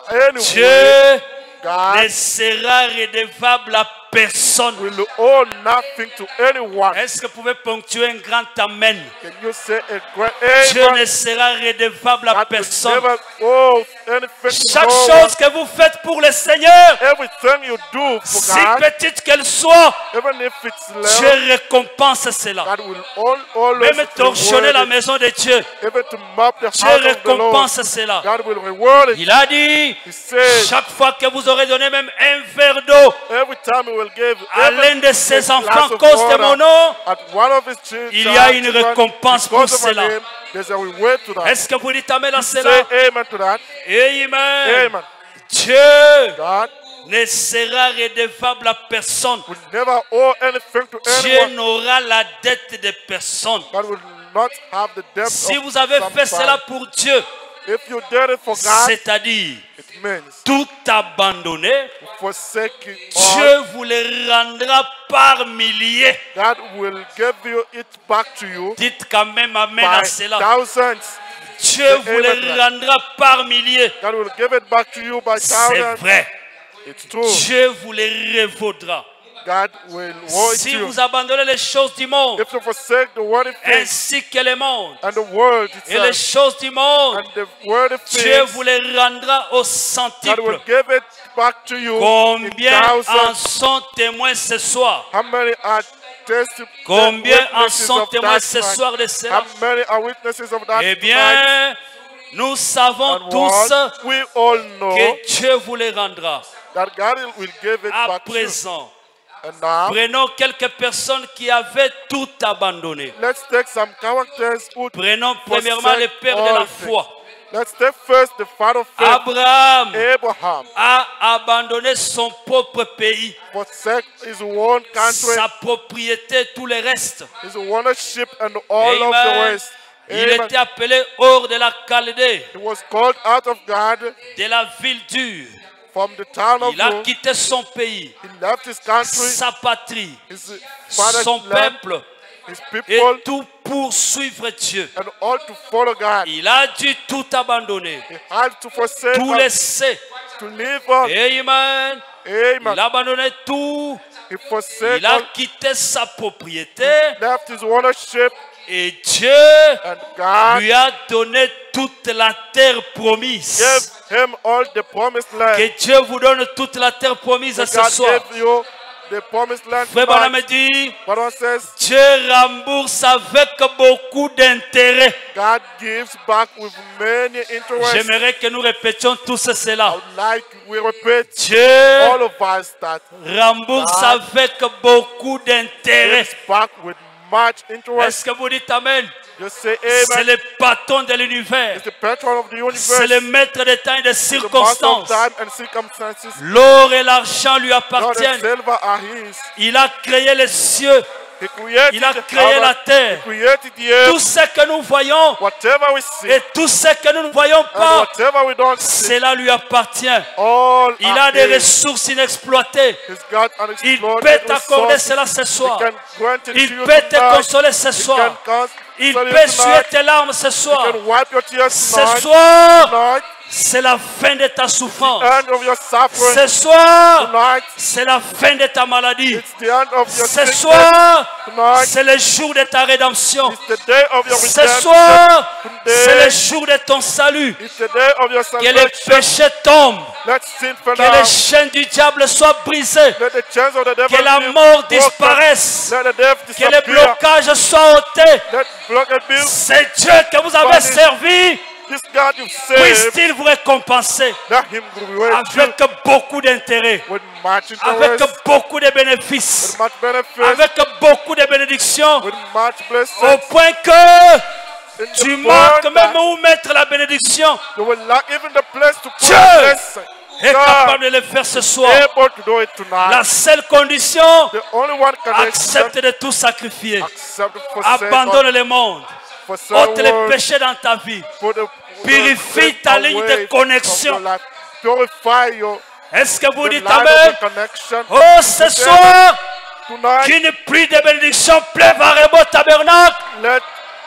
Speaker 4: any way,
Speaker 2: Dieu
Speaker 4: God
Speaker 2: ne sera redevable à personne.
Speaker 4: will owe nothing to anyone.
Speaker 2: Est-ce que vous pouvez ponctuer un grand Amen?
Speaker 4: Can you say a great
Speaker 2: Dieu
Speaker 4: amen?
Speaker 2: ne sera redevable à
Speaker 4: God will
Speaker 2: personne.
Speaker 4: never owe anything to
Speaker 2: Chaque
Speaker 4: no
Speaker 2: chose que vous faites pour le Seigneur,
Speaker 4: one. Everything you do for
Speaker 2: si
Speaker 4: God,
Speaker 2: petite qu'elle soit,
Speaker 4: even if it's
Speaker 2: Dieu
Speaker 4: little,
Speaker 2: récompense cela.
Speaker 4: God will always
Speaker 2: Même torchonner
Speaker 4: reward
Speaker 2: la
Speaker 4: it.
Speaker 2: maison de Dieu,
Speaker 4: Even to mop the
Speaker 2: Dieu
Speaker 4: house of the Lord,
Speaker 2: récompense cela.
Speaker 4: God will reward it.
Speaker 2: Il a dit,
Speaker 4: He said,
Speaker 2: chaque fois que vous aurez donné même un verre d'eau
Speaker 4: every time He will give
Speaker 2: à
Speaker 4: even
Speaker 2: l'un de ses
Speaker 4: a
Speaker 2: enfants
Speaker 4: glass
Speaker 2: à
Speaker 4: of
Speaker 2: cause de
Speaker 4: water
Speaker 2: mon nom,
Speaker 4: at one of His children,
Speaker 2: il y a une récompense pour
Speaker 4: because of my
Speaker 2: cela.
Speaker 4: name, there's a reward to that.
Speaker 2: Est-ce que vous dites Amen à
Speaker 4: Say
Speaker 2: cela?
Speaker 4: amen to that.
Speaker 2: Amen.
Speaker 4: Amen.
Speaker 2: Dieu
Speaker 4: God
Speaker 2: ne sera redevable à personne.
Speaker 4: will never owe anything to
Speaker 2: Dieu
Speaker 4: anyone.
Speaker 2: n'aura la dette de personne.
Speaker 4: God will not have the debt
Speaker 2: Si
Speaker 4: of
Speaker 2: vous avez fait
Speaker 4: somebody.
Speaker 2: cela pour Dieu,
Speaker 4: If you did it for God,
Speaker 2: c'est-à-dire
Speaker 4: it means
Speaker 2: tout abandonner,
Speaker 4: forsake it all.
Speaker 2: Dieu vous le rendra par milliers.
Speaker 4: God will give you it back to you
Speaker 2: Dites quand même Amen à
Speaker 4: by
Speaker 2: cela.
Speaker 4: thousands.
Speaker 2: Dieu vous les rendra par milliers.
Speaker 4: God will give it back to you by
Speaker 2: C'est
Speaker 4: thousands.
Speaker 2: vrai.
Speaker 4: It's true.
Speaker 2: Dieu vous les revaudra.
Speaker 4: God will reward
Speaker 2: Si
Speaker 4: you.
Speaker 2: vous abandonnez les choses du monde,
Speaker 4: If you forsake the worldly things
Speaker 2: ainsi que les mondes,
Speaker 4: and the world
Speaker 2: et les
Speaker 4: itself
Speaker 2: choses du monde,
Speaker 4: and the worldly
Speaker 2: Dieu
Speaker 4: things,
Speaker 2: vous les rendra au
Speaker 4: God
Speaker 2: centuple.
Speaker 4: will give it back to you in
Speaker 2: Combien en
Speaker 4: thousands.
Speaker 2: sont témoins ce soir?
Speaker 4: How many are
Speaker 2: Combien en
Speaker 4: witnesses
Speaker 2: sont
Speaker 4: of
Speaker 2: témoins
Speaker 4: that
Speaker 2: ce
Speaker 4: night?
Speaker 2: soir de
Speaker 4: How
Speaker 2: cela?
Speaker 4: many are witnesses of that
Speaker 2: Eh
Speaker 4: night?
Speaker 2: bien, nous savons
Speaker 4: And
Speaker 2: tous
Speaker 4: what we all know
Speaker 2: que Dieu vous les rendra.
Speaker 4: that God will give it
Speaker 2: À
Speaker 4: back to you.
Speaker 2: présent,
Speaker 4: And now,
Speaker 2: prenons quelques personnes qui avaient tout abandonné.
Speaker 4: let's take some characters who
Speaker 2: Prenons premièrement le père de la foi.
Speaker 4: Let's take first the father of faith,
Speaker 2: Abraham
Speaker 4: Abraham,
Speaker 2: a abandonné son propre pays,
Speaker 4: forsake his own country,
Speaker 2: sa propriété, tout le reste.
Speaker 4: his ownership, and all of the
Speaker 2: Amen.
Speaker 4: rest.
Speaker 2: Il
Speaker 4: Amen.
Speaker 2: était appelé hors de la Chaldée,
Speaker 4: He was called out of God
Speaker 2: de la ville dure.
Speaker 4: from the town of
Speaker 2: Il a
Speaker 4: Ur.
Speaker 2: quitté son pays,
Speaker 4: He left his country,
Speaker 2: sa patrie,
Speaker 4: his father's
Speaker 2: son
Speaker 4: land,
Speaker 2: peuple,
Speaker 4: his
Speaker 2: et
Speaker 4: people,
Speaker 2: tout pour suivre Dieu.
Speaker 4: and all to follow God.
Speaker 2: Il a dû tout abandonner,
Speaker 4: He had to forsake
Speaker 2: tout
Speaker 4: God,
Speaker 2: laisser.
Speaker 4: to live on.
Speaker 2: Amen.
Speaker 4: Amen.
Speaker 2: Il a abandonné tout.
Speaker 4: He forsake
Speaker 2: Il a
Speaker 4: all,
Speaker 2: quitté sa propriété
Speaker 4: left his ownership,
Speaker 2: et Dieu
Speaker 4: and God
Speaker 2: lui a donné toute la terre promise.
Speaker 4: gave him all the promised land.
Speaker 2: Que Dieu vous donne toute la terre promise
Speaker 4: So
Speaker 2: ce
Speaker 4: God
Speaker 2: soir.
Speaker 4: gave you the promised land.
Speaker 2: Frère Branham
Speaker 4: back.
Speaker 2: dit,
Speaker 4: But one says,
Speaker 2: Dieu rembourse avec beaucoup d'intérêt.
Speaker 4: God gives back with many interests.
Speaker 2: J'aimerais que nous répétions tous
Speaker 4: I
Speaker 2: cela.
Speaker 4: would like we repeat,
Speaker 2: Dieu
Speaker 4: all of us, that
Speaker 2: rembourse
Speaker 4: God
Speaker 2: avec beaucoup d'intérêt.
Speaker 4: gives back with much interest.
Speaker 2: Est-ce que vous dites Amen?
Speaker 4: Just say
Speaker 2: C'est
Speaker 4: amen.
Speaker 2: le patron de l'univers.
Speaker 4: It's the patron of the universe.
Speaker 2: C'est le maître des temps et des
Speaker 4: The master of
Speaker 2: circonstances.
Speaker 4: time and circumstances.
Speaker 2: L'or et l'argent lui
Speaker 4: Gold and
Speaker 2: appartiennent.
Speaker 4: silver are his.
Speaker 2: Il a créé les cieux.
Speaker 4: He created
Speaker 2: Il a
Speaker 4: the
Speaker 2: créé
Speaker 4: heaven.
Speaker 2: la terre.
Speaker 4: He created the earth.
Speaker 2: Tout ce que nous voyons
Speaker 4: Whatever we see
Speaker 2: et tout ce que nous ne voyons
Speaker 4: and
Speaker 2: pas,
Speaker 4: whatever we don't see,
Speaker 2: cela lui appartient.
Speaker 4: all
Speaker 2: Il
Speaker 4: are
Speaker 2: a des
Speaker 4: his.
Speaker 2: ressources inexploitées.
Speaker 4: He's got
Speaker 2: Il
Speaker 4: unexplored
Speaker 2: peut t'accorder
Speaker 4: resources.
Speaker 2: cela ce
Speaker 4: He
Speaker 2: soir.
Speaker 4: can grant it
Speaker 2: Il
Speaker 4: to you
Speaker 2: peut te
Speaker 4: tonight.
Speaker 2: consoler ce
Speaker 4: He
Speaker 2: soir.
Speaker 4: can console
Speaker 2: Il
Speaker 4: you
Speaker 2: peut essuyer
Speaker 4: tonight.
Speaker 2: tes larmes ce
Speaker 4: He
Speaker 2: soir.
Speaker 4: can wipe your tears
Speaker 2: Ce
Speaker 4: tonight.
Speaker 2: soir,
Speaker 4: Tonight,
Speaker 2: c'est la fin de ta souffrance.
Speaker 4: end of your suffering.
Speaker 2: Ce soir,
Speaker 4: Tonight,
Speaker 2: c'est la fin de ta maladie.
Speaker 4: it's the end of your
Speaker 2: Ce
Speaker 4: sickness.
Speaker 2: soir,
Speaker 4: Tonight,
Speaker 2: c'est le jour de ta rédemption.
Speaker 4: it's the day of your
Speaker 2: Ce
Speaker 4: redemption.
Speaker 2: soir, c'est le
Speaker 4: Today,
Speaker 2: jour de ton salut.
Speaker 4: it's the day of your
Speaker 2: Que les
Speaker 4: salvation.
Speaker 2: péchés tombent.
Speaker 4: Let sin fall
Speaker 2: Que
Speaker 4: down.
Speaker 2: les chaînes du diable soient brisées.
Speaker 4: Let the chains of the devil
Speaker 2: Que la
Speaker 4: be
Speaker 2: mort
Speaker 4: broken.
Speaker 2: disparaisse.
Speaker 4: Let the death
Speaker 2: Que les
Speaker 4: disappear.
Speaker 2: blocages soient ôtés.
Speaker 4: Let blockade be.
Speaker 2: C'est Dieu que vous avez servi.
Speaker 4: This God you saved,
Speaker 2: Puisse-t-il vous récompenser
Speaker 4: let him reward you
Speaker 2: avec beaucoup d'intérêt,
Speaker 4: with much
Speaker 2: avec
Speaker 4: interest,
Speaker 2: beaucoup de bénéfices,
Speaker 4: with much benefit,
Speaker 2: avec beaucoup de bénédictions,
Speaker 4: with much
Speaker 2: au
Speaker 4: blessing.
Speaker 2: point que
Speaker 4: In
Speaker 2: tu
Speaker 4: the
Speaker 2: marques
Speaker 4: point
Speaker 2: même
Speaker 4: that
Speaker 2: où mettre la bénédiction.
Speaker 4: you will lack even the place to put
Speaker 2: Dieu
Speaker 4: a blessing.
Speaker 2: Est
Speaker 4: God
Speaker 2: capable de le faire ce soir.
Speaker 4: able to do it
Speaker 2: La
Speaker 4: tonight.
Speaker 2: seule condition,
Speaker 4: The only one can
Speaker 2: accepte de tout sacrifier.
Speaker 4: accept it for sake
Speaker 2: Abandonne
Speaker 4: of,
Speaker 2: le monde.
Speaker 4: for
Speaker 2: Ôte les
Speaker 4: words,
Speaker 2: péchés dans ta vie.
Speaker 4: for the
Speaker 2: Purifie
Speaker 4: the
Speaker 2: ta ligne de
Speaker 4: away
Speaker 2: connexion.
Speaker 4: from your life. Purify your
Speaker 2: Est-ce que vous
Speaker 4: the
Speaker 2: dites
Speaker 4: line of
Speaker 2: Amen?
Speaker 4: the connection.
Speaker 2: Oh, ce soir,
Speaker 4: Tonight,
Speaker 2: qu'une pluie de bénédiction pleuve à Rebo Tabernacle.
Speaker 4: let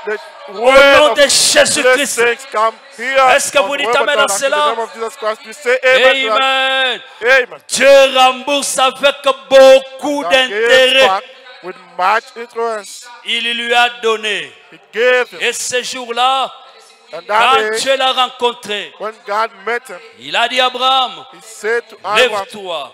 Speaker 4: the
Speaker 2: Au
Speaker 4: word
Speaker 2: nom
Speaker 4: of
Speaker 2: de Jésus-Christ.
Speaker 4: blessings come here.
Speaker 2: Est-ce que vous
Speaker 4: on
Speaker 2: dites
Speaker 4: Weber
Speaker 2: amen à
Speaker 4: Tabernacle. In
Speaker 2: cela?
Speaker 4: the name of Jesus Christ, we say amen. to that.
Speaker 2: Amen.
Speaker 4: Amen.
Speaker 2: Dieu rembourse avec beaucoup
Speaker 4: God gave
Speaker 2: d'intérêt.
Speaker 4: back with much interest.
Speaker 2: Il lui a donné.
Speaker 4: He gave him.
Speaker 2: Et ce jour-là,
Speaker 4: And
Speaker 2: quand
Speaker 4: that day,
Speaker 2: Dieu l'a rencontré,
Speaker 4: when God met him,
Speaker 2: il a dit à Abraham,
Speaker 4: he said to Abraham,
Speaker 2: lève-toi,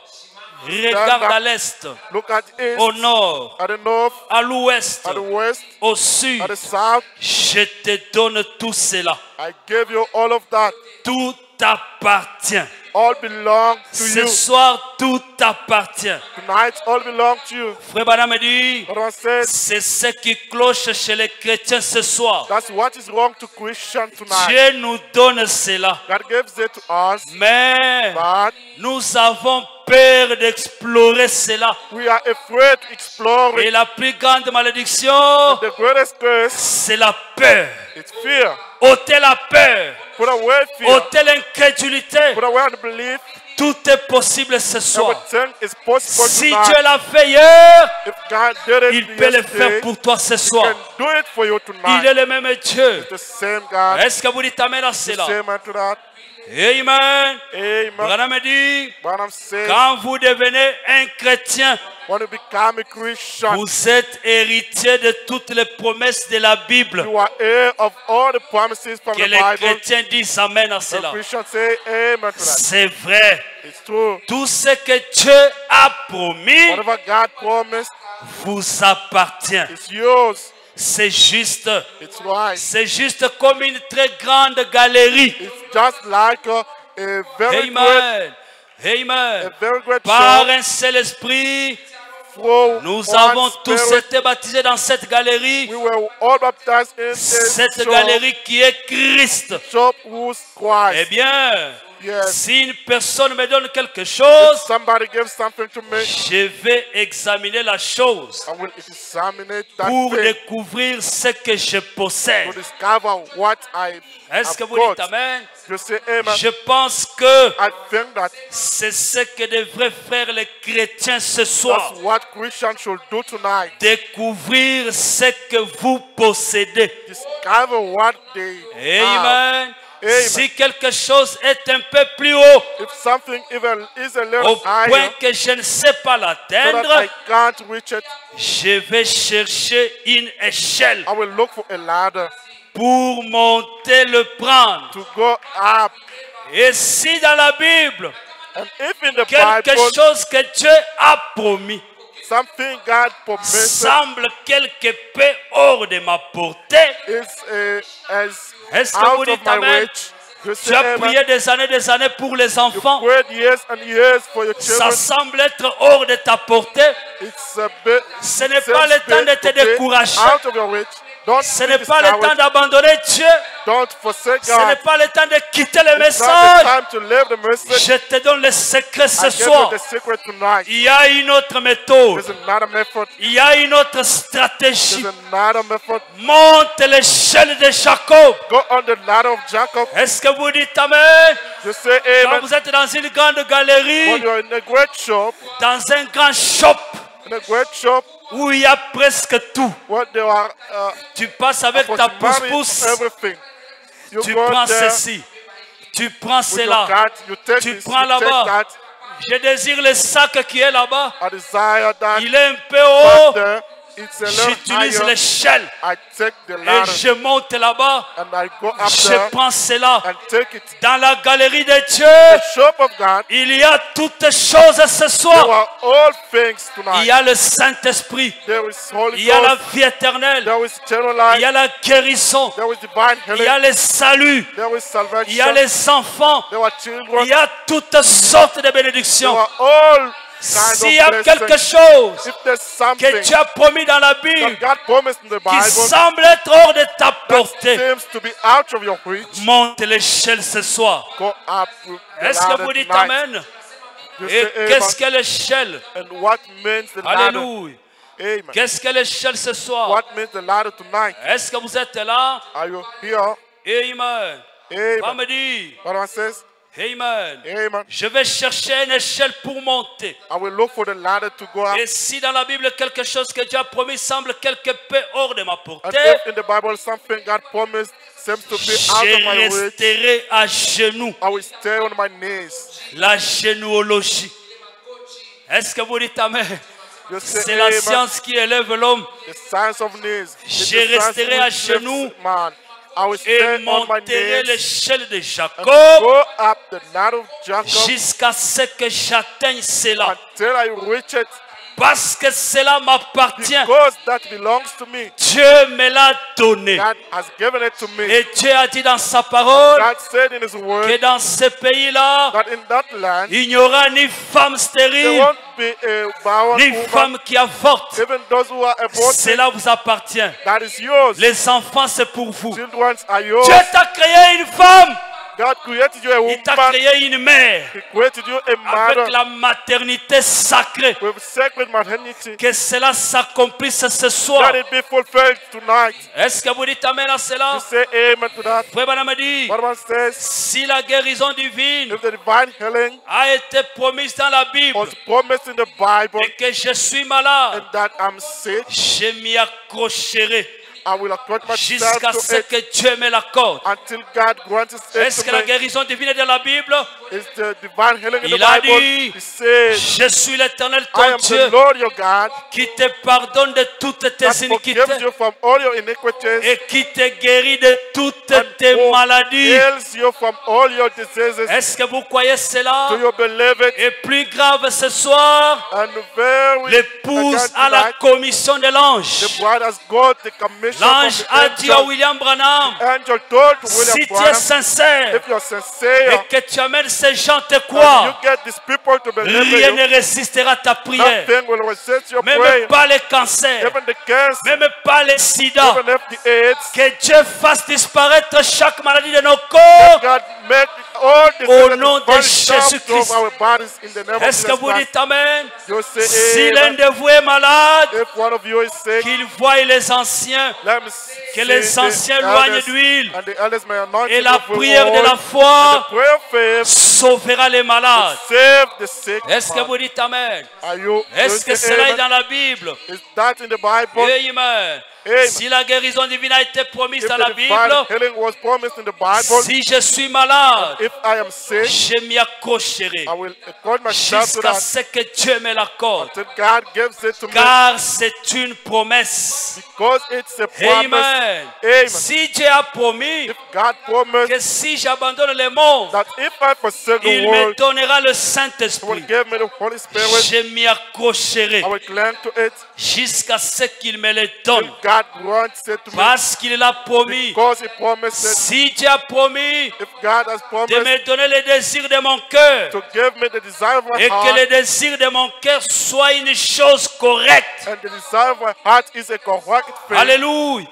Speaker 2: regarde à l'est,
Speaker 4: look at the east,
Speaker 2: au nord,
Speaker 4: at the north,
Speaker 2: à l'ouest,
Speaker 4: at the west,
Speaker 2: au sud.
Speaker 4: at the south.
Speaker 2: Je te donne tout cela.
Speaker 4: I gave you all of that.
Speaker 2: Tout t'appartient.
Speaker 4: All belong to
Speaker 2: Ce
Speaker 4: you.
Speaker 2: soir, tout t'appartient.
Speaker 4: Tonight, all belong to you.
Speaker 2: Frère Branham me dit,
Speaker 4: But one says,
Speaker 2: c'est ce qui cloche chez les chrétiens ce soir.
Speaker 4: that's what is wrong to Christians tonight.
Speaker 2: Dieu nous donne cela.
Speaker 4: God gives it to us,
Speaker 2: Mais
Speaker 4: but
Speaker 2: nous avons peur d'explorer cela.
Speaker 4: we are afraid to explore
Speaker 2: Et
Speaker 4: it.
Speaker 2: la plus grande malédiction,
Speaker 4: The greatest curse
Speaker 2: c'est la peur.
Speaker 4: is fear.
Speaker 2: ôter la peur,
Speaker 4: Put away fear.
Speaker 2: ôter l'incrédulité.
Speaker 4: Put away unbelief.
Speaker 2: Tout est possible ce soir.
Speaker 4: Everything is possible
Speaker 2: Si
Speaker 4: tonight.
Speaker 2: Dieu l'a fait hier,
Speaker 4: If God did
Speaker 2: il
Speaker 4: it
Speaker 2: peut le
Speaker 4: yesterday,
Speaker 2: faire pour toi ce
Speaker 4: He
Speaker 2: soir.
Speaker 4: can do it for you
Speaker 2: Il
Speaker 4: tonight.
Speaker 2: est le même Dieu.
Speaker 4: The same God.
Speaker 2: Est-ce que vous dites Amen à
Speaker 4: The
Speaker 2: cela?
Speaker 4: same man to that.
Speaker 2: Amen.
Speaker 4: Amen.
Speaker 2: Branham dit,
Speaker 4: Branham says,
Speaker 2: quand vous devenez un chrétien,
Speaker 4: when you become a Christian,
Speaker 2: vous êtes héritier de toutes les promesses de la Bible.
Speaker 4: you are heir of all the promises from
Speaker 2: Que
Speaker 4: the
Speaker 2: les
Speaker 4: Bible.
Speaker 2: chrétiens disent Amen à
Speaker 4: The
Speaker 2: cela.
Speaker 4: Christians say amen to that.
Speaker 2: C'est vrai.
Speaker 4: It's true.
Speaker 2: Tout ce que Dieu a promis
Speaker 4: Whatever God promised
Speaker 2: vous appartient.
Speaker 4: is yours.
Speaker 2: C'est juste.
Speaker 4: It's right.
Speaker 2: C'est juste comme une très grande galerie.
Speaker 4: It's just like a very great,
Speaker 2: Amen.
Speaker 4: a
Speaker 2: Amen.
Speaker 4: very great
Speaker 2: Par
Speaker 4: show
Speaker 2: un seul esprit,
Speaker 4: through
Speaker 2: nous
Speaker 4: one
Speaker 2: avons tous
Speaker 4: spirit.
Speaker 2: été baptisés dans cette galerie.
Speaker 4: We were all baptized in
Speaker 2: Cette
Speaker 4: this
Speaker 2: galerie qui est Christ.
Speaker 4: shop who's
Speaker 2: Eh
Speaker 4: Christ.
Speaker 2: bien,
Speaker 4: Yes.
Speaker 2: si une personne me donne quelque chose,
Speaker 4: If somebody gives something to me,
Speaker 2: je vais examiner la chose
Speaker 4: I will examine it that
Speaker 2: pour
Speaker 4: thing
Speaker 2: découvrir ce que je possède.
Speaker 4: to discover what I
Speaker 2: Est-ce que
Speaker 4: have
Speaker 2: vous dites
Speaker 4: got.
Speaker 2: Amen?
Speaker 4: You say amen.
Speaker 2: Je pense que
Speaker 4: I think that
Speaker 2: c'est ce que devraient faire les chrétiens ce
Speaker 4: that's
Speaker 2: soir.
Speaker 4: what Christians should do tonight.
Speaker 2: Découvrir ce que vous possédez.
Speaker 4: Discover what they have.
Speaker 2: Amen.
Speaker 4: Amen.
Speaker 2: Si quelque chose est un peu plus haut,
Speaker 4: If something even is a
Speaker 2: au
Speaker 4: little
Speaker 2: point
Speaker 4: higher,
Speaker 2: que je ne sais pas
Speaker 4: so that
Speaker 2: l'atteindre,
Speaker 4: I can't reach it,
Speaker 2: je vais chercher une échelle
Speaker 4: I will look for a ladder
Speaker 2: pour monter le prendre.
Speaker 4: to go up.
Speaker 2: Et si dans la Bible,
Speaker 4: And if in the
Speaker 2: quelque
Speaker 4: Bible,
Speaker 2: chose que Dieu a promis
Speaker 4: something God promised
Speaker 2: semble quelque peu hors de ma portée,
Speaker 4: is
Speaker 2: est-ce que vous
Speaker 4: out of
Speaker 2: dites
Speaker 4: my
Speaker 2: Amen?
Speaker 4: reach, you
Speaker 2: Tu
Speaker 4: say
Speaker 2: as
Speaker 4: amen.
Speaker 2: prié des années pour les enfants.
Speaker 4: Prayed years and years for your
Speaker 2: Ça
Speaker 4: children.
Speaker 2: semble être hors de ta portée.
Speaker 4: It's a bit.
Speaker 2: Ce n'est
Speaker 4: seems
Speaker 2: pas le temps de
Speaker 4: big
Speaker 2: te
Speaker 4: to be
Speaker 2: décourager.
Speaker 4: out of your reach. Don't
Speaker 2: Ce
Speaker 4: be
Speaker 2: n'est pas le temps
Speaker 4: discouraged.
Speaker 2: d'abandonner Dieu.
Speaker 4: Don't forsake
Speaker 2: Ce n'est
Speaker 4: God.
Speaker 2: pas le temps de quitter le
Speaker 4: It's not the
Speaker 2: message.
Speaker 4: time to leave the message.
Speaker 2: Je te donne le secret ce
Speaker 4: I give you
Speaker 2: soir.
Speaker 4: the secret tonight.
Speaker 2: Il y a une autre méthode.
Speaker 4: There's another method.
Speaker 2: Il y a une autre stratégie.
Speaker 4: There's another method.
Speaker 2: Monte l'échelle de Jacob.
Speaker 4: Go on the ladder of Jacob.
Speaker 2: Est-ce que vous dites Amen?
Speaker 4: You say
Speaker 2: Quand
Speaker 4: amen.
Speaker 2: vous êtes dans une grande
Speaker 4: When
Speaker 2: galerie,
Speaker 4: you're in a great shop,
Speaker 2: dans un grand shop
Speaker 4: in a great shop,
Speaker 2: où il y a presque tout,
Speaker 4: what they are
Speaker 2: tu passes avec ta
Speaker 4: apothecary,
Speaker 2: pousse-pousse,
Speaker 4: everything. You
Speaker 2: tu
Speaker 4: go
Speaker 2: prends
Speaker 4: there
Speaker 2: ceci, tu prends
Speaker 4: with your
Speaker 2: cela,
Speaker 4: card, you take
Speaker 2: tu
Speaker 4: this,
Speaker 2: prends
Speaker 4: you take
Speaker 2: là-bas.
Speaker 4: that.
Speaker 2: Je désire le sac qui est là-bas.
Speaker 4: I desire that.
Speaker 2: Il est un peu
Speaker 4: But
Speaker 2: haut.
Speaker 4: there, it's a little
Speaker 2: J'utilise
Speaker 4: higher.
Speaker 2: l'échelle
Speaker 4: I take the
Speaker 2: et
Speaker 4: ladder
Speaker 2: je monte là-bas.
Speaker 4: and I go up
Speaker 2: Je
Speaker 4: there
Speaker 2: prends cela.
Speaker 4: and take it.
Speaker 2: Dans la galerie de
Speaker 4: The
Speaker 2: Dieu,
Speaker 4: shop of God,
Speaker 2: il y a toutes choses ce
Speaker 4: there
Speaker 2: soir.
Speaker 4: are all things
Speaker 2: Il
Speaker 4: tonight.
Speaker 2: y a le Saint-Esprit.
Speaker 4: There is Holy
Speaker 2: Il y a la
Speaker 4: Ghost.
Speaker 2: vie éternelle.
Speaker 4: There is eternal
Speaker 2: Il y a
Speaker 4: life.
Speaker 2: la guérison.
Speaker 4: There is divine
Speaker 2: Il y a
Speaker 4: healing.
Speaker 2: le salut.
Speaker 4: There is
Speaker 2: Il y a
Speaker 4: salvation.
Speaker 2: les enfants.
Speaker 4: There are
Speaker 2: Il
Speaker 4: children.
Speaker 2: y a toutes sortes de
Speaker 4: There
Speaker 2: bénédictions.
Speaker 4: are all kinds
Speaker 2: S'il y a
Speaker 4: of
Speaker 2: quelque
Speaker 4: blessings.
Speaker 2: chose
Speaker 4: If there's
Speaker 2: que
Speaker 4: something
Speaker 2: tu as promis dans la
Speaker 4: that
Speaker 2: Bible
Speaker 4: God promised in the
Speaker 2: qui
Speaker 4: Bible
Speaker 2: semble être hors de ta
Speaker 4: that
Speaker 2: portée,
Speaker 4: seems to be out of your reach,
Speaker 2: monte l'échelle ce soir.
Speaker 4: go up with the
Speaker 2: Est-ce que
Speaker 4: ladder
Speaker 2: vous dites
Speaker 4: tonight.
Speaker 2: Amen?
Speaker 4: You
Speaker 2: Et
Speaker 4: say amen.
Speaker 2: qu'est-ce que l'échelle?
Speaker 4: And what means the ladder?
Speaker 2: Alléluia.
Speaker 4: Amen.
Speaker 2: Qu'est-ce que l'échelle ce soir?
Speaker 4: What means the ladder tonight?
Speaker 2: Est-ce que vous êtes là?
Speaker 4: Are you here?
Speaker 2: Amen. Va
Speaker 4: Amen.
Speaker 2: me dire.
Speaker 4: What says?
Speaker 2: Amen.
Speaker 4: Amen.
Speaker 2: Je vais chercher une échelle pour monter.
Speaker 4: I will look for the ladder to go up.
Speaker 2: Et si dans la Bible quelque chose que Dieu a promis semble quelque peu hors de ma
Speaker 4: And
Speaker 2: portée,
Speaker 4: if in the Bible something God promised seems to be out of my
Speaker 2: je
Speaker 4: reach,
Speaker 2: resterai à genoux.
Speaker 4: I will stay on my knees.
Speaker 2: La généalogie. Est-ce que vous dites Amen?
Speaker 4: You say
Speaker 2: C'est la
Speaker 4: amen.
Speaker 2: science qui élève l'homme.
Speaker 4: The science of knees. It's
Speaker 2: Je
Speaker 4: the science
Speaker 2: resterai à
Speaker 4: which lifts
Speaker 2: genoux
Speaker 4: man. I will
Speaker 2: Et
Speaker 4: stay on my
Speaker 2: monterai
Speaker 4: knees
Speaker 2: l'échelle de
Speaker 4: and
Speaker 2: Jacob
Speaker 4: go up the ladder of Jacob
Speaker 2: jusqu'à ce que j'atteigne cela.
Speaker 4: until I reach it,
Speaker 2: Parce que cela m'appartient.
Speaker 4: because that belongs to me.
Speaker 2: Dieu me l'a donné.
Speaker 4: God has given it to me.
Speaker 2: Et Dieu a dit dans sa parole
Speaker 4: God said in His
Speaker 2: que
Speaker 4: word
Speaker 2: dans ce pays-là,
Speaker 4: that in that land
Speaker 2: il n'y aura ni femme
Speaker 4: there
Speaker 2: stérile,
Speaker 4: won't be a barren
Speaker 2: ni
Speaker 4: woman,
Speaker 2: femme qui avorte.
Speaker 4: even those who are aborted.
Speaker 2: Cela vous appartient.
Speaker 4: That is yours.
Speaker 2: Les enfants, c'est pour vous.
Speaker 4: Children are yours.
Speaker 2: Dieu t'a créé une femme
Speaker 4: God created you a
Speaker 2: Il t'a
Speaker 4: woman.
Speaker 2: créé une mère
Speaker 4: He created you a
Speaker 2: avec
Speaker 4: mother
Speaker 2: la maternité sacrée.
Speaker 4: with sacred maternity.
Speaker 2: Que cela s'accomplisse ce soir.
Speaker 4: Let it be fulfilled tonight.
Speaker 2: Est-ce que vous dites amen à cela?
Speaker 4: You say amen to that.
Speaker 2: Frère Branham dit,
Speaker 4: What man says,
Speaker 2: si la guérison divine
Speaker 4: if the divine healing
Speaker 2: a été promise dans la Bible
Speaker 4: was promised in the Bible
Speaker 2: et que je suis malade,
Speaker 4: and that I'm sick,
Speaker 2: je m'y accrocherai
Speaker 4: I will according myself
Speaker 2: jusqu'à
Speaker 4: to
Speaker 2: ce
Speaker 4: it
Speaker 2: que Dieu me l'accorde.
Speaker 4: until God grants it
Speaker 2: Est-ce que
Speaker 4: to
Speaker 2: la
Speaker 4: me.
Speaker 2: guérison divine est dans la Bible?
Speaker 4: Is the divine healing in the
Speaker 2: Il a
Speaker 4: Bible?
Speaker 2: dit,
Speaker 4: He says,
Speaker 2: je suis l'Éternel
Speaker 4: I
Speaker 2: ton
Speaker 4: am
Speaker 2: Dieu
Speaker 4: the Lord your God
Speaker 2: qui te pardonne de toutes
Speaker 4: that
Speaker 2: tes
Speaker 4: forgives
Speaker 2: iniquités
Speaker 4: you from all your iniquities
Speaker 2: et qui te guérit de toutes
Speaker 4: and
Speaker 2: tes maladies.
Speaker 4: heals you from all your diseases.
Speaker 2: Est-ce que vous croyez cela?
Speaker 4: Do you believe it?
Speaker 2: Et plus grave ce soir,
Speaker 4: And very
Speaker 2: l'épouse
Speaker 4: again
Speaker 2: a la
Speaker 4: tonight,
Speaker 2: commission de l'ange.
Speaker 4: the bride has got the commission
Speaker 2: L'ange
Speaker 4: from
Speaker 2: a
Speaker 4: the
Speaker 2: dit à
Speaker 4: angel.
Speaker 2: William Branham,
Speaker 4: Angel told to
Speaker 2: si
Speaker 4: William
Speaker 2: tu es
Speaker 4: Branham,
Speaker 2: sincère
Speaker 4: if you're sincere
Speaker 2: et que tu amènes ces gens te
Speaker 4: and you
Speaker 2: croire,
Speaker 4: get these people to believe
Speaker 2: rien
Speaker 4: in
Speaker 2: ne
Speaker 4: you,
Speaker 2: résistera à ta prière.
Speaker 4: nothing will resist your
Speaker 2: Même
Speaker 4: prayer.
Speaker 2: pas les cancers,
Speaker 4: Even the cancer,
Speaker 2: même pas les sida.
Speaker 4: even if the AIDS,
Speaker 2: Que Dieu fasse disparaître chaque maladie de nos corps.
Speaker 4: God make all the
Speaker 2: Au
Speaker 4: sickness
Speaker 2: nom de
Speaker 4: vanish out
Speaker 2: Jésus-Christ.
Speaker 4: of our bodies in the name of
Speaker 2: Est-ce que
Speaker 4: Jesus
Speaker 2: vous
Speaker 4: Christ.
Speaker 2: dites Amen?
Speaker 4: You say
Speaker 2: Si l'un
Speaker 4: amen.
Speaker 2: de vous est malade,
Speaker 4: If one of you is sick,
Speaker 2: qu'il voie les anciens
Speaker 4: let me
Speaker 2: que
Speaker 4: see
Speaker 2: les anciens loignent
Speaker 4: elders,
Speaker 2: d'huile.
Speaker 4: and the elders may anoint
Speaker 2: Et
Speaker 4: you
Speaker 2: la
Speaker 4: with
Speaker 2: prière de
Speaker 4: oil,
Speaker 2: la
Speaker 4: and
Speaker 2: foi
Speaker 4: the prayer of faith
Speaker 2: sauvera les malades.
Speaker 4: save the sick.
Speaker 2: Est-ce que
Speaker 4: man.
Speaker 2: vous dites Amen?
Speaker 4: Are you
Speaker 2: Est-ce que
Speaker 4: going to say
Speaker 2: cela est
Speaker 4: amen?
Speaker 2: dans la Bible?
Speaker 4: Is that in the Bible?
Speaker 2: Amen.
Speaker 4: Amen.
Speaker 2: Si la guérison divine a été promise
Speaker 4: If
Speaker 2: dans
Speaker 4: the
Speaker 2: la
Speaker 4: divine
Speaker 2: Bible,
Speaker 4: healing was promised in the Bible,
Speaker 2: si je suis malade,
Speaker 4: if I am sick,
Speaker 2: je m'y accrocherai
Speaker 4: I will accord myself to
Speaker 2: jusqu'à
Speaker 4: that
Speaker 2: ce que Dieu me l'accorde.
Speaker 4: until God gives it to me,
Speaker 2: Car c'est une promesse.
Speaker 4: because it's a promise.
Speaker 2: Amen.
Speaker 4: Amen.
Speaker 2: Si Dieu a promis
Speaker 4: If God promised
Speaker 2: que si j'abandonne le monde,
Speaker 4: that if I forsake the
Speaker 2: il me
Speaker 4: world,
Speaker 2: donnera le
Speaker 4: He will
Speaker 2: Saint-Esprit.
Speaker 4: give me the Holy Spirit.
Speaker 2: Je m'y accrocherai
Speaker 4: I will cling to it.
Speaker 2: jusqu'à ce qu'il me le donne.
Speaker 4: If God grants it to me,
Speaker 2: Parce qu'il l'a promis.
Speaker 4: because He promised it.
Speaker 2: Si Dieu a promis
Speaker 4: If God has
Speaker 2: de
Speaker 4: promised
Speaker 2: me donner les désirs de mon cœur
Speaker 4: to give me the desire of my
Speaker 2: et que
Speaker 4: heart,
Speaker 2: les désirs de mon cœur soient une chose correcte.
Speaker 4: and the desire of my heart is a correct thing,
Speaker 2: Alléluia.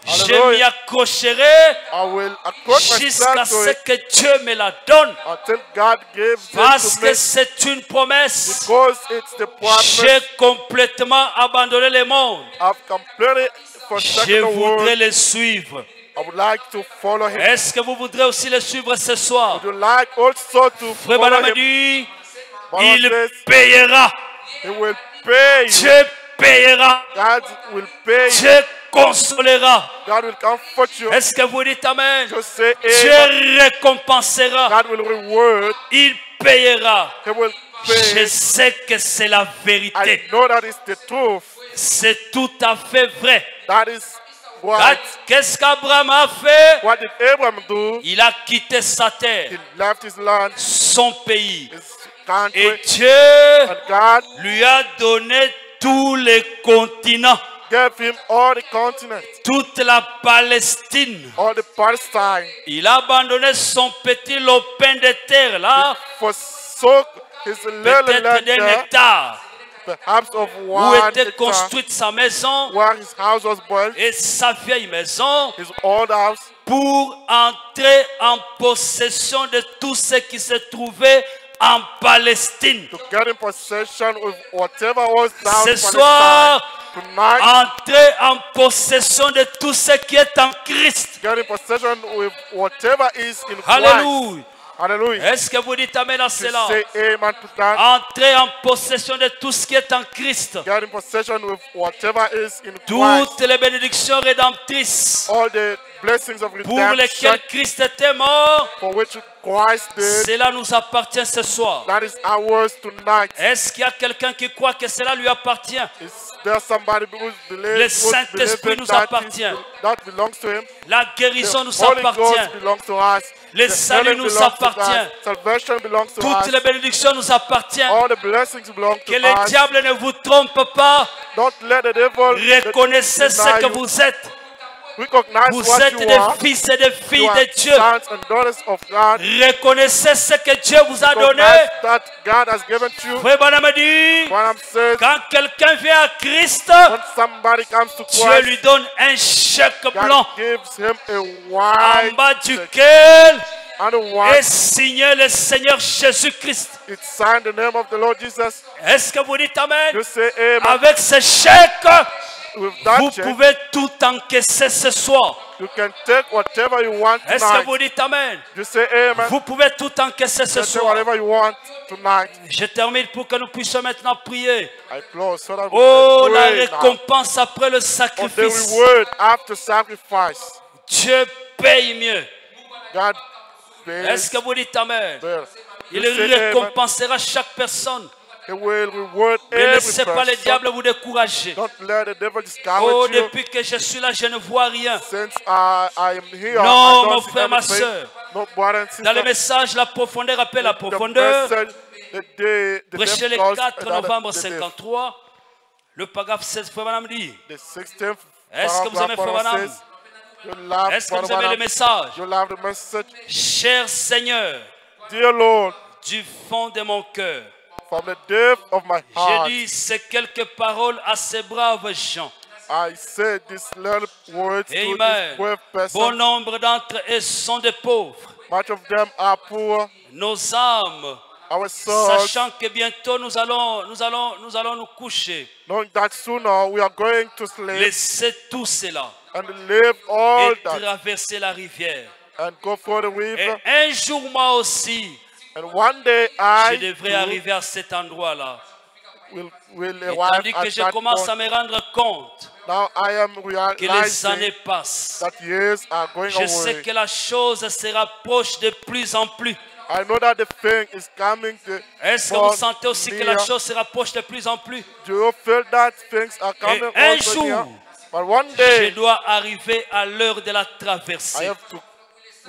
Speaker 2: Je
Speaker 4: Alléluia.
Speaker 2: m'y accrocherai
Speaker 4: I will accord
Speaker 2: jusqu'à
Speaker 4: myself to
Speaker 2: ce
Speaker 4: it
Speaker 2: que Dieu me la donne.
Speaker 4: until God gives
Speaker 2: Parce
Speaker 4: it to
Speaker 2: que
Speaker 4: me,
Speaker 2: c'est une promesse.
Speaker 4: because it's the promise.
Speaker 2: J'ai complètement abandonné le monde.
Speaker 4: I've completely
Speaker 2: Je
Speaker 4: forsaken the
Speaker 2: voudrais
Speaker 4: world.
Speaker 2: le suivre.
Speaker 4: I would like to follow Him.
Speaker 2: Est-ce que vous voudrez aussi le suivre ce soir?
Speaker 4: Would you like also to
Speaker 2: Frère
Speaker 4: follow
Speaker 2: Branham
Speaker 4: Him?
Speaker 2: dit,
Speaker 4: Bible
Speaker 2: il
Speaker 4: says
Speaker 2: payera.
Speaker 4: He will pay you.
Speaker 2: Dieu payera.
Speaker 4: God will pay you.
Speaker 2: Dieu consolera.
Speaker 4: God will comfort you.
Speaker 2: Est-ce que vous dites Amen?
Speaker 4: Just say
Speaker 2: Dieu
Speaker 4: amen.
Speaker 2: récompensera.
Speaker 4: God will reward.
Speaker 2: Il payera.
Speaker 4: He will
Speaker 2: Je
Speaker 4: pay.
Speaker 2: sais que c'est la
Speaker 4: I
Speaker 2: vérité.
Speaker 4: know that is the truth.
Speaker 2: C'est tout à fait vrai.
Speaker 4: That is what.
Speaker 2: Qu'est-ce qu'Abraham a fait?
Speaker 4: What did Abraham do?
Speaker 2: Il a quitté sa
Speaker 4: He
Speaker 2: terre,
Speaker 4: left his land,
Speaker 2: son pays.
Speaker 4: his
Speaker 2: Et
Speaker 4: country,
Speaker 2: Dieu
Speaker 4: and God
Speaker 2: lui a donné tous les continents,
Speaker 4: gave him all the continent,
Speaker 2: toute la Palestine.
Speaker 4: all the Palestine.
Speaker 2: Il a abandonné son petit lopin de terre là,
Speaker 4: Forsook his little
Speaker 2: peut-être
Speaker 4: land
Speaker 2: d'un
Speaker 4: there,
Speaker 2: hectare,
Speaker 4: perhaps of
Speaker 2: où
Speaker 4: one
Speaker 2: était
Speaker 4: hectare,
Speaker 2: construite sa maison
Speaker 4: where his house was built,
Speaker 2: et sa vieille maison,
Speaker 4: his old house,
Speaker 2: pour entrer en possession de tout ce qui se trouvait en Palestine.
Speaker 4: to get in possession with whatever was down
Speaker 2: Ce
Speaker 4: in
Speaker 2: soir,
Speaker 4: Palestine. Tonight,
Speaker 2: entrer en possession de tout ce qui est en Christ.
Speaker 4: get in possession with whatever is in Christ.
Speaker 2: Alléluia.
Speaker 4: Hallelujah.
Speaker 2: Est-ce que vous dites Amen à
Speaker 4: You
Speaker 2: cela?
Speaker 4: say amen to that.
Speaker 2: Entrer en possession de tout ce qui est en Christ.
Speaker 4: Get in possession with whatever is in Christ.
Speaker 2: Toutes les bénédictions rédemptrices
Speaker 4: All the blessings of
Speaker 2: pour
Speaker 4: redemption
Speaker 2: lesquelles Christ était mort,
Speaker 4: for which Christ did.
Speaker 2: cela nous appartient ce soir.
Speaker 4: That is ours tonight.
Speaker 2: Est-ce qu'il y a quelqu'un qui croit que cela lui appartient?
Speaker 4: Is there somebody who
Speaker 2: Le
Speaker 4: believes
Speaker 2: Saint-Esprit nous appartient.
Speaker 4: that belongs to him?
Speaker 2: La guérison
Speaker 4: The
Speaker 2: nous
Speaker 4: Holy
Speaker 2: appartient.
Speaker 4: Ghost belongs to us.
Speaker 2: Le
Speaker 4: The
Speaker 2: salut
Speaker 4: healing
Speaker 2: nous
Speaker 4: belongs to
Speaker 2: appartient.
Speaker 4: us. Salvation belongs to
Speaker 2: Toutes
Speaker 4: us.
Speaker 2: les bénédictions nous appartiennent.
Speaker 4: All the blessings belong to
Speaker 2: Que le
Speaker 4: us.
Speaker 2: diable ne vous trompe pas.
Speaker 4: Don't let the devil
Speaker 2: Reconnaissez ce
Speaker 4: deny
Speaker 2: que
Speaker 4: you.
Speaker 2: vous êtes.
Speaker 4: Recognize
Speaker 2: Vous
Speaker 4: what
Speaker 2: êtes
Speaker 4: you
Speaker 2: des
Speaker 4: are.
Speaker 2: fils et des filles
Speaker 4: You are
Speaker 2: de Dieu.
Speaker 4: sons and daughters of God.
Speaker 2: Reconnaissez ce que Dieu vous a donné.
Speaker 4: Recognize that God has given to you.
Speaker 2: Frère Branham dit,
Speaker 4: What I'm saying,
Speaker 2: quand quelqu'un vient à Christ,
Speaker 4: when somebody comes to
Speaker 2: Dieu lui
Speaker 4: Christ,
Speaker 2: donne un chèque blanc
Speaker 4: God gives him a
Speaker 2: en
Speaker 4: white
Speaker 2: bas
Speaker 4: check,
Speaker 2: duquel
Speaker 4: and the
Speaker 2: et
Speaker 4: one.
Speaker 2: signer le Seigneur Jésus-Christ.
Speaker 4: It signed the name of the Lord Jesus.
Speaker 2: Est-ce que vous dites Amen?
Speaker 4: You say amen.
Speaker 2: Avec ce chèque,
Speaker 4: With that
Speaker 2: vous
Speaker 4: check,
Speaker 2: pouvez tout encaisser ce soir.
Speaker 4: you can take whatever you want
Speaker 2: Est-ce que
Speaker 4: tonight.
Speaker 2: vous dites Amen?
Speaker 4: You say amen.
Speaker 2: Vous pouvez tout encaisser ce
Speaker 4: You can take
Speaker 2: soir.
Speaker 4: whatever you want tonight.
Speaker 2: Je termine pour que nous puissions maintenant prier.
Speaker 4: I close so that we
Speaker 2: Oh,
Speaker 4: can
Speaker 2: la
Speaker 4: pray now.
Speaker 2: récompense après le
Speaker 4: For the
Speaker 2: sacrifice.
Speaker 4: reward after sacrifice.
Speaker 2: Dieu paye mieux.
Speaker 4: God
Speaker 2: Est-ce
Speaker 4: pays
Speaker 2: que vous dites Amen?
Speaker 4: better.
Speaker 2: Il
Speaker 4: You say amen.
Speaker 2: récompensera chaque personne.
Speaker 4: He will reward
Speaker 2: Ne
Speaker 4: every
Speaker 2: laissez pas le
Speaker 4: person.
Speaker 2: diable vous décourager.
Speaker 4: Don't let the devil
Speaker 2: Oh,
Speaker 4: discourage you.
Speaker 2: depuis que je suis là, je ne vois rien.
Speaker 4: Since I am here,
Speaker 2: Non,
Speaker 4: I
Speaker 2: mon
Speaker 4: don't see
Speaker 2: frère, ma
Speaker 4: anything.
Speaker 2: soeur.
Speaker 4: No brother and
Speaker 2: Dans le
Speaker 4: sister.
Speaker 2: message, la profondeur appelle la
Speaker 4: The
Speaker 2: profondeur.
Speaker 4: message, the
Speaker 2: Prêché le
Speaker 4: calls
Speaker 2: 4
Speaker 4: another-
Speaker 2: novembre
Speaker 4: the-
Speaker 2: 53. Le paragraphe 16, frère Madame dit.
Speaker 4: The 16th
Speaker 2: Est-ce que vous aimez frère
Speaker 4: paragraph
Speaker 2: Madame?
Speaker 4: says, you love
Speaker 2: Est-ce que
Speaker 4: Brother
Speaker 2: vous aimez le
Speaker 4: Branham.
Speaker 2: message?
Speaker 4: You love the message.
Speaker 2: Cher Seigneur,
Speaker 4: Dear Lord,
Speaker 2: du fond de mon cœur,
Speaker 4: from the depth of my
Speaker 2: j'ai
Speaker 4: heart,
Speaker 2: dit ces quelques paroles à ces braves gens.
Speaker 4: I say these little words to
Speaker 2: Amen.
Speaker 4: this brave
Speaker 2: Bon
Speaker 4: person.
Speaker 2: nombre d'entre eux sont des pauvres.
Speaker 4: Much of them are poor.
Speaker 2: Nos âmes,
Speaker 4: Our souls,
Speaker 2: sachant que bientôt nous allons nous coucher.
Speaker 4: knowing that sooner we are going to sleep
Speaker 2: Laissez tout cela
Speaker 4: and live all
Speaker 2: et
Speaker 4: that
Speaker 2: traverser la rivière.
Speaker 4: and go for the
Speaker 2: Et
Speaker 4: river.
Speaker 2: un jour, moi aussi,
Speaker 4: And one day
Speaker 2: je
Speaker 4: I
Speaker 2: devrais
Speaker 4: too
Speaker 2: arriver à cet endroit-là.
Speaker 4: will
Speaker 2: Et
Speaker 4: arrive
Speaker 2: tandis que
Speaker 4: at
Speaker 2: je
Speaker 4: that
Speaker 2: commence à
Speaker 4: point.
Speaker 2: me rendre compte
Speaker 4: Now I am
Speaker 2: que les
Speaker 4: realizing
Speaker 2: années passent,
Speaker 4: that years are going
Speaker 2: je sais
Speaker 4: away.
Speaker 2: que la chose se rapproche de plus en plus.
Speaker 4: I know that the thing is coming to
Speaker 2: Est-ce que vous sentez aussi que la chose se rapproche de plus en plus?
Speaker 4: Do you feel that things are coming
Speaker 2: un
Speaker 4: also
Speaker 2: jour,
Speaker 4: near? But one
Speaker 2: Je
Speaker 4: day
Speaker 2: dois arriver à l'heure de la
Speaker 4: I
Speaker 2: traversée.
Speaker 4: have to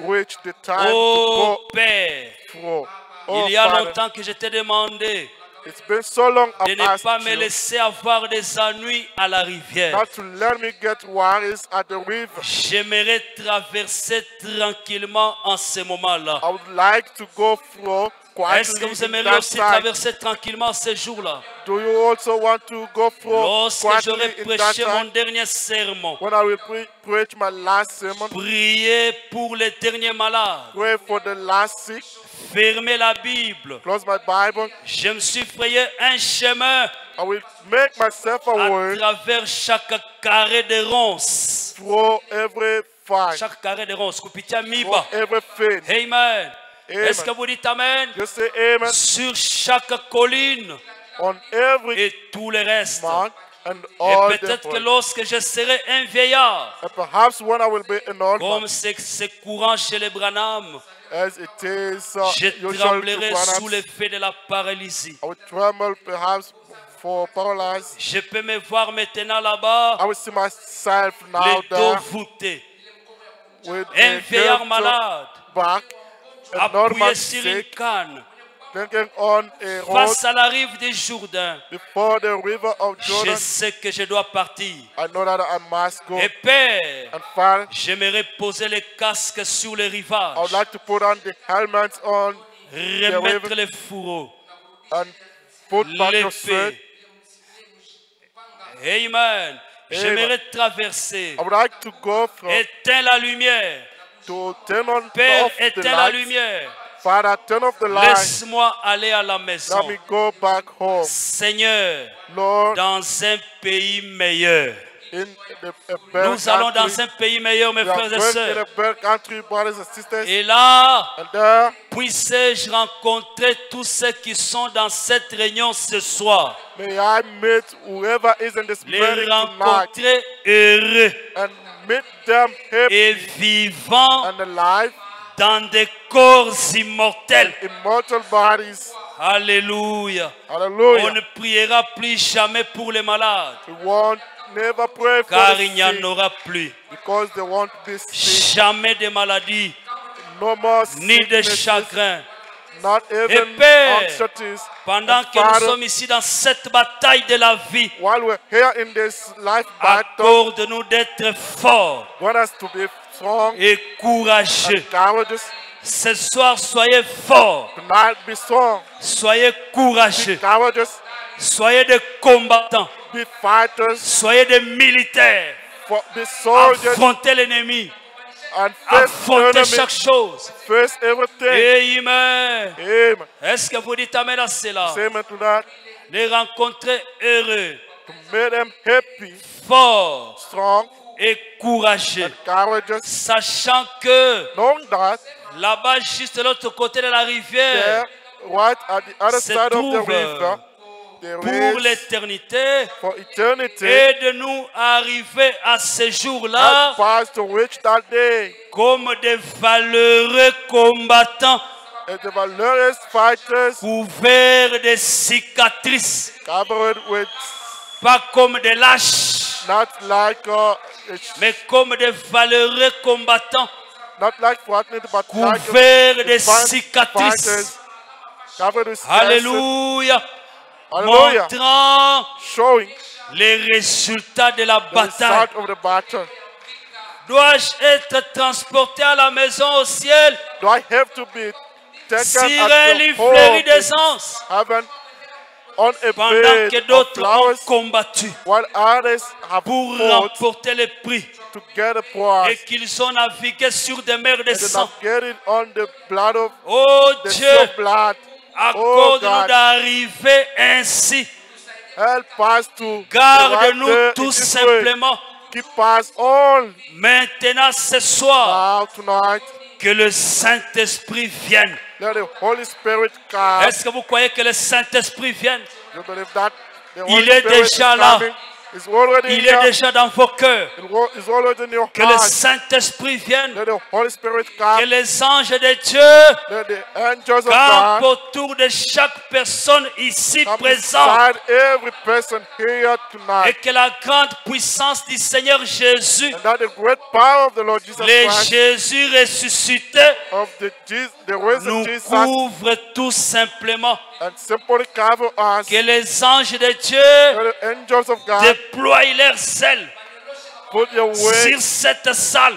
Speaker 4: reach the time
Speaker 2: Oh
Speaker 4: to
Speaker 2: Père,
Speaker 4: go through. Oh
Speaker 2: il y a
Speaker 4: Father,
Speaker 2: longtemps que je t'ai demandé
Speaker 4: it's been so long
Speaker 2: de
Speaker 4: I've
Speaker 2: ne
Speaker 4: asked
Speaker 2: pas me
Speaker 4: you
Speaker 2: laisser avoir des ennuis à la rivière.
Speaker 4: not to let me get worries at the river.
Speaker 2: J'aimerais traverser tranquillement en ce moment-là.
Speaker 4: I would like to go through
Speaker 2: Est-ce que
Speaker 4: quietly
Speaker 2: vous
Speaker 4: in
Speaker 2: aimeriez
Speaker 4: that
Speaker 2: aussi
Speaker 4: time.
Speaker 2: traverser tranquillement ces jours-là?
Speaker 4: Do you also want to go through
Speaker 2: Lorsque j'aurai
Speaker 4: quietly in that
Speaker 2: prêché mon
Speaker 4: time?
Speaker 2: dernier sermon,
Speaker 4: When I will preach my last sermon,
Speaker 2: priez pour les derniers malades,
Speaker 4: pray for the last sick,
Speaker 2: fermez la Bible.
Speaker 4: close my Bible.
Speaker 2: Je me suis frayé un chemin
Speaker 4: I will make myself a
Speaker 2: à
Speaker 4: way
Speaker 2: travers chaque carré de ronces.
Speaker 4: through every fight,
Speaker 2: Chaque carré de ronces. Kupitia
Speaker 4: through
Speaker 2: miba.
Speaker 4: everything.
Speaker 2: Amen.
Speaker 4: Amen.
Speaker 2: Est-ce que vous dites Amen?
Speaker 4: You say amen
Speaker 2: Sur chaque colline
Speaker 4: on every
Speaker 2: et tout le reste.
Speaker 4: mount and
Speaker 2: Et
Speaker 4: all the
Speaker 2: peut-être que
Speaker 4: hills.
Speaker 2: lorsque je serai un vieillard,
Speaker 4: And perhaps when I will be an old
Speaker 2: comme
Speaker 4: man,
Speaker 2: c'est courant chez les Branham,
Speaker 4: as it is
Speaker 2: je
Speaker 4: usual to
Speaker 2: tremblerai sous
Speaker 4: Branhams,
Speaker 2: l'effet de la paralysie.
Speaker 4: I will tremble perhaps for paralyzed.
Speaker 2: Je peux me voir maintenant là-bas,
Speaker 4: I will see myself now
Speaker 2: les dos
Speaker 4: there
Speaker 2: voûtés,
Speaker 4: with
Speaker 2: un
Speaker 4: a
Speaker 2: vieillard
Speaker 4: tilt
Speaker 2: malade,
Speaker 4: back, a normal
Speaker 2: appuyé sur une
Speaker 4: sick,
Speaker 2: canne,
Speaker 4: thinking on a road
Speaker 2: face à la rive du Jourdain.
Speaker 4: before the river of
Speaker 2: Je
Speaker 4: Jordan.
Speaker 2: sais que je dois partir.
Speaker 4: I know that I must go.
Speaker 2: Et Père,
Speaker 4: And Father,
Speaker 2: j'aimerais poser les casques sur les
Speaker 4: I would
Speaker 2: rivages,
Speaker 4: like to put on the helmet on
Speaker 2: remettre
Speaker 4: river.
Speaker 2: les fourreaux,
Speaker 4: and put back your sword.
Speaker 2: l'épée. Amen. J'aimerais traverser.
Speaker 4: I would like to go from
Speaker 2: Éteins la lumière.
Speaker 4: to turn on
Speaker 2: Père,
Speaker 4: off the
Speaker 2: éteins la
Speaker 4: lights.
Speaker 2: lumière.
Speaker 4: Father, turn off the lights.
Speaker 2: Laisse-moi aller à la
Speaker 4: Let
Speaker 2: maison.
Speaker 4: me go back home.
Speaker 2: Seigneur,
Speaker 4: Lord,
Speaker 2: dans un pays meilleur.
Speaker 4: in a better
Speaker 2: Nous allons dans
Speaker 4: country.
Speaker 2: un pays meilleur, mes
Speaker 4: We are
Speaker 2: frères et
Speaker 4: going in
Speaker 2: sœurs.
Speaker 4: a better country, brothers and sisters.
Speaker 2: Et là,
Speaker 4: And there,
Speaker 2: puisse-je rencontrer tous ceux qui sont dans cette réunion ce soir.
Speaker 4: may I meet whoever is in this
Speaker 2: Les
Speaker 4: meeting tonight
Speaker 2: rencontrer heureux
Speaker 4: and meet them happy
Speaker 2: et vivants
Speaker 4: and alive,
Speaker 2: dans des corps immortels.
Speaker 4: immortal bodies.
Speaker 2: Alléluia. On
Speaker 4: Hallelujah.
Speaker 2: ne priera plus jamais pour les malades,
Speaker 4: We won't never pray for
Speaker 2: car
Speaker 4: the
Speaker 2: il n'y en
Speaker 4: sick
Speaker 2: aura plus.
Speaker 4: because they won't be sick.
Speaker 2: Jamais de maladies,
Speaker 4: No more
Speaker 2: ni de
Speaker 4: sicknesses,
Speaker 2: chagrin.
Speaker 4: not even
Speaker 2: Père,
Speaker 4: anxieties.
Speaker 2: Pendant
Speaker 4: And
Speaker 2: que nous
Speaker 4: Father,
Speaker 2: sommes ici dans cette bataille de la vie,
Speaker 4: while we're here in this life battle,
Speaker 2: accorde-nous d'être forts
Speaker 4: want us to be strong
Speaker 2: et courageux.
Speaker 4: and courageous.
Speaker 2: Ce soir, soyez forts,
Speaker 4: Tonight, be strong,
Speaker 2: soyez courageux,
Speaker 4: courageous,
Speaker 2: soyez des combattants,
Speaker 4: be fighters,
Speaker 2: soyez des militaires.
Speaker 4: be soldiers,
Speaker 2: Affrontez l'ennemi
Speaker 4: and face
Speaker 2: affronter
Speaker 4: enemy,
Speaker 2: chaque chose.
Speaker 4: face everything.
Speaker 2: Amen.
Speaker 4: Amen.
Speaker 2: Est-ce que vous dites amen à cela?
Speaker 4: Say amen to that.
Speaker 2: Les rencontrer heureux,
Speaker 4: To make them happy,
Speaker 2: forts
Speaker 4: strong,
Speaker 2: et courageux.
Speaker 4: and courageous,
Speaker 2: Sachant que
Speaker 4: knowing that
Speaker 2: là-bas, juste de l'autre côté de la rivière,
Speaker 4: there, right at the other
Speaker 2: se
Speaker 4: side of the
Speaker 2: trouve
Speaker 4: river, there
Speaker 2: pour
Speaker 4: is
Speaker 2: l'éternité,
Speaker 4: for eternity,
Speaker 2: et de nous arriver à ce jour-là
Speaker 4: help us to reach that day.
Speaker 2: comme des valeureux combattants
Speaker 4: And the valorous fighters
Speaker 2: couverts de cicatrices,
Speaker 4: covered with
Speaker 2: pas comme des lâches,
Speaker 4: not like
Speaker 2: mais comme des valeureux combattants
Speaker 4: not like fortunate, but like
Speaker 2: couverts de
Speaker 4: fighters
Speaker 2: cicatrices.
Speaker 4: covered with scars.
Speaker 2: Alléluia.
Speaker 4: Hallelujah.
Speaker 2: Montrant
Speaker 4: Showing
Speaker 2: les résultats de la
Speaker 4: the
Speaker 2: bataille.
Speaker 4: result of the battle.
Speaker 2: Dois-je être transporté à la maison au ciel?
Speaker 4: Do I have to be taken
Speaker 2: Sur un
Speaker 4: at
Speaker 2: lit
Speaker 4: the
Speaker 2: fleuri
Speaker 4: home in
Speaker 2: d'essence,
Speaker 4: heaven on a
Speaker 2: pendant
Speaker 4: bed
Speaker 2: que
Speaker 4: of
Speaker 2: d'autres ont
Speaker 4: flowers
Speaker 2: combattu
Speaker 4: while others have
Speaker 2: pour
Speaker 4: fought
Speaker 2: remporter le prix
Speaker 4: to get a prize
Speaker 2: et qu'ils ont navigué sur des mers de
Speaker 4: and then
Speaker 2: sang.
Speaker 4: get it on the blood of
Speaker 2: Oh
Speaker 4: the
Speaker 2: Dieu,
Speaker 4: sea of blood. Oh
Speaker 2: accorde-nous
Speaker 4: God,
Speaker 2: d'arriver ainsi.
Speaker 4: help us to
Speaker 2: Garde-nous
Speaker 4: arrive
Speaker 2: tout
Speaker 4: in this way.
Speaker 2: simplement
Speaker 4: Keep us all
Speaker 2: maintenant ce soir.
Speaker 4: now tonight.
Speaker 2: Que le Saint-Esprit vienne.
Speaker 4: Let the Holy Spirit come.
Speaker 2: Est-ce que vous croyez que le Saint-Esprit vienne?
Speaker 4: You believe that the
Speaker 2: Il
Speaker 4: Holy
Speaker 2: est
Speaker 4: Spirit is
Speaker 2: déjà là.
Speaker 4: coming? It's already
Speaker 2: Il
Speaker 4: here.
Speaker 2: est déjà dans vos cœurs.
Speaker 4: It's already in your
Speaker 2: Que le
Speaker 4: heart.
Speaker 2: Saint-Esprit vienne.
Speaker 4: Let the Holy Spirit
Speaker 2: Que
Speaker 4: come.
Speaker 2: les anges de Dieu
Speaker 4: Let the angels of
Speaker 2: campent
Speaker 4: God
Speaker 2: autour de chaque personne ici
Speaker 4: come
Speaker 2: présente.
Speaker 4: inside every person here
Speaker 2: Et
Speaker 4: tonight.
Speaker 2: que la grande puissance du Seigneur Jésus,
Speaker 4: And that the great power of the Lord Jesus
Speaker 2: le
Speaker 4: Christ,
Speaker 2: Jésus ressuscité,
Speaker 4: of the risen
Speaker 2: nous
Speaker 4: Jesus,
Speaker 2: couvre tout simplement.
Speaker 4: and simply cover us.
Speaker 2: Que les anges de Dieu
Speaker 4: Let the angels of God
Speaker 2: déploient leurs ailes
Speaker 4: put your way
Speaker 2: sur cette salle.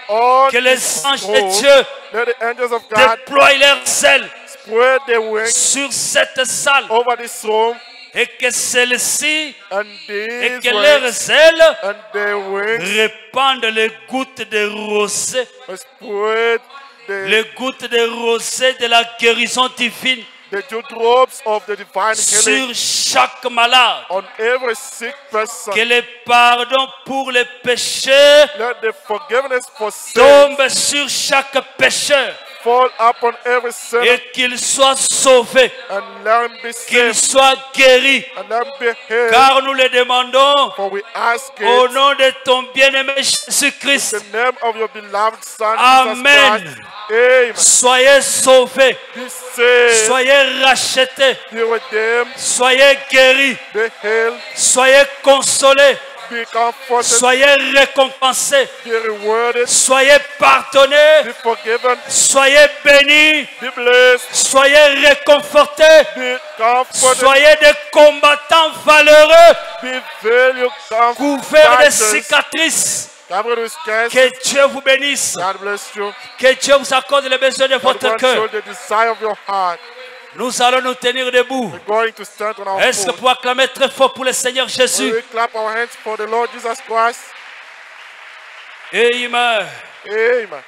Speaker 4: on
Speaker 2: Que les
Speaker 4: this
Speaker 2: anges
Speaker 4: room.
Speaker 2: de Dieu
Speaker 4: Let the angels of God
Speaker 2: déploient leurs ailes
Speaker 4: spread their wings
Speaker 2: sur cette salle
Speaker 4: over this room,
Speaker 2: et que celle-ci
Speaker 4: and
Speaker 2: et
Speaker 4: these
Speaker 2: que
Speaker 4: wings
Speaker 2: leurs ailes
Speaker 4: and their wings
Speaker 2: répandent les gouttes de rosée,
Speaker 4: spread
Speaker 2: les gouttes de rosée de la guérison divine
Speaker 4: the dewdrops of the divine healing
Speaker 2: sur chaque malade.
Speaker 4: on every sick person.
Speaker 2: Que le pardon pour les péchés
Speaker 4: Let the forgiveness for sin
Speaker 2: tombe sur chaque pécheur
Speaker 4: fall upon every sinner,
Speaker 2: et qu'il soit sauvé,
Speaker 4: and let him be
Speaker 2: qu'il
Speaker 4: saved,
Speaker 2: soit guéri.
Speaker 4: and let him be healed.
Speaker 2: Car nous le demandons
Speaker 4: For we ask
Speaker 2: au
Speaker 4: it
Speaker 2: nom de ton bien-aimé
Speaker 4: in
Speaker 2: Jésus-Christ.
Speaker 4: the name of your beloved Son,
Speaker 2: Amen.
Speaker 4: Jesus Christ. Amen.
Speaker 2: Soyez sauvés,
Speaker 4: Be saved,
Speaker 2: soyez rachetés,
Speaker 4: be redeemed,
Speaker 2: soyez guéris,
Speaker 4: be healed,
Speaker 2: soyez consolés,
Speaker 4: be comforted,
Speaker 2: soyez récompensés,
Speaker 4: be rewarded,
Speaker 2: soyez pardonnés,
Speaker 4: be forgiven,
Speaker 2: soyez bénis,
Speaker 4: be blessed,
Speaker 2: soyez réconfortés,
Speaker 4: be comforted,
Speaker 2: soyez des combattants valeureux,
Speaker 4: be valued,
Speaker 2: couverts de
Speaker 4: righteous,
Speaker 2: cicatrices.
Speaker 4: covered with scars.
Speaker 2: Que Dieu vous bénisse,
Speaker 4: God bless you.
Speaker 2: que Dieu vous accorde les besoins de
Speaker 4: God
Speaker 2: votre
Speaker 4: grant you
Speaker 2: cœur.
Speaker 4: the desire of your heart.
Speaker 2: Nous allons nous tenir debout.
Speaker 4: We're going to stand on our
Speaker 2: Est-ce que
Speaker 4: feet.
Speaker 2: pour acclamer très fort pour le Seigneur
Speaker 4: Will
Speaker 2: Jésus?
Speaker 4: we clap our hands for the Lord Jesus Christ?
Speaker 2: Amen.
Speaker 4: Amen.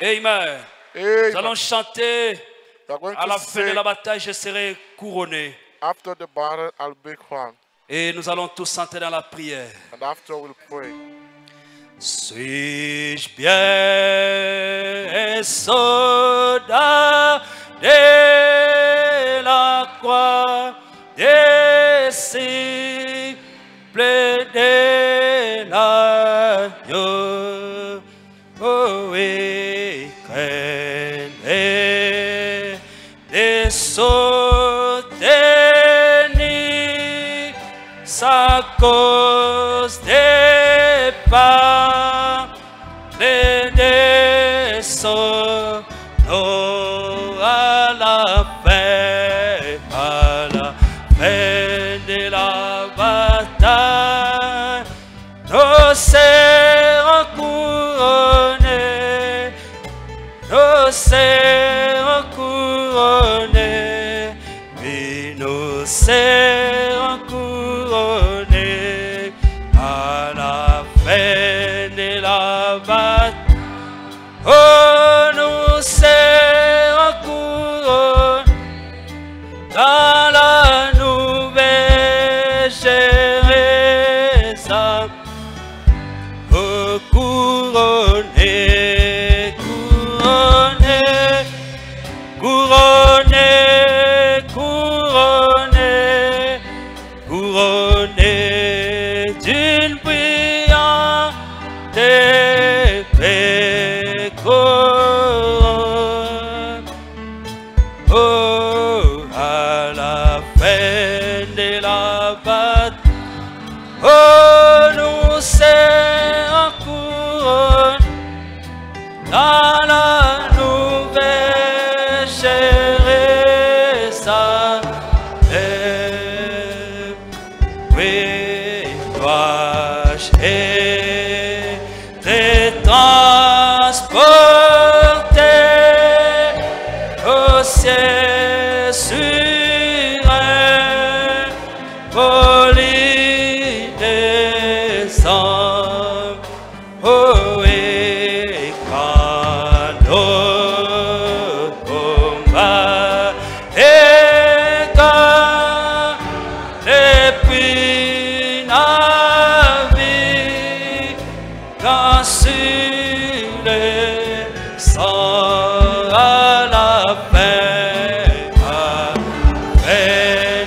Speaker 2: Amen. Nous
Speaker 4: Amen.
Speaker 2: allons chanter.
Speaker 4: We're going
Speaker 2: À la
Speaker 4: to
Speaker 2: fin de
Speaker 4: say,
Speaker 2: la bataille, je serai couronné.
Speaker 4: after the battle, I'll be crowned.
Speaker 2: Et nous allons tous entrer dans la prière.
Speaker 4: And after we'll pray.
Speaker 2: Suis-je bien soldat de la croix, disciple de l'agneau? Oh oui, craignez de soutenir sa cause des pas de son nom à la fin de la bataille, nous serons couronnés, nous serons couronnés, oui, nous serons couronnés à la fin de la bataille. dois-je être transporté au ciel sur un polynésion. Oh, et quand notre combat est quand depuis naviguant sur les sangs à la fin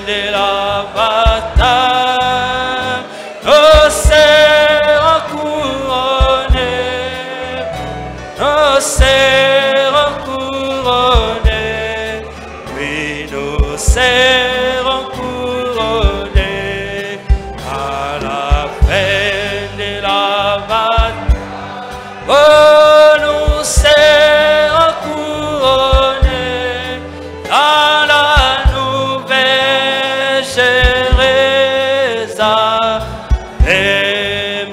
Speaker 2: de la bataille, nous serons couronnés, nous serons couronnés, oui, nous serons couronnés à la fin de la bataille. Oh, nous serons couronnés dans la nouvelle Jérusalem,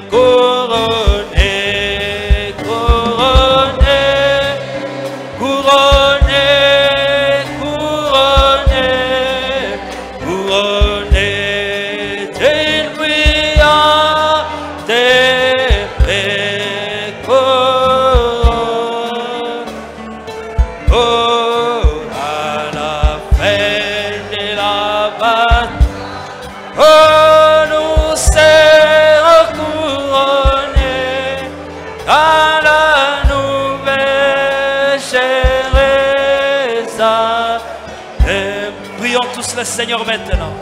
Speaker 2: couronnés, couronnés, couronnés, couronnés, couronnés d'une brillante couronne. Oh, à la fin de la bataille, oh, nous serons couronnés dans la nouvelle Jérusalem. Prions tous le Seigneur maintenant.